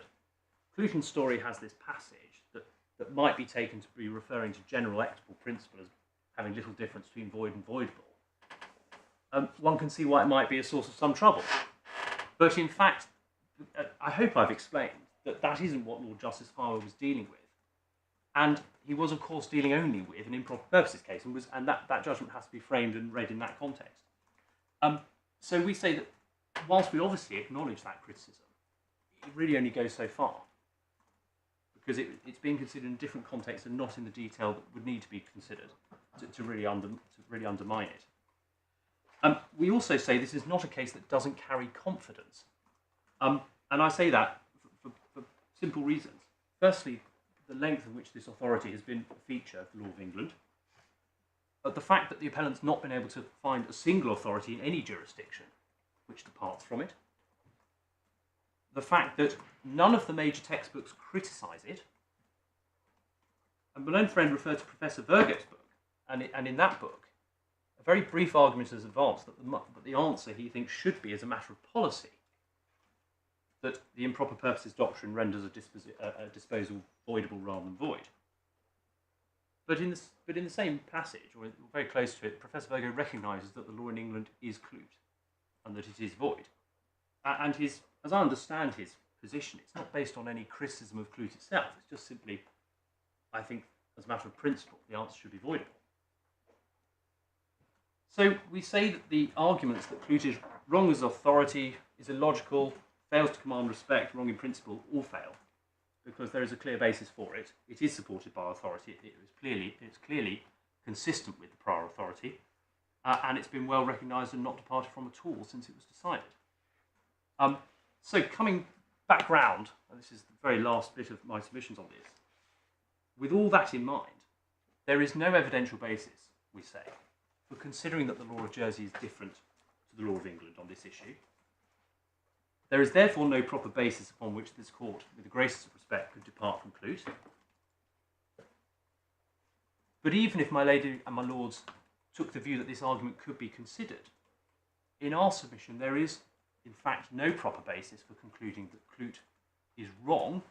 Clute's story has this passage that might be taken to be referring to general equitable principle as having little difference between void and voidable, one can see why it might be a source of some trouble. But in fact, I hope I've explained that that isn't what Lord Justice Farwell was dealing with. And he was, of course, dealing only with an improper purposes case, and that judgment has to be framed and read in that context. So we say that whilst we obviously acknowledge that criticism, it really only goes so far, because it's being considered in a different context and not in the detail that would need to be considered to really undermine it. We also say this is not a case that doesn't carry confidence. And I say that for simple reasons. Firstly, the length in which this authority has been a feature of the law of England. The fact that the appellant's not been able to find a single authority in any jurisdiction which departs from it. The fact that none of the major textbooks criticise it. And my learned friend referred to Professor Virgo's book, and in that book, a very brief argument is advanced that the answer he thinks should be, as a matter of policy, that the improper purposes doctrine renders a disposal voidable rather than void. But in the same passage, or very close to it, Professor Virgo recognises that the law in England is clute, and that it is void. And as I understand his position, it's not based on any criticism of clute itself. It's just simply, I think, as a matter of principle, the answer should be voidable. So we say that the arguments that clute is wrong as authority, is illogical, fails to command respect, wrong in principle, all fail, because there is a clear basis for it. It is supported by authority. It's clearly consistent with the prior authority, and it's been well recognised and not departed from at all since it was decided. So coming back round, and this is the very last bit of my submissions on this, with all that in mind, there is no evidential basis, we say, for considering that the law of Jersey is different to the law of England on this issue. There is therefore no proper basis upon which this court, with the greatest of respect, could depart from clute. But even if my lady and my lords took the view that this argument could be considered, in our submission there is, in fact, no proper basis for concluding that clute is wrong,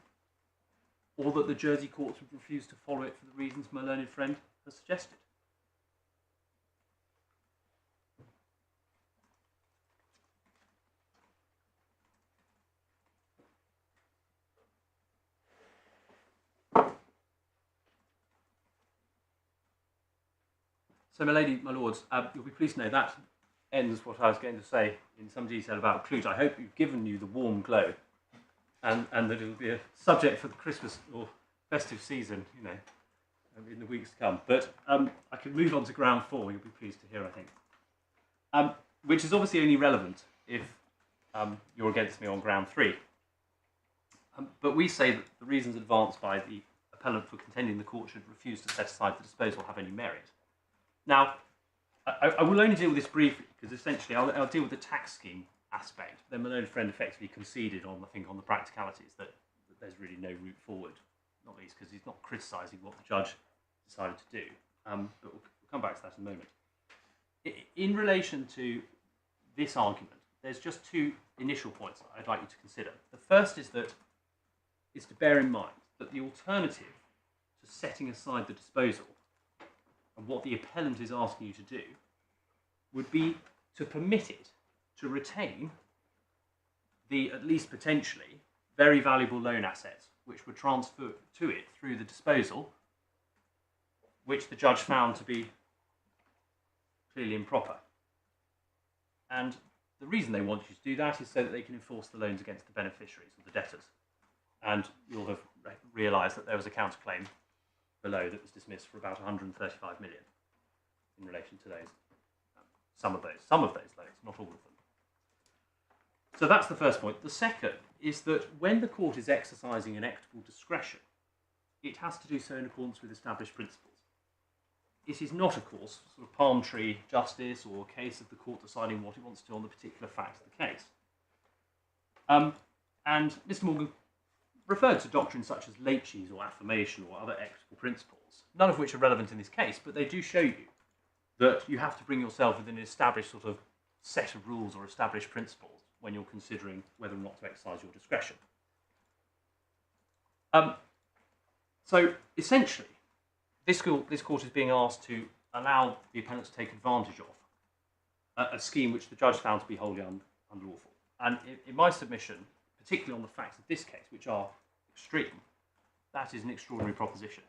or that the Jersey courts would refuse to follow it for the reasons my learned friend has suggested. So, my lady, my lords, you'll be pleased to know that ends what I was going to say in some detail about clute. I hope you've given you the warm glow, and that it'll be a subject for the Christmas or festive season, you know, in the weeks to come. But I can move on to ground 4. You'll be pleased to hear, I think, which is obviously only relevant if you're against me on ground 3. But we say that the reasons advanced by the appellant for contending the court should refuse to set aside the disposal have any merit. Now, I will only deal with this briefly, because essentially I'll deal with the tax scheme aspect. Then my learned friend effectively conceded on, I think, on the practicalities that there's really no route forward, not least because he's not criticising what the judge decided to do. But we'll come back to that in a moment. In relation to this argument, there's just 2 initial points that I'd like you to consider. The first is to bear in mind that the alternative to setting aside the disposal, and what the appellant is asking you to do, would be to permit it to retain the, at least potentially, very valuable loan assets which were transferred to it through the disposal, which the judge found to be clearly improper. And the reason they want you to do that is so that they can enforce the loans against the beneficiaries or the debtors. And you'll have realised that there was a counterclaim below that was dismissed for about 135 million in relation to those, some of those loans, not all of them. So that's the first point. The second is that when the court is exercising an equitable discretion, it has to do so in accordance with established principles. It is not, of course, sort of palm tree justice or a case of the court deciding what it wants to do on the particular facts of the case. And Mr. Morgan referred to doctrines such as laches or affirmation or other equitable principles, none of which are relevant in this case, but they do show you that you have to bring yourself within an established sort of set of rules or established principles when you're considering whether or not to exercise your discretion. So essentially, this court is being asked to allow the appellants to take advantage of a scheme which the judge found to be wholly unlawful. And in my submission, particularly on the facts of this case, which are extreme, that is an extraordinary proposition.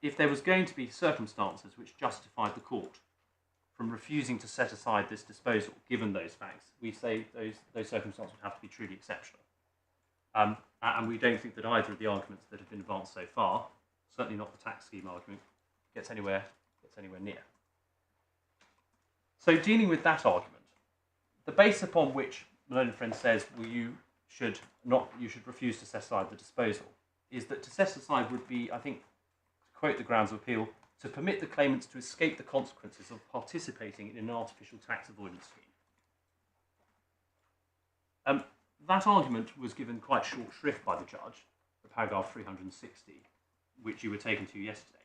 If there was going to be circumstances which justified the court from refusing to set aside this disposal, given those facts, we say those circumstances would have to be truly exceptional. And we don't think that either of the arguments that have been advanced so far, certainly not the tax scheme argument, gets anywhere near. So dealing with that argument, the base upon which my learned friend says, well, you should refuse to set aside the disposal, is that to set aside would be, I think, to quote the grounds of appeal, to permit the claimants to escape the consequences of participating in an artificial tax avoidance scheme. That argument was given quite short shrift by the judge, the paragraph 360, which you were taken to yesterday.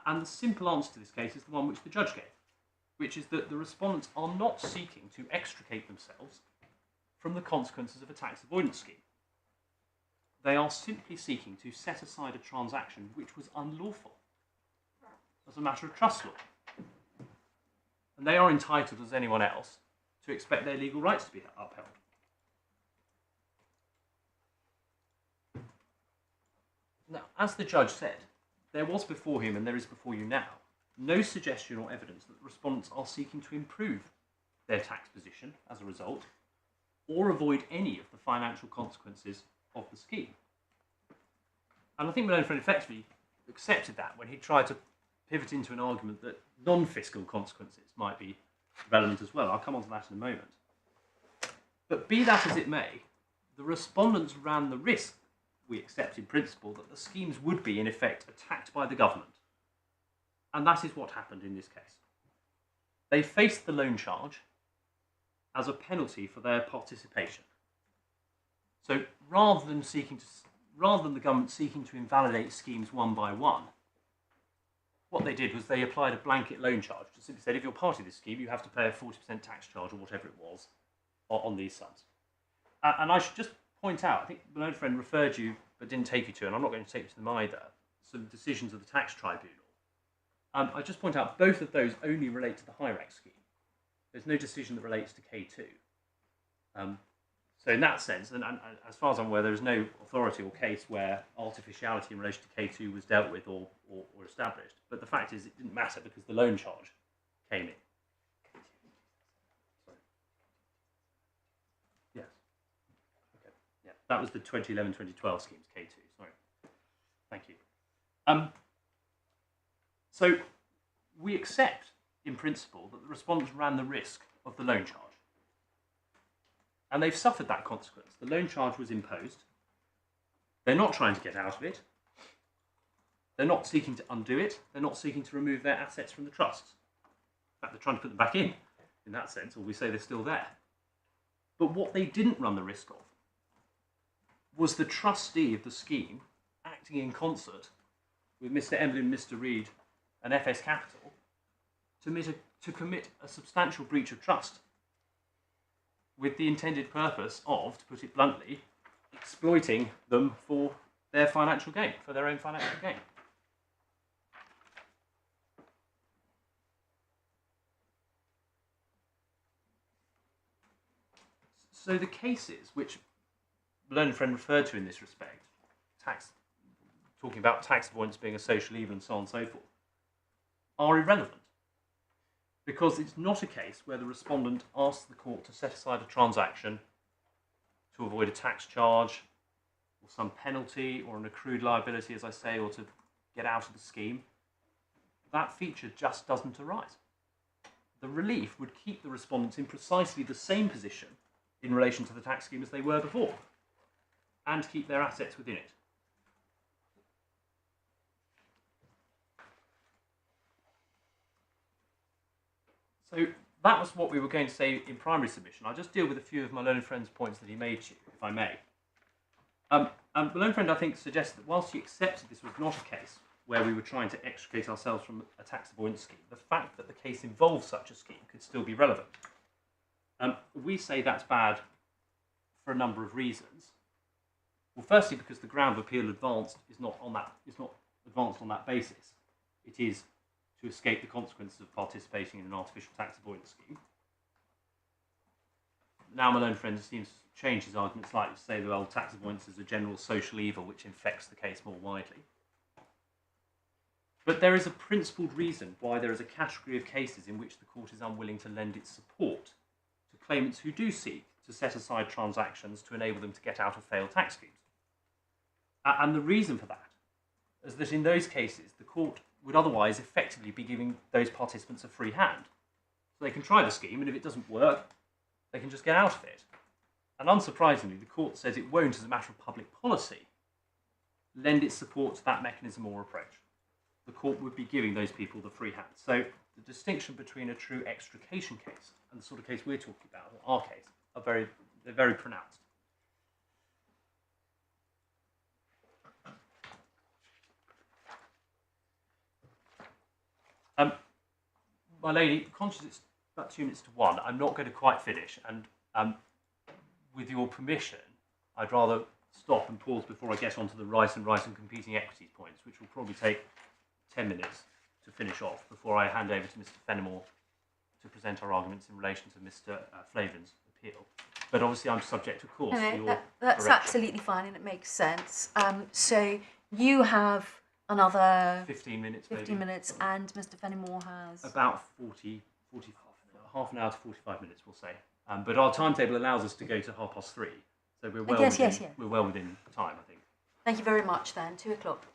And the simple answer to this case is the one which the judge gave, which is that the respondents are not seeking to extricate themselves from the consequences of a tax avoidance scheme. They are simply seeking to set aside a transaction which was unlawful as a matter of trust law. And they are entitled, as anyone else, to expect their legal rights to be upheld. Now, as the judge said, there was before him, and there is before you now, no suggestion or evidence that the respondents are seeking to improve their tax position as a result, or avoid any of the financial consequences of the scheme. And I think my own friend effectively accepted that when he tried to pivot into an argument that non-fiscal consequences might be relevant as well. I'll come on to that in a moment. But be that as it may, the respondents ran the risk, we accept in principle, that the schemes would be in effect attacked by the government. And that is what happened in this case. They faced the loan charge as a penalty for their participation. So rather than the government seeking to invalidate schemes one by one, what they did was they applied a blanket loan charge. Just simply said, if you're part of this scheme, you have to pay a 40% tax charge or whatever it was on these sums. And I should just point out, I think my own friend referred you, but didn't take you to, and I'm not going to take you to them either, some decisions of the tax tribunal. I just point out both of those only relate to the HIREC scheme. There's no decision that relates to K2. So in that sense, and as far as I'm aware, there is no authority or case where artificiality in relation to K2 was dealt with or established. But the fact is it didn't matter because the loan charge came in. Sorry. Yes. Okay. Yeah, that was the 2011-2012 schemes, K2. Sorry. Thank you. So we accept, in principle, that the respondents ran the risk of the loan charge. And they've suffered that consequence. The loan charge was imposed. They're not trying to get out of it. They're not seeking to undo it. They're not seeking to remove their assets from the trusts. In fact, they're trying to put them back in that sense, or we say they're still there. But what they didn't run the risk of was the trustee of the scheme acting in concert with Mr. Emblin, Mr. Reed, and FS Capital to commit a substantial breach of trust with the intended purpose of, to put it bluntly, exploiting them for their financial gain, for their own financial gain. So the cases which the learned friend referred to in this respect, talking about tax avoidance being a social evil and so on and so forth, are irrelevant. Because it's not a case where the respondent asks the court to set aside a transaction to avoid a tax charge or some penalty or an accrued liability, as I say, or to get out of the scheme. That feature just doesn't arise. The relief would keep the respondents in precisely the same position in relation to the tax scheme as they were before, and keep their assets within it. So that was what we were going to say in primary submission. I'll just deal with a few of my learned friend's points that he made to you, if I may. And the learned friend, I think, suggests that whilst he accepted this was not a case where we were trying to extricate ourselves from a tax avoidance scheme, the fact that the case involved such a scheme could still be relevant. We say that's bad for a number of reasons. Well, firstly, because the ground of appeal advanced is not advanced on that basis. It is to escape the consequences of participating in an artificial tax avoidance scheme. Now my learned friend seems to change his argument slightly to say that, well, tax avoidance is a general social evil which infects the case more widely. But there is a principled reason why there is a category of cases in which the court is unwilling to lend its support to claimants who do seek to set aside transactions to enable them to get out of failed tax schemes. And the reason for that is that in those cases, the court would otherwise effectively be giving those participants a free hand. So they can try the scheme, and if it doesn't work, they can just get out of it. And unsurprisingly, the court says it won't, as a matter of public policy, lend its support to that mechanism or approach. The court would be giving those people the free hand. So the distinction between a true extrication case and the sort of case we're talking about, or our case, they're very pronounced. My lady, conscious it's about 2 minutes to 1, I'm not going to quite finish, and with your permission, I'd rather stop and pause before I get onto the right and competing equities points, which will probably take 10 minutes to finish off before I hand over to Mr. Fenimore to present our arguments in relation to Mr. Flavin's appeal. But obviously I'm subject, of course, to your that's direction. absolutely fine and it makes sense. So you have another 15 minutes, 15 maybe. minutes and Mr. Fenimore has... About 40, half an hour to 45 minutes, we'll say. But our timetable allows us to go to 3:30, so we're well, yes. we're well within time, I think. Thank you very much then, 2 o'clock.